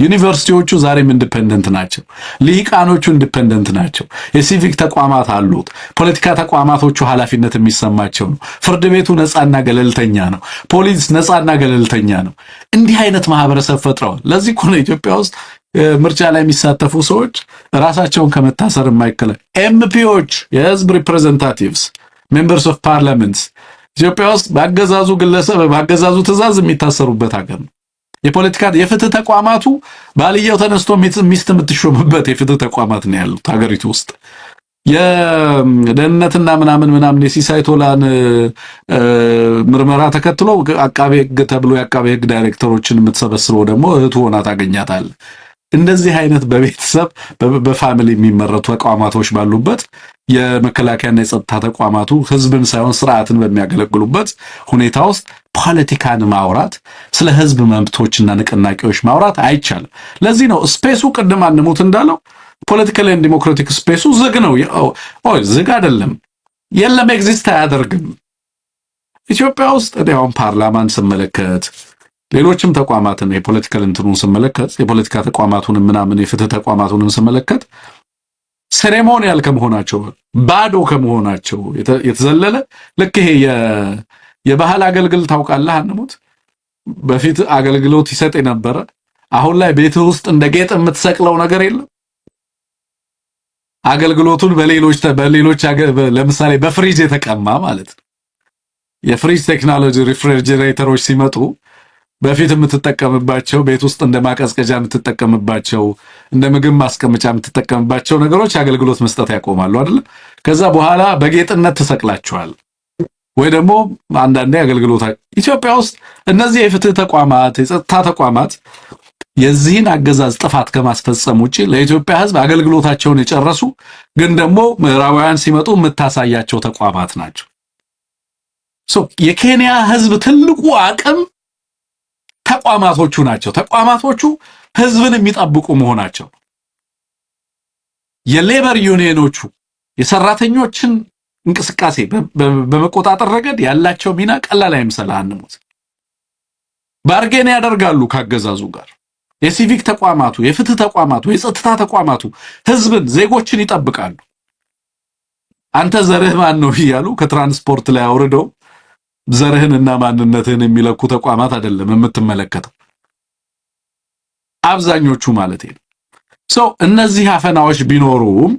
ዩኒቨርሲቲዎቹ ዛሬም ኢንዲፔንደንት ናቸው። ልሂቃኖቹ ኢንዲፔንደንት ናቸው። የሲቪክ ተቋማት አሉት። ፖለቲካ ተቋማቶቹ ኃላፊነት የሚሰማቸው ነው። ፍርድ ቤቱ ነፃና ገለልተኛ ነው። ፖሊስ ነፃና ገለልተኛ ነው። እንዲህ አይነት ማህበረሰብ ፈጥረዋል። ለዚህ እኮ ነው ኢትዮጵያ ውስጥ ምርጫ ላይ የሚሳተፉ ሰዎች ራሳቸውን ከመታሰር የማይከለከሉ ኤምፒዎች፣ የህዝብ ሪፕሬዘንታቲቭስ፣ ሜምበርስ ኦፍ ፓርላመንትስ ኢትዮጵያ ውስጥ በአገዛዙ ግለሰብ በአገዛዙ ትእዛዝ የሚታሰሩበት ሀገር ነው። የፖለቲካ የፍትህ ተቋማቱ ባልየው ተነስቶ ሚስት የምትሾምበት የፍትህ ተቋማት ነው ያሉት ሀገሪቱ ውስጥ። የደህንነትና ምናምን የሲሳይ ቶላን ምርመራ ተከትሎ አቃቤ ህግ ተብሎ የአቃቤ ህግ ዳይሬክተሮችን የምትሰበስበው ደግሞ እህቱ ሆና ታገኛታል። እንደዚህ አይነት በቤተሰብ በፋሚሊ የሚመረቱ ተቋማቶች ባሉበት የመከላከያና የጸጥታ ተቋማቱ ህዝብን ሳይሆን ስርዓትን በሚያገለግሉበት ሁኔታ ውስጥ ፖለቲካን ማውራት ስለ ህዝብ መብቶችና ንቅናቄዎች ማውራት አይቻልም። ለዚህ ነው ስፔሱ ቅድም አንሙት እንዳለው ፖለቲካል ኤንድ ዲሞክራቲክ ስፔሱ ዝግ ነው። ዝግ አይደለም፣ የለም፣ ኤግዚስት አያደርግም። ኢትዮጵያ ውስጥ አሁን ፓርላማን ስመለከት ሌሎችም ተቋማትን የፖለቲካል እንትኑን ስመለከት የፖለቲካ ተቋማቱን ምናምን የፍትህ ተቋማቱን ስመለከት ሴሬሞኒያል ከመሆናቸው ባዶ ከመሆናቸው የተዘለለ ልክ ይሄ የባህል አገልግሎት ታውቃለህ አንሙት በፊት አገልግሎት ይሰጥ የነበረ አሁን ላይ ቤት ውስጥ እንደ ጌጥ የምትሰቅለው ነገር የለም። አገልግሎቱን በሌሎች ለምሳሌ በፍሪጅ የተቀማ ማለት ነው። የፍሪጅ ቴክኖሎጂ ሪፍሪጀሬተሮች ሲመጡ በፊት የምትጠቀምባቸው ቤት ውስጥ እንደ ማቀዝቀዣ የምትጠቀምባቸው እንደ ምግብ ማስቀመጫ የምትጠቀምባቸው ነገሮች አገልግሎት መስጠት ያቆማሉ አይደል? ከዛ በኋላ በጌጥነት ተሰቅላቸዋል ወይ ደግሞ አንዳንዴ አገልግሎት ኢትዮጵያ ውስጥ እነዚህ የፍትህ ተቋማት የጸጥታ ተቋማት የዚህን አገዛዝ ጥፋት ከማስፈጸም ውጪ ለኢትዮጵያ ሕዝብ አገልግሎታቸውን የጨረሱ ግን ደግሞ ምዕራባውያን ሲመጡ የምታሳያቸው ተቋማት ናቸው። የኬንያ ሕዝብ ትልቁ አቅም ተቋማቶቹ ናቸው። ተቋማቶቹ ሕዝብን የሚጠብቁ መሆናቸው የሌበር ዩኒየኖቹ የሰራተኞችን እንቅስቃሴ በመቆጣጠር ረገድ ያላቸው ሚና ቀላል አይምሰልህ አንሙት። ባርጌን ያደርጋሉ ካገዛዙ ጋር። የሲቪክ ተቋማቱ የፍትህ ተቋማቱ የጸጥታ ተቋማቱ ሕዝብን ዜጎችን ይጠብቃሉ። አንተ ዘርህ ማን ነው ይያሉ ከትራንስፖርት ላይ አውርደው ዘርህንና ማንነትህን የሚለኩ ተቋማት አይደለም የምትመለከተው አብዛኞቹ ማለት ነው። እነዚህ አፈናዎች ቢኖሩም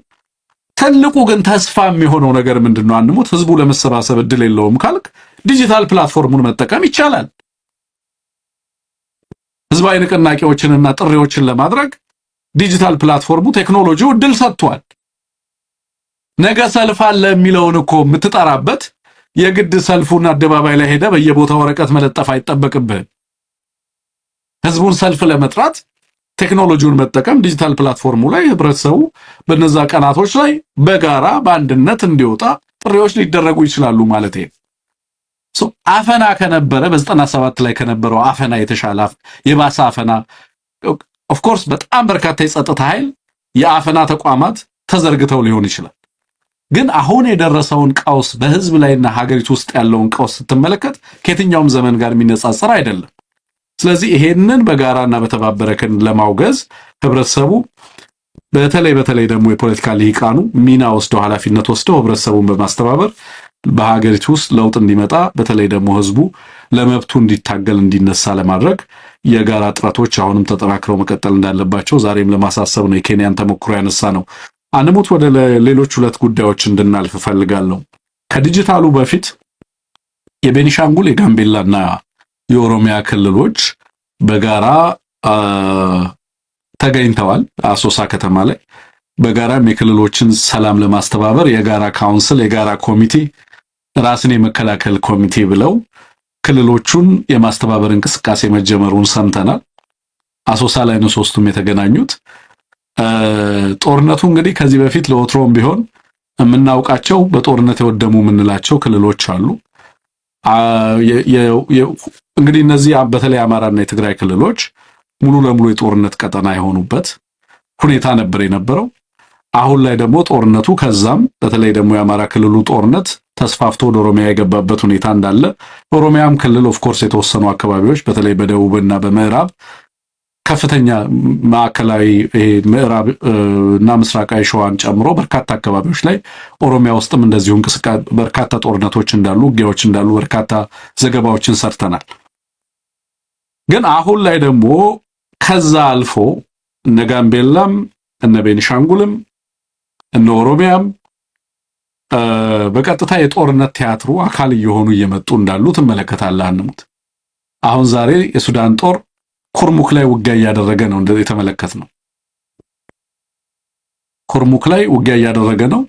ትልቁ ግን ተስፋ የሚሆነው ነገር ምንድነው አንሙት ህዝቡ ለመሰባሰብ እድል የለውም ካልክ ዲጂታል ፕላትፎርሙን መጠቀም ይቻላል። ህዝባዊ ንቅናቄዎችንና ጥሪዎችን ለማድረግ ዲጂታል ፕላትፎርሙ ቴክኖሎጂው እድል ሰጥቷል። ነገ ሰልፍ አለ የሚለውን እኮ የምትጠራበት የግድ ሰልፉን አደባባይ ላይ ሄደ በየቦታው ወረቀት መለጠፍ አይጠበቅብህም። ህዝቡን ሰልፍ ለመጥራት ቴክኖሎጂውን መጠቀም ዲጂታል ፕላትፎርሙ ላይ ህብረተሰቡ በነዛ ቀናቶች ላይ በጋራ በአንድነት እንዲወጣ ጥሪዎች ሊደረጉ ይችላሉ ማለት ነው። አፈና ከነበረ በ97 ላይ ከነበረው አፈና የተሻለ የባሰ አፈና ኦፍ ኮርስ በጣም በርካታ የጸጥታ ኃይል የአፈና ተቋማት ተዘርግተው ሊሆን ይችላል። ግን አሁን የደረሰውን ቀውስ በህዝብ ላይና ሀገሪቱ ውስጥ ያለውን ቀውስ ስትመለከት ከየትኛውም ዘመን ጋር የሚነጻጸር አይደለም። ስለዚህ ይሄንን በጋራና በተባበረ ክንድ ለማውገዝ ህብረተሰቡ በተለይ ደግሞ የፖለቲካ ልሂቃኑ ሚና ወስደው ኃላፊነት ወስደው ህብረተሰቡን በማስተባበር በሀገሪቱ ውስጥ ለውጥ እንዲመጣ በተለይ ደግሞ ህዝቡ ለመብቱ እንዲታገል እንዲነሳ ለማድረግ የጋራ ጥረቶች አሁንም ተጠናክረው መቀጠል እንዳለባቸው ዛሬም ለማሳሰብ ነው የኬንያን ተሞክሮ ያነሳ ነው። አንሙት ወደ ሌሎች ሁለት ጉዳዮች እንድናልፍ ፈልጋለሁ። ከዲጂታሉ በፊት የቤኒሻንጉል የጋምቤላና የኦሮሚያ ክልሎች በጋራ ተገኝተዋል አሶሳ ከተማ ላይ በጋራም የክልሎችን ሰላም ለማስተባበር የጋራ ካውንስል የጋራ ኮሚቴ ራስን የመከላከል ኮሚቴ ብለው ክልሎቹን የማስተባበር እንቅስቃሴ መጀመሩን ሰምተናል። አሶሳ ላይ ነው ሶስቱም የተገናኙት። ጦርነቱ እንግዲህ ከዚህ በፊት ለወትሮም ቢሆን የምናውቃቸው በጦርነት የወደሙ የምንላቸው ክልሎች አሉ። እንግዲህ እነዚህ በተለይ አማራና የትግራይ ክልሎች ሙሉ ለሙሉ የጦርነት ቀጠና የሆኑበት ሁኔታ ነበር የነበረው። አሁን ላይ ደግሞ ጦርነቱ ከዛም በተለይ ደግሞ የአማራ ክልሉ ጦርነት ተስፋፍቶ ወደ ኦሮሚያ የገባበት ሁኔታ እንዳለ ኦሮሚያም ክልል ኦፍ ኮርስ የተወሰኑ አካባቢዎች በተለይ በደቡብና በምዕራብ ከፍተኛ ማዕከላዊ ምዕራብ እና ምስራቃዊ ሸዋን ጨምሮ በርካታ አካባቢዎች ላይ ኦሮሚያ ውስጥም እንደዚሁ እንቅስቃሴ በርካታ ጦርነቶች እንዳሉ ውጊያዎች እንዳሉ በርካታ ዘገባዎችን ሰርተናል። ግን አሁን ላይ ደግሞ ከዛ አልፎ እነ ጋምቤላም እነ ቤኒሻንጉልም እነ ኦሮሚያም በቀጥታ የጦርነት ቲያትሩ አካል እየሆኑ እየመጡ እንዳሉ ትመለከታለህ አንሙት። አሁን ዛሬ የሱዳን ጦር ኩርሙክ ላይ ውጊያ እያደረገ ነው እንደዚህ የተመለከትነው። ኩርሙክ ላይ ውጊያ እያደረገ ነው።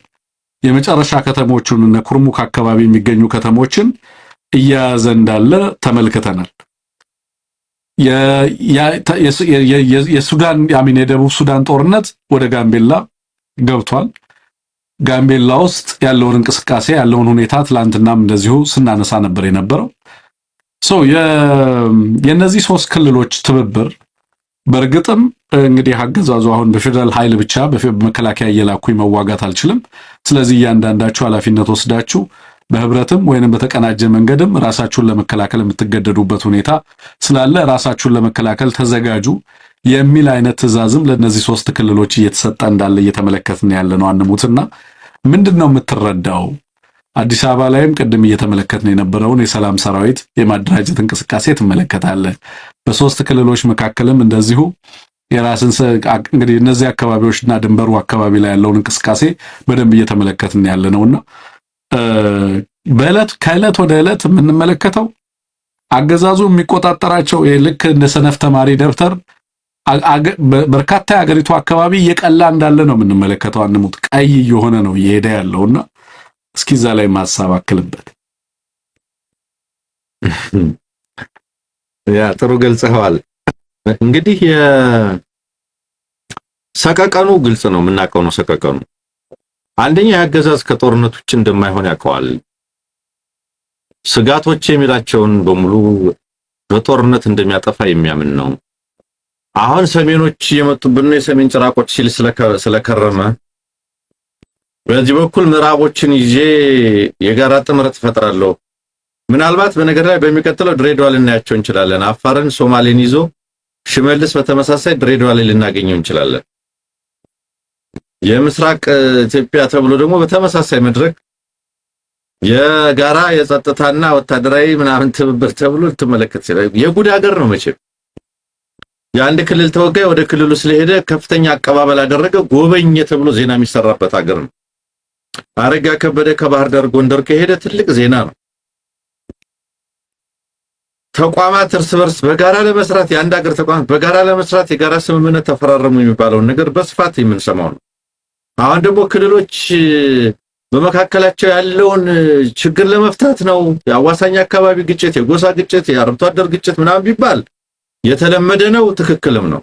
የመጨረሻ ከተሞቹን እነ ኩርሙክ አካባቢ የሚገኙ ከተሞችን እያያዘ እንዳለ ተመልክተናል። የሱዳን የደቡብ ሱዳን ጦርነት ወደ ጋምቤላ ገብቷል። ጋምቤላ ውስጥ ያለውን እንቅስቃሴ ያለውን ሁኔታ ትላንትናም እንደዚሁ ስናነሳ ነበር የነበረው። የነዚህ ሶስት ክልሎች ትብብር በርግጥም እንግዲህ አገዛዙ አሁን በፌደራል ኃይል ብቻ በመከላከያ እየላኩኝ መዋጋት አልችልም፣ ስለዚህ እያንዳንዳችሁ ኃላፊነት ወስዳችሁ በህብረትም ወይንም በተቀናጀ መንገድም ራሳችሁን ለመከላከል የምትገደዱበት ሁኔታ ስላለ ራሳችሁን ለመከላከል ተዘጋጁ የሚል አይነት ትዕዛዝም ለነዚህ ሶስት ክልሎች እየተሰጠ እንዳለ እየተመለከትን ያለነው አንሙትና ምንድነው የምትረዳው? አዲስ አበባ ላይም ቅድም እየተመለከትን የነበረውን የሰላም ሰራዊት የማደራጀት እንቅስቃሴ ትመለከታለህ። በሶስት ክልሎች መካከልም እንደዚሁ የራስን እንግዲህ እነዚህ አካባቢዎችና ድንበሩ አካባቢ ላይ ያለውን እንቅስቃሴ በደንብ እየተመለከትን ያለነውና ከዕለት ወደ ዕለት የምንመለከተው አገዛዙ የሚቆጣጠራቸው ልክ እንደ ሰነፍ ተማሪ ደብተር በርካታ የሀገሪቱ አካባቢ እየቀላ እንዳለ ነው የምንመለከተው። አንሙት ቀይ እየሆነ ነው እየሄደ ያለውና እስኪ እዛ ላይ ማሳብ አክልበት። ያ ጥሩ ገልጸዋል። እንግዲህ ሰቀቀኑ ግልጽ ነው፣ የምናውቀው ነው ሰቀቀኑ። አንደኛ ያገዛዝ ከጦርነቶች እንደማይሆን ያውቀዋል። ስጋቶች የሚላቸውን በሙሉ በጦርነት እንደሚያጠፋ የሚያምን ነው። አሁን ሰሜኖች የመጡብን የሰሜን ጭራቆች ሲል ስለከረመ በዚህ በኩል ምዕራቦችን ይዤ የጋራ ጥምረት ፈጥራለሁ። ምናልባት በነገር ላይ በሚቀጥለው ድሬዳዋ ልናያቸው እንችላለን። አፋርን፣ ሶማሌን ይዞ ሽመልስ በተመሳሳይ ድሬዳዋ ላይ ልናገኘው እንችላለን። የምስራቅ ኢትዮጵያ ተብሎ ደግሞ በተመሳሳይ መድረክ የጋራ የጸጥታና ወታደራዊ ምናምን ትብብር ተብሎ ልትመለከት ይችላል። የጉድ ሀገር ነው መቼም። የአንድ ክልል ተወካይ ወደ ክልሉ ስለሄደ ከፍተኛ አቀባበል አደረገ ጎበኘ ተብሎ ዜና የሚሰራበት ሀገር ነው። አረጋ ከበደ ከባህር ዳር ጎንደር ከሄደ ትልቅ ዜና ነው። ተቋማት እርስ በርስ በጋራ ለመስራት የአንድ ሀገር ተቋማት በጋራ ለመስራት የጋራ ስምምነት ተፈራረሙ የሚባለውን ነገር በስፋት የምንሰማው ነው። አሁን ደግሞ ክልሎች በመካከላቸው ያለውን ችግር ለመፍታት ነው የአዋሳኝ አካባቢ ግጭት፣ የጎሳ ግጭት፣ የአርብቶ አደር ግጭት ምናምን ቢባል የተለመደ ነው፣ ትክክልም ነው።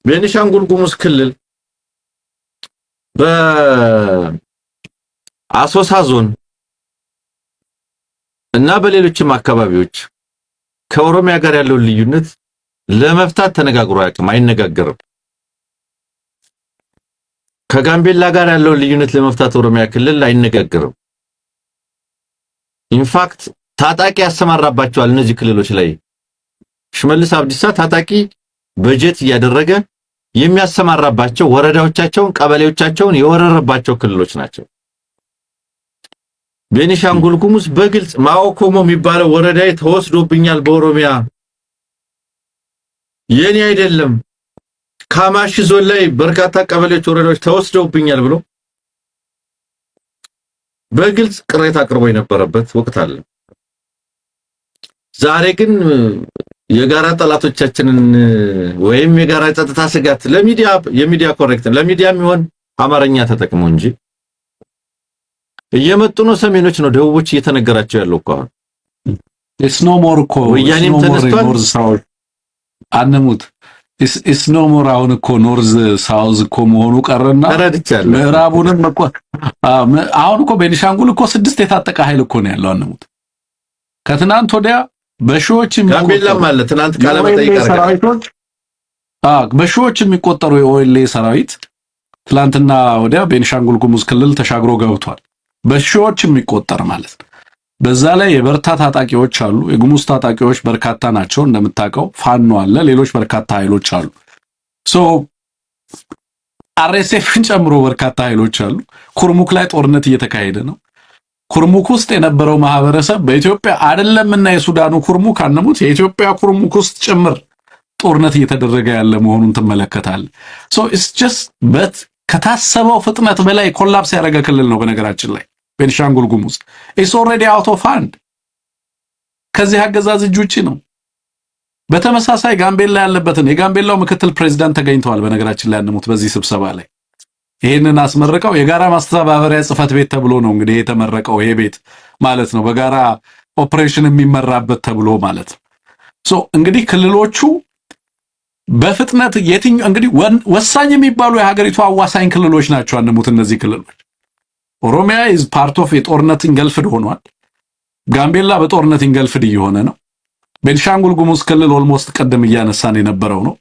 ቤኒሻንጉል ጉሙዝ ክልል በአሶሳ ዞን እና በሌሎችም አካባቢዎች ከኦሮሚያ ጋር ያለውን ልዩነት ለመፍታት ተነጋግሮ አይነጋገርም። ከጋምቤላ ጋር ያለውን ልዩነት ለመፍታት ኦሮሚያ ክልል አይነጋገርም። ኢንፋክት ታጣቂ ያሰማራባቸዋል እነዚህ ክልሎች ላይ ሽመልስ አብዲሳ ታጣቂ በጀት እያደረገ የሚያሰማራባቸው ወረዳዎቻቸውን ቀበሌዎቻቸውን የወረረባቸው ክልሎች ናቸው። ቤኒሻንጉል ጉሙዝ በግልጽ ማኦኮሞ የሚባለው ወረዳዬ ተወስዶብኛል በኦሮሚያ የኔ አይደለም፣ ካማሺ ዞን ላይ በርካታ ቀበሌዎች ወረዳዎች ተወስዶብኛል ብሎ በግልጽ ቅሬታ አቅርቦ የነበረበት ወቅት አለ። ዛሬ ግን የጋራ ጠላቶቻችንን ወይም የጋራ ጸጥታ ስጋት የሚዲያ ኮሬክት ለሚዲያ የሚሆን አማርኛ ተጠቅሞ እንጂ እየመጡ ነው ሰሜኖች ነው ደቡቦች እየተነገራቸው ያለው እኮ አሁን ኢትስ ኖ ሞር እኮ ወያኔም ተነስቷል። ኖርዝ ሳውዝ አንሙት ኢትስ ኖ ሞር አሁን እኮ ኖርዝ ሳውዝ እኮ መሆኑ ቀረና ተረድቻለሁ። ምዕራቡንም እኮ አሁን እኮ ቤኒሻንጉል እኮ 6 የታጠቀ ኃይል እኮ ነው ያለው አንሙት። ከትናንት ወዲያ በሺዎች ጋምቤላም አለ ትናንት ቃለ መጠይቅ አድርገው በሺዎች የሚቆጠሩ የኦኤልኤ ሰራዊት ትላንትና ወዲያ ቤኒሻንጉል ጉሙዝ ክልል ተሻግሮ ገብቷል። በሺዎች የሚቆጠር ማለት ነው። በዛ ላይ የበርታ ታጣቂዎች አሉ። የጉሙዝ ታጣቂዎች በርካታ ናቸው እንደምታውቀው። ፋኖ አለ፣ ሌሎች በርካታ ኃይሎች አሉ። አርኤስኤፍን ጨምሮ በርካታ ኃይሎች አሉ። ኩርሙክ ላይ ጦርነት እየተካሄደ ነው። ኩርሙክ ውስጥ የነበረው ማህበረሰብ በኢትዮጵያ አይደለምና የሱዳኑ ኩርሙክ አንሙት የኢትዮጵያ ኩርሙክ ውስጥ ጭምር ጦርነት እየተደረገ ያለ መሆኑን ትመለከታለህ። ኢትስ ጀስት በት ከታሰበው ፍጥነት በላይ ኮላፕስ ያደረገ ክልል ነው። በነገራችን ላይ ቤኒሻንጉል ጉሙዝ ኢትስ ኦልሬዲ አውት ኦፍ ሃንድ ከዚህ አገዛዝ እጅ ውጪ ነው። በተመሳሳይ ጋምቤላ ያለበትን የጋምቤላው ምክትል ፕሬዝዳንት ተገኝተዋል። በነገራችን ላይ አንሙት በዚህ ስብሰባ ላይ ይሄንን አስመረቀው የጋራ ማስተባበሪያ ጽፈት ቤት ተብሎ ነው እንግዲህ የተመረቀው። ይሄ ቤት ማለት ነው በጋራ ኦፕሬሽን የሚመራበት ተብሎ ማለት ነው። እንግዲህ ክልሎቹ በፍጥነት እንግዲህ ወሳኝ የሚባሉ የሀገሪቱ አዋሳኝ ክልሎች ናቸው አንሙት እነዚህ ክልሎች። ኦሮሚያ ኢዝ ፓርት ኦፍ የጦርነት እንገልፍድ ሆኗል። ጋምቤላ በጦርነት ኢንገልፍድ እየሆነ ነው። ቤንሻንጉል ጉሙዝ ክልል ኦልሞስት ቀደም እያነሳን የነበረው ነው።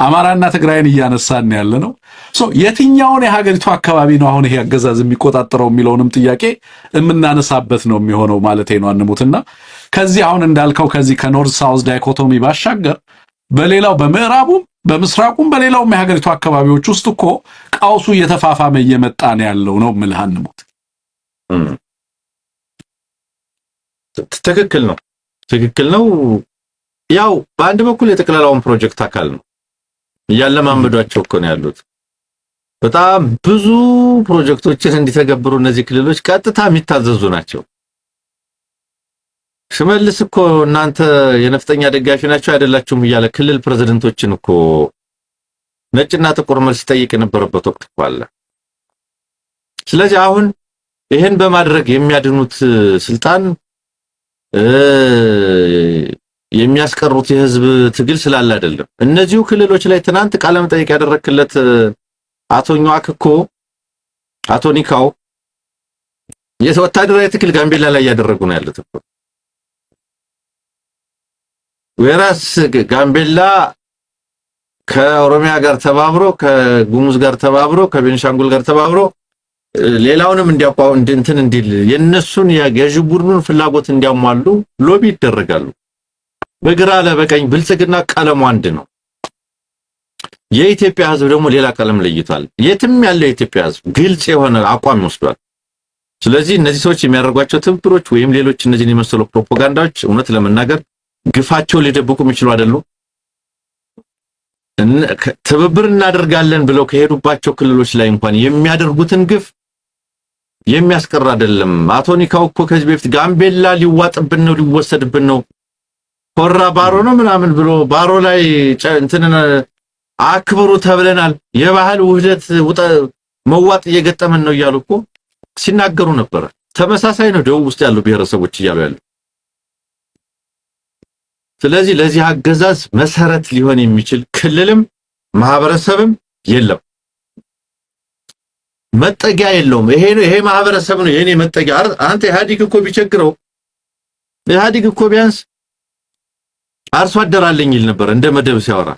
አማራና ትግራይን እያነሳን ያለ ነው። የትኛውን የሀገሪቱ አካባቢ ነው አሁን ይሄ አገዛዝ የሚቆጣጠረው የሚለውንም ጥያቄ የምናነሳበት ነው የሚሆነው ማለት ነው። አንሙትና ከዚህ አሁን እንዳልከው ከዚህ ከኖርዝ ሳውዝ ዳይኮቶሚ ባሻገር በሌላው በምዕራቡም በምስራቁም በሌላውም የሀገሪቱ አካባቢዎች ውስጥ እኮ ቀውሱ እየተፋፋመ እየመጣ ነው ያለው ነው ምልህ አንሙት። ትክክል ነው። ያው በአንድ በኩል የጠቅላላውን ፕሮጀክት አካል ነው ያለማመዷቸው እኮ ነው ያሉት። በጣም ብዙ ፕሮጀክቶችን እንዲተገብሩ እነዚህ ክልሎች ቀጥታ የሚታዘዙ ናቸው። ሽመልስ እኮ እናንተ የነፍጠኛ ደጋፊ ናቸው አይደላችሁም እያለ ክልል ፕሬዝዳንቶችን እኮ ነጭና ጥቁር መልስ ጠይቅ የነበረበት ወቅት እኮ አለ። ስለዚህ አሁን ይሄን በማድረግ የሚያድኑት ስልጣን የሚያስቀሩት የህዝብ ትግል ስላለ አይደለም። እነዚሁ ክልሎች ላይ ትናንት ቃለ መጠይቅ ያደረክለት አቶ ኛዋክኮ አቶ ኒካው የወታደራዊ ትግል ጋምቤላ ላይ ያደረጉ ነው ያሉት እኮ ወራስ ጋምቤላ ከኦሮሚያ ጋር ተባብሮ ከጉሙዝ ጋር ተባብሮ ከቤንሻንጉል ጋር ተባብሮ ሌላውንም እንዲያቋው እንትን እንዲል የነሱን የገዥ ቡድኑን ፍላጎት እንዲያሟሉ ሎቢ ይደረጋሉ። በግራ ለበቀኝ ብልጽግና ቀለሙ አንድ ነው። የኢትዮጵያ ህዝብ ደግሞ ሌላ ቀለም ለይቷል። የትም ያለው የኢትዮጵያ ህዝብ ግልጽ የሆነ አቋም ወስዷል። ስለዚህ እነዚህ ሰዎች የሚያደርጓቸው ትብብሮች ወይም ሌሎች እነዚህን የመሰሉ ፕሮፓጋንዳዎች እውነት ለመናገር ግፋቸው ሊደብቁ የሚችሉ አይደሉም። ትብብር እናደርጋለን ብለው ከሄዱባቸው ክልሎች ላይ እንኳን የሚያደርጉትን ግፍ የሚያስቀር አይደለም። አቶ ኒካው እኮ ከዚህ በፊት ጋምቤላ ሊዋጥብን ነው ሊወሰድብን ነው ኮራ ባሮ ነው ምናምን ብሎ ባሮ ላይ እንትን አክብሩ ተብለናል የባህል ውህደት መዋጥ እየገጠመን ነው እያሉ እኮ ሲናገሩ ነበር። ተመሳሳይ ነው ደቡብ ውስጥ ያሉ ብሔረሰቦች እያሉ ያሉ። ስለዚህ ለዚህ አገዛዝ መሰረት ሊሆን የሚችል ክልልም ማህበረሰብም የለም። መጠጊያ የለውም። ይሄ ማህበረሰብ ነው የኔ መጠጊያ። አንተ ኢህአዲግ እኮ ቢቸግረው ኢህአዲግ እኮ ቢያንስ አርሶ አደር አለኝ ይል ነበር እንደ መደብ ሲያወራ።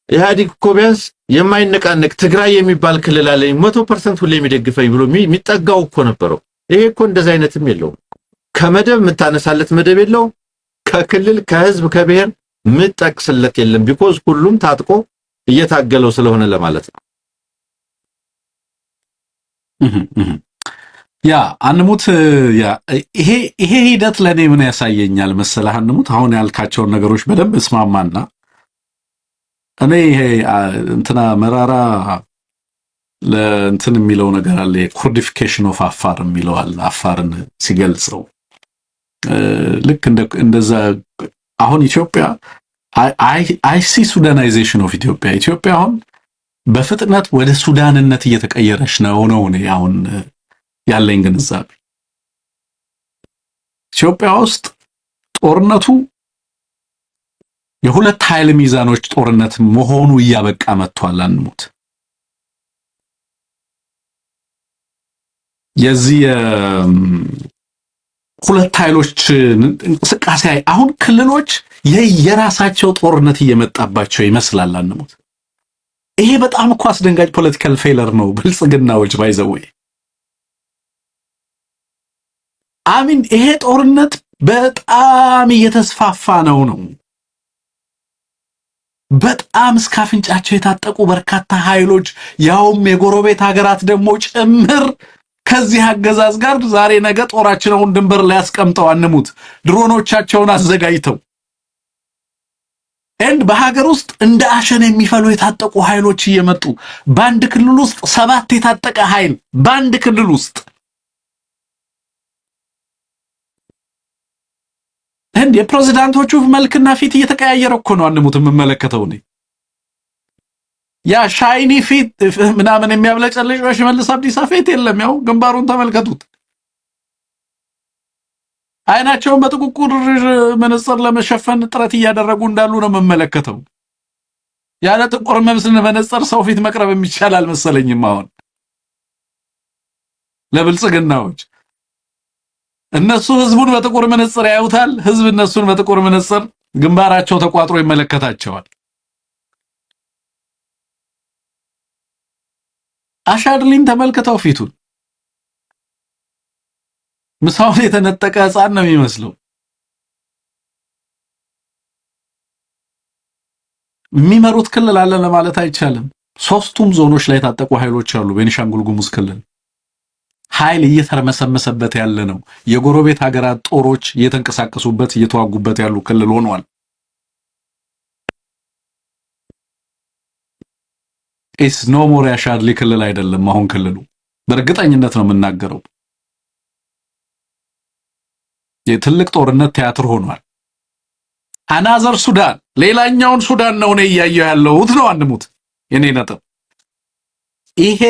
ኢህአዲግ እኮ ቢያንስ የማይነቃነቅ ትግራይ የሚባል ክልል አለኝ 100% ሁሌ የሚደግፈኝ ብሎ የሚጠጋው እኮ ነበረው። ይሄ እኮ እንደዛ አይነትም የለውም። ከመደብ የምታነሳለት መደብ የለው። ከክልል ከህዝብ ከብሔር ምጠቅስለት የለም። ቢኮዝ ሁሉም ታጥቆ እየታገለው ስለሆነ ለማለት ነው። ያ አንሙት ይሄ ሂደት ለኔ ምን ያሳየኛል መሰለህ አንሙት አሁን ያልካቸውን ነገሮች በደንብ እስማማና እኔ ይሄ እንትና መራራ ለእንትን የሚለው ነገር አለ የኮርዲፊኬሽን ኦፍ አፋር የሚለው አለ አፋርን ሲገልጸው ልክ እንደዛ አሁን ኢትዮጵያ አይሲ ሱዳናይዜሽን ኦፍ ኢትዮጵያ አሁን በፍጥነት ወደ ሱዳንነት እየተቀየረች ነው አሁን ያለኝ ግንዛቤ። ኢትዮጵያ ውስጥ ጦርነቱ የሁለት ኃይል ሚዛኖች ጦርነት መሆኑ እያበቃ መጥቷል። አንሙት የዚህ ሁለት ኃይሎች እንቅስቃሴ አሁን ክልሎች የራሳቸው ጦርነት እየመጣባቸው ይመስላል። አንሙት ይሄ በጣም እኮ አስደንጋጭ ፖለቲካል ፌለር ነው። ብልጽግናዎች ባይዘው አሚን ይሄ ጦርነት በጣም እየተስፋፋ ነው በጣም እስካፍንጫቸው የታጠቁ በርካታ ኃይሎች ያውም የጎረቤት ሀገራት ደግሞ ጭምር ከዚህ አገዛዝ ጋር ዛሬ ነገ ጦራቸውን ድንበር ላይ ያስቀምጠው አንሙት ድሮኖቻቸውን አዘጋጅተው በሀገር ውስጥ እንደ አሸን የሚፈሉ የታጠቁ ኃይሎች እየመጡ ባንድ ክልል ውስጥ 7 የታጠቀ ኃይል ባንድ ክልል ውስጥ የፕሬዝዳንቶቹ መልክና ፊት እየተቀያየረ እኮ ነው አንሙት የምመለከተው ነው ያ ሻይኒ ፊት ምናምን የሚያብለጨልጭ ሽመልስ አብዲሳ ፊት የለም። ያው ግንባሩን ተመልከቱት። አይናቸውን በጥቁቁር መነጽር ለመሸፈን ጥረት እያደረጉ እንዳሉ ነው የምመለከተው። ያለ ጥቁር መነጽር ሰው ፊት መቅረብ የሚቻል አልመሰለኝም አሁን ለብልጽግናዎች። እነሱ ህዝቡን በጥቁር መነጽር ያዩታል፣ ህዝብ እነሱን በጥቁር መነጽር ግንባራቸው ተቋጥሮ ይመለከታቸዋል። አሻድሊን ተመልከተው ፊቱን ምሳውን የተነጠቀ ህፃን ነው የሚመስለው። የሚመሩት ክልል አለ ለማለት አይቻልም። ሶስቱም ዞኖች ላይ የታጠቁ ኃይሎች አሉ። ቤኒሻንጉል ጉሙዝ ክልል ኃይል እየተርመሰመሰበት ያለ ነው። የጎረቤት ሀገራት ጦሮች እየተንቀሳቀሱበት እየተዋጉበት ያሉ ክልል ሆኗል። ኢስ ኖ ሞር ያሻድሊ ክልል አይደለም አሁን ክልሉ። በእርግጠኝነት ነው የምናገረው። የትልቅ ጦርነት ቲያትር ሆኗል። አናዘር ሱዳን፣ ሌላኛውን ሱዳን ነው እኔ እያየሁ ያለሁት ነው አንሙት የኔ ነጥብ። ይሄ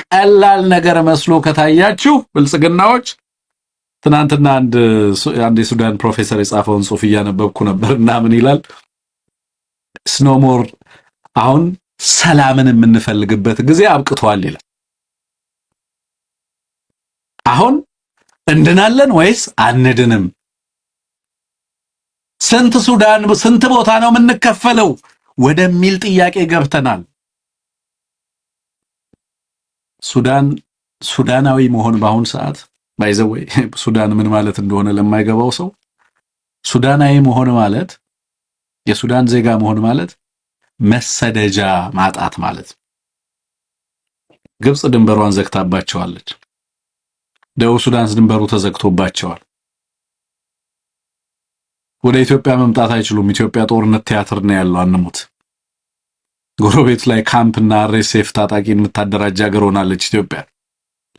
ቀላል ነገር መስሎ ከታያችሁ ብልጽግናዎች፣ ትናንትና አንድ የሱዳን ፕሮፌሰር የጻፈውን ጽሑፍ እያነበብኩ ነበርና ምን ይላል? ስኖሞር አሁን ሰላምን የምንፈልግበት ጊዜ አብቅቷል ይላል። አሁን እንድናለን ወይስ አንድንም? ስንት ቦታ ነው የምንከፈለው ወደሚል ጥያቄ ገብተናል። ሱዳናዊ መሆን በአሁን ሰዓት ባይዘወይ ሱዳን ምን ማለት እንደሆነ ለማይገባው ሰው ሱዳናዊ መሆን ማለት የሱዳን ዜጋ መሆን ማለት መሰደጃ ማጣት ማለት። ግብጽ ድንበሯን ዘግታባቸዋለች። ደቡብ ሱዳን ድንበሩ ተዘግቶባቸዋል። ወደ ኢትዮጵያ መምጣት አይችሉም። ኢትዮጵያ ጦርነት ቲያትር ነው ያለው አንሙት። ጎረቤት ላይ ካምፕና አርኤስኤፍ ታጣቂን የምታደራጅ ሀገር ሆናለች ኢትዮጵያ።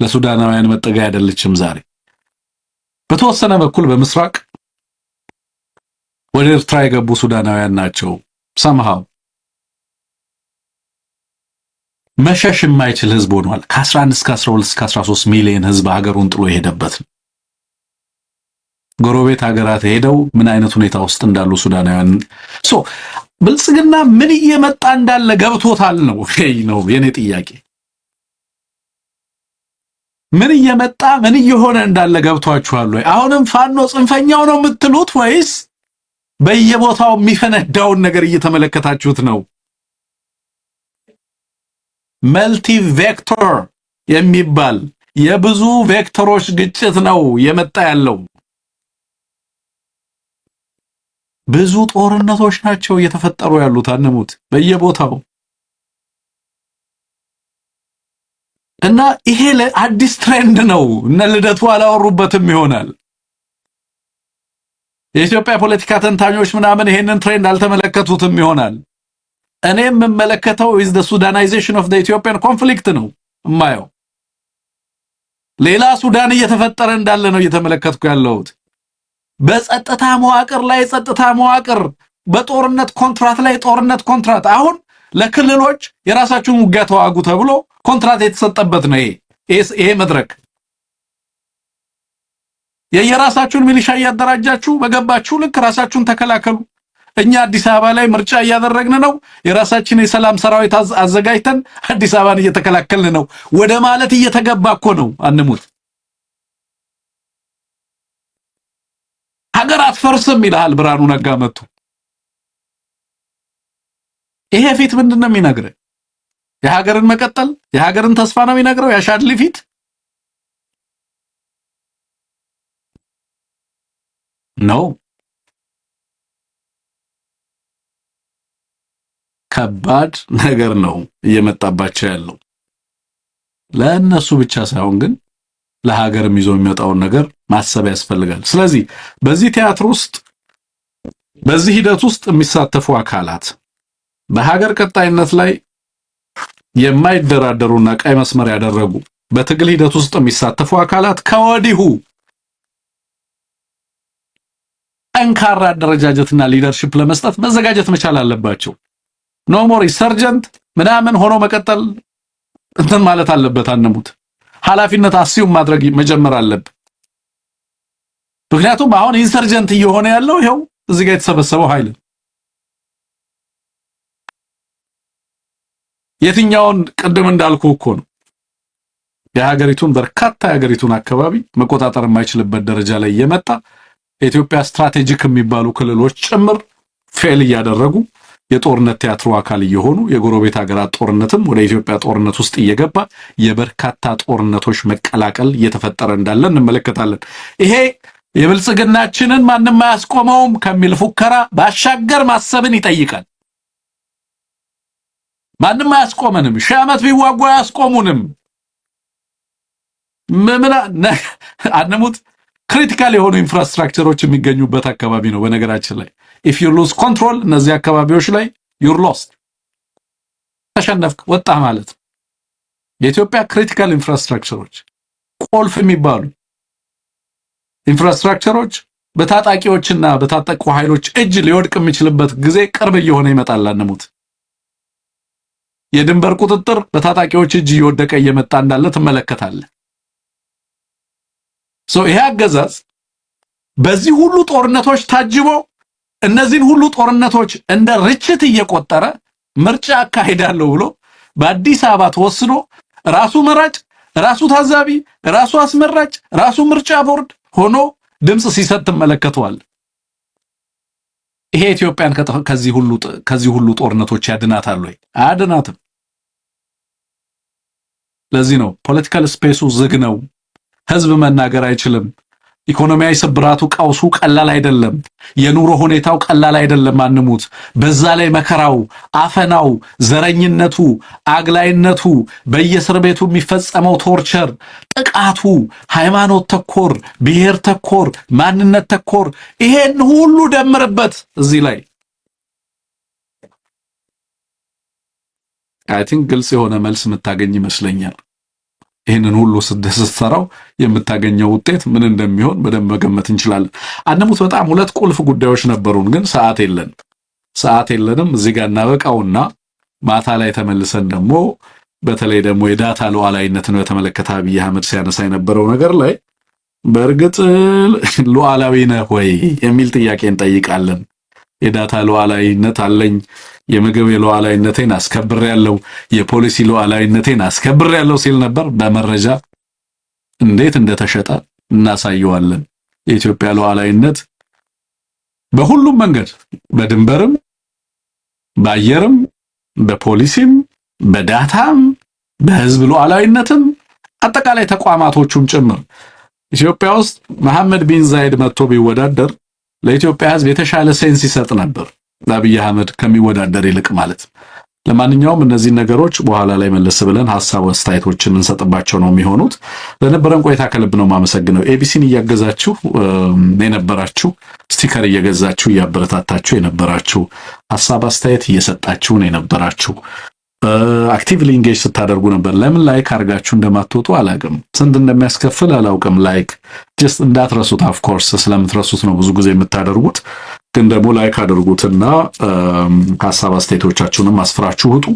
ለሱዳናውያን መጠጊያ አይደለችም ዛሬ። በተወሰነ በኩል በምስራቅ ወደ ኤርትራ የገቡ ሱዳናውያን ናቸው። somehow መሸሽ የማይችል ህዝብ ሆኗል። ከ11 እስከ 12 እስከ 13 ሚሊዮን ህዝብ ሀገሩን ጥሎ የሄደበት ነው። ጎረቤት ሀገራት ሄደው ምን አይነት ሁኔታ ውስጥ እንዳሉ ሱዳናውያን ብልጽግና ምን እየመጣ እንዳለ ገብቶታል ነው የኔ ጥያቄ። ምን እየመጣ ምን እየሆነ እንዳለ ገብቷችኋል ወይ? አሁንም ፋኖ ጽንፈኛው ነው የምትሉት ወይስ በየቦታው የሚፈነዳውን ነገር እየተመለከታችሁት ነው? መልቲ ቬክተር የሚባል የብዙ ቬክተሮች ግጭት ነው የመጣ ያለው። ብዙ ጦርነቶች ናቸው እየተፈጠሩ ያሉት አንሙት በየቦታው እና ይሄ ለአዲስ ትሬንድ ነው። እነ ልደቱ አላወሩበትም ይሆናል። የኢትዮጵያ ፖለቲካ ተንታኞች ምናምን ይሄንን ትሬንድ አልተመለከቱትም ይሆናል። እኔም የምመለከተው is the Sudanization of the Ethiopian conflict ነው የማየው። ሌላ ሱዳን እየተፈጠረ እንዳለ ነው እየተመለከትኩ ያለሁት። በጸጥታ መዋቅር ላይ ጸጥታ መዋቅር፣ በጦርነት ኮንትራት ላይ ጦርነት ኮንትራት። አሁን ለክልሎች የራሳችሁን ውጊያ ተዋጉ ተብሎ ኮንትራት የተሰጠበት ነው ይሄ መድረክ። የየራሳችሁን ሚሊሻ እያደራጃችሁ በገባችሁ ልክ ራሳችሁን ተከላከሉ። እኛ አዲስ አበባ ላይ ምርጫ እያደረግን ነው፣ የራሳችን የሰላም ሰራዊት አዘጋጅተን አዲስ አበባን እየተከላከልን ነው ወደ ማለት እየተገባ እኮ ነው አንሙት። ሀገር አትፈርስም ይላል ብርሃኑ ነጋ መጥቶ። ይሄ ፊት ምንድነው የሚነግረው? የሀገርን መቀጠል የሀገርን ተስፋ ነው የሚነግረው። ያሻድሊ ፊት ነው። ከባድ ነገር ነው እየመጣባቸው ያለው። ለእነሱ ብቻ ሳይሆን ግን ለሀገርም ይዞ የሚመጣውን ነገር ማሰብ ያስፈልጋል። ስለዚህ በዚህ ቲያትር ውስጥ በዚህ ሂደት ውስጥ የሚሳተፉ አካላት በሀገር ቀጣይነት ላይ የማይደራደሩና ቀይ መስመር ያደረጉ በትግል ሂደት ውስጥ የሚሳተፉ አካላት ከወዲሁ ጠንካራ አደረጃጀትና ሊደርሺፕ ለመስጠት መዘጋጀት መቻል አለባቸው። ኖ ሞር ኢንሰርጀንት ምናምን ሆኖ መቀጠል እንትን ማለት አለበት አንሙት። ኃላፊነት አስዩም ማድረግ መጀመር አለበት። ምክንያቱም አሁን ኢንሰርጀንት እየሆነ ያለው ይሄው እዚህ ጋር የተሰበሰበው ኃይል የትኛውን ቅድም እንዳልኩ እኮ ነው የሀገሪቱን በርካታ የሀገሪቱን አካባቢ መቆጣጠር የማይችልበት ደረጃ ላይ የመጣ የኢትዮጵያ ስትራቴጂክ የሚባሉ ክልሎች ጭምር ፌል እያደረጉ የጦርነት ቲያትሩ አካል እየሆኑ የጎረቤት ሀገራት ጦርነትም ወደ ኢትዮጵያ ጦርነት ውስጥ እየገባ የበርካታ ጦርነቶች መቀላቀል እየተፈጠረ እንዳለ እንመለከታለን። ይሄ የብልጽግናችንን ማንም አያስቆመውም ከሚል ፉከራ ባሻገር ማሰብን ይጠይቃል። ማንም አያስቆመንም፣ ሺህ ዓመት ቢዋጉ አያስቆሙንም። አንሙት ክሪቲካል የሆኑ ኢንፍራስትራክቸሮች የሚገኙበት አካባቢ ነው። በነገራችን ላይ if you lose control እነዚህ አካባቢዎች ላይ you're lost፣ ተሸነፍክ፣ ወጣ ማለት። የኢትዮጵያ ክሪቲካል ኢንፍራስትራክቸሮች ቁልፍ የሚባሉ ኢንፍራስትራክቸሮች በታጣቂዎችና በታጠቁ ኃይሎች እጅ ሊወድቅ የሚችልበት ጊዜ ቅርብ እየሆነ ይመጣል። አንሙት የድንበር ቁጥጥር በታጣቂዎች እጅ እየወደቀ እየመጣ እንዳለ ትመለከታለህ። ይሄ አገዛዝ በዚህ ሁሉ ጦርነቶች ታጅቦ እነዚህን ሁሉ ጦርነቶች እንደ ርችት እየቆጠረ ምርጫ አካሄዳለሁ ብሎ በአዲስ አበባ ተወስኖ ራሱ መራጭ፣ ራሱ ታዛቢ፣ ራሱ አስመራጭ፣ ራሱ ምርጫ ቦርድ ሆኖ ድምጽ ሲሰጥ ትመለከተዋል። ይሄ ኢትዮጵያን ከዚህ ሁሉ ጦርነቶች ያድናታል ወይ? አያድናትም። ለዚህ ነው ፖለቲካል ስፔሱ ዝግ ነው። ህዝብ መናገር አይችልም። ኢኮኖሚያዊ ስብራቱ ቀውሱ ቀላል አይደለም። የኑሮ ሁኔታው ቀላል አይደለም። አንሙት በዛ ላይ መከራው፣ አፈናው፣ ዘረኝነቱ፣ አግላይነቱ፣ በየእስር ቤቱ የሚፈጸመው ቶርቸር፣ ጥቃቱ፣ ሃይማኖት ተኮር፣ ብሔር ተኮር፣ ማንነት ተኮር፣ ይሄን ሁሉ ደምርበት እዚህ ላይ አይ ቲንክ ግልጽ የሆነ መልስ የምታገኝ ይመስለኛል። ይሄንን ሁሉ ስትሰራው የምታገኘው ውጤት ምን እንደሚሆን በደንብ መገመት እንችላለን። አንሙት በጣም ሁለት ቁልፍ ጉዳዮች ነበሩን፣ ግን ሰዓት የለንም። እዚህ ጋር እናበቃውና ማታ ላይ ተመልሰን ደግሞ በተለይ ደግሞ የዳታ ሉዓላዊነትን በተመለከተ አብይ አህመድ ሲያነሳ የነበረው ነገር ላይ በእርግጥ ሉዓላዊ ነህ ወይ የሚል ጥያቄ እንጠይቃለን። የዳታ ሉዓላዊነት አለኝ፣ የምግብ ሉዓላዊነቴን አስከብሬያለሁ፣ የፖሊሲ ሉዓላዊነቴን አስከብሬያለሁ ሲል ነበር። በመረጃ እንዴት እንደተሸጠ እናሳየዋለን። የኢትዮጵያ ሉዓላዊነት በሁሉም መንገድ በድንበርም፣ በአየርም፣ በፖሊሲም፣ በዳታም፣ በህዝብ ሉዓላዊነትም አጠቃላይ ተቋማቶቹም ጭምር ኢትዮጵያ ውስጥ መሐመድ ቢን ዛይድ መጥቶ ቢወዳደር ለኢትዮጵያ ህዝብ የተሻለ ሴንስ ይሰጥ ነበር አብይ አህመድ ከሚወዳደር ይልቅ ማለት። ለማንኛውም እነዚህ ነገሮች በኋላ ላይ መለስ ብለን ሐሳብ አስተያየቶችን እንሰጥባቸው ነው የሚሆኑት። ለነበረን ቆይታ ከልብ ነው ማመሰግነው። ኤቢሲን እያገዛችሁ የነበራችሁ፣ ስቲከር እየገዛችሁ እያበረታታችሁ የነበራችሁ፣ ሐሳብ አስተያየት እየሰጣችሁ የነበራችሁ፣ አክቲቭሊ ኢንጌጅ ስታደርጉ ነበር። ለምን ላይክ አርጋችሁ እንደማትወጡ አላውቅም። ስንት እንደሚያስከፍል አላውቅም። ላይክ ጀስት እንዳትረሱት። ኦፍ ኮርስ ስለምትረሱት ነው ብዙ ጊዜ የምታደርጉት። ግን ደግሞ ላይክ አድርጉትና ሐሳብ አስተያየቶቻችሁንም አስፍራችሁ ውጡ።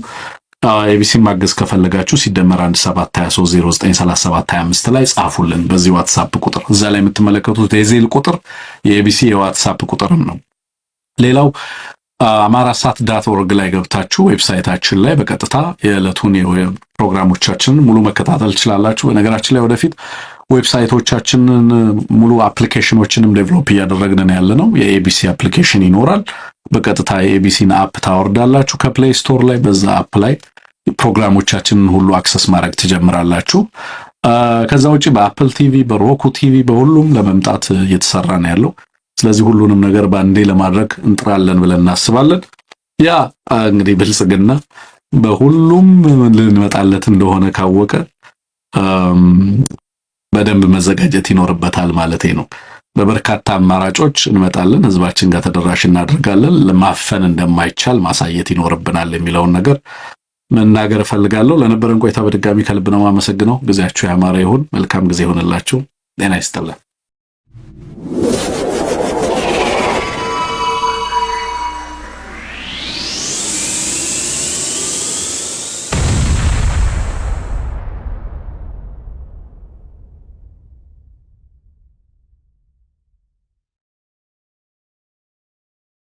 ኤቢሲ ማገዝ ከፈለጋችሁ ሲደመር 1723093725 ላይ ጻፉልን። በዚህ ዋትስአፕ ቁጥር እዛ ላይ የምትመለከቱት የዜል ቁጥር የኤቢሲ የዋትስአፕ ቁጥርም ነው። ሌላው amarasat.org ላይ ገብታችሁ ዌብሳይታችን ላይ በቀጥታ የዕለቱን ፕሮግራሞቻችንን ሙሉ መከታተል ትችላላችሁ። በነገራችን ላይ ወደፊት ዌብሳይቶቻችንን ሙሉ አፕሊኬሽኖችንም ዴቨሎፕ እያደረግን ያለነው የኤቢሲ አፕሊኬሽን ይኖራል። በቀጥታ የኤቢሲን አፕ ታወርዳላችሁ ከፕሌይ ስቶር ላይ። በዛ አፕ ላይ ፕሮግራሞቻችንን ሁሉ አክሰስ ማድረግ ትጀምራላችሁ። ከዛ ውጪ በአፕል ቲቪ፣ በሮኩ ቲቪ በሁሉም ለመምጣት እየተሰራ ነው ያለው። ስለዚህ ሁሉንም ነገር ባንዴ ለማድረግ እንጥራለን ብለን እናስባለን። ያ እንግዲህ ብልጽግና በሁሉም ልንመጣለት እንደሆነ ካወቀ በደንብ መዘጋጀት ይኖርበታል ማለት ነው። በበርካታ አማራጮች እንመጣለን፣ ህዝባችን ጋር ተደራሽ እናደርጋለን። ለማፈን እንደማይቻል ማሳየት ይኖርብናል የሚለውን ነገር መናገር ፈልጋለሁ። ለነበረን ቆይታ በድጋሚ ከልብ ነው የማመሰግነው። ጊዜያችሁ ያማረ ይሁን። መልካም ጊዜ ይሁንላችሁ። ጤና ይስጥልን።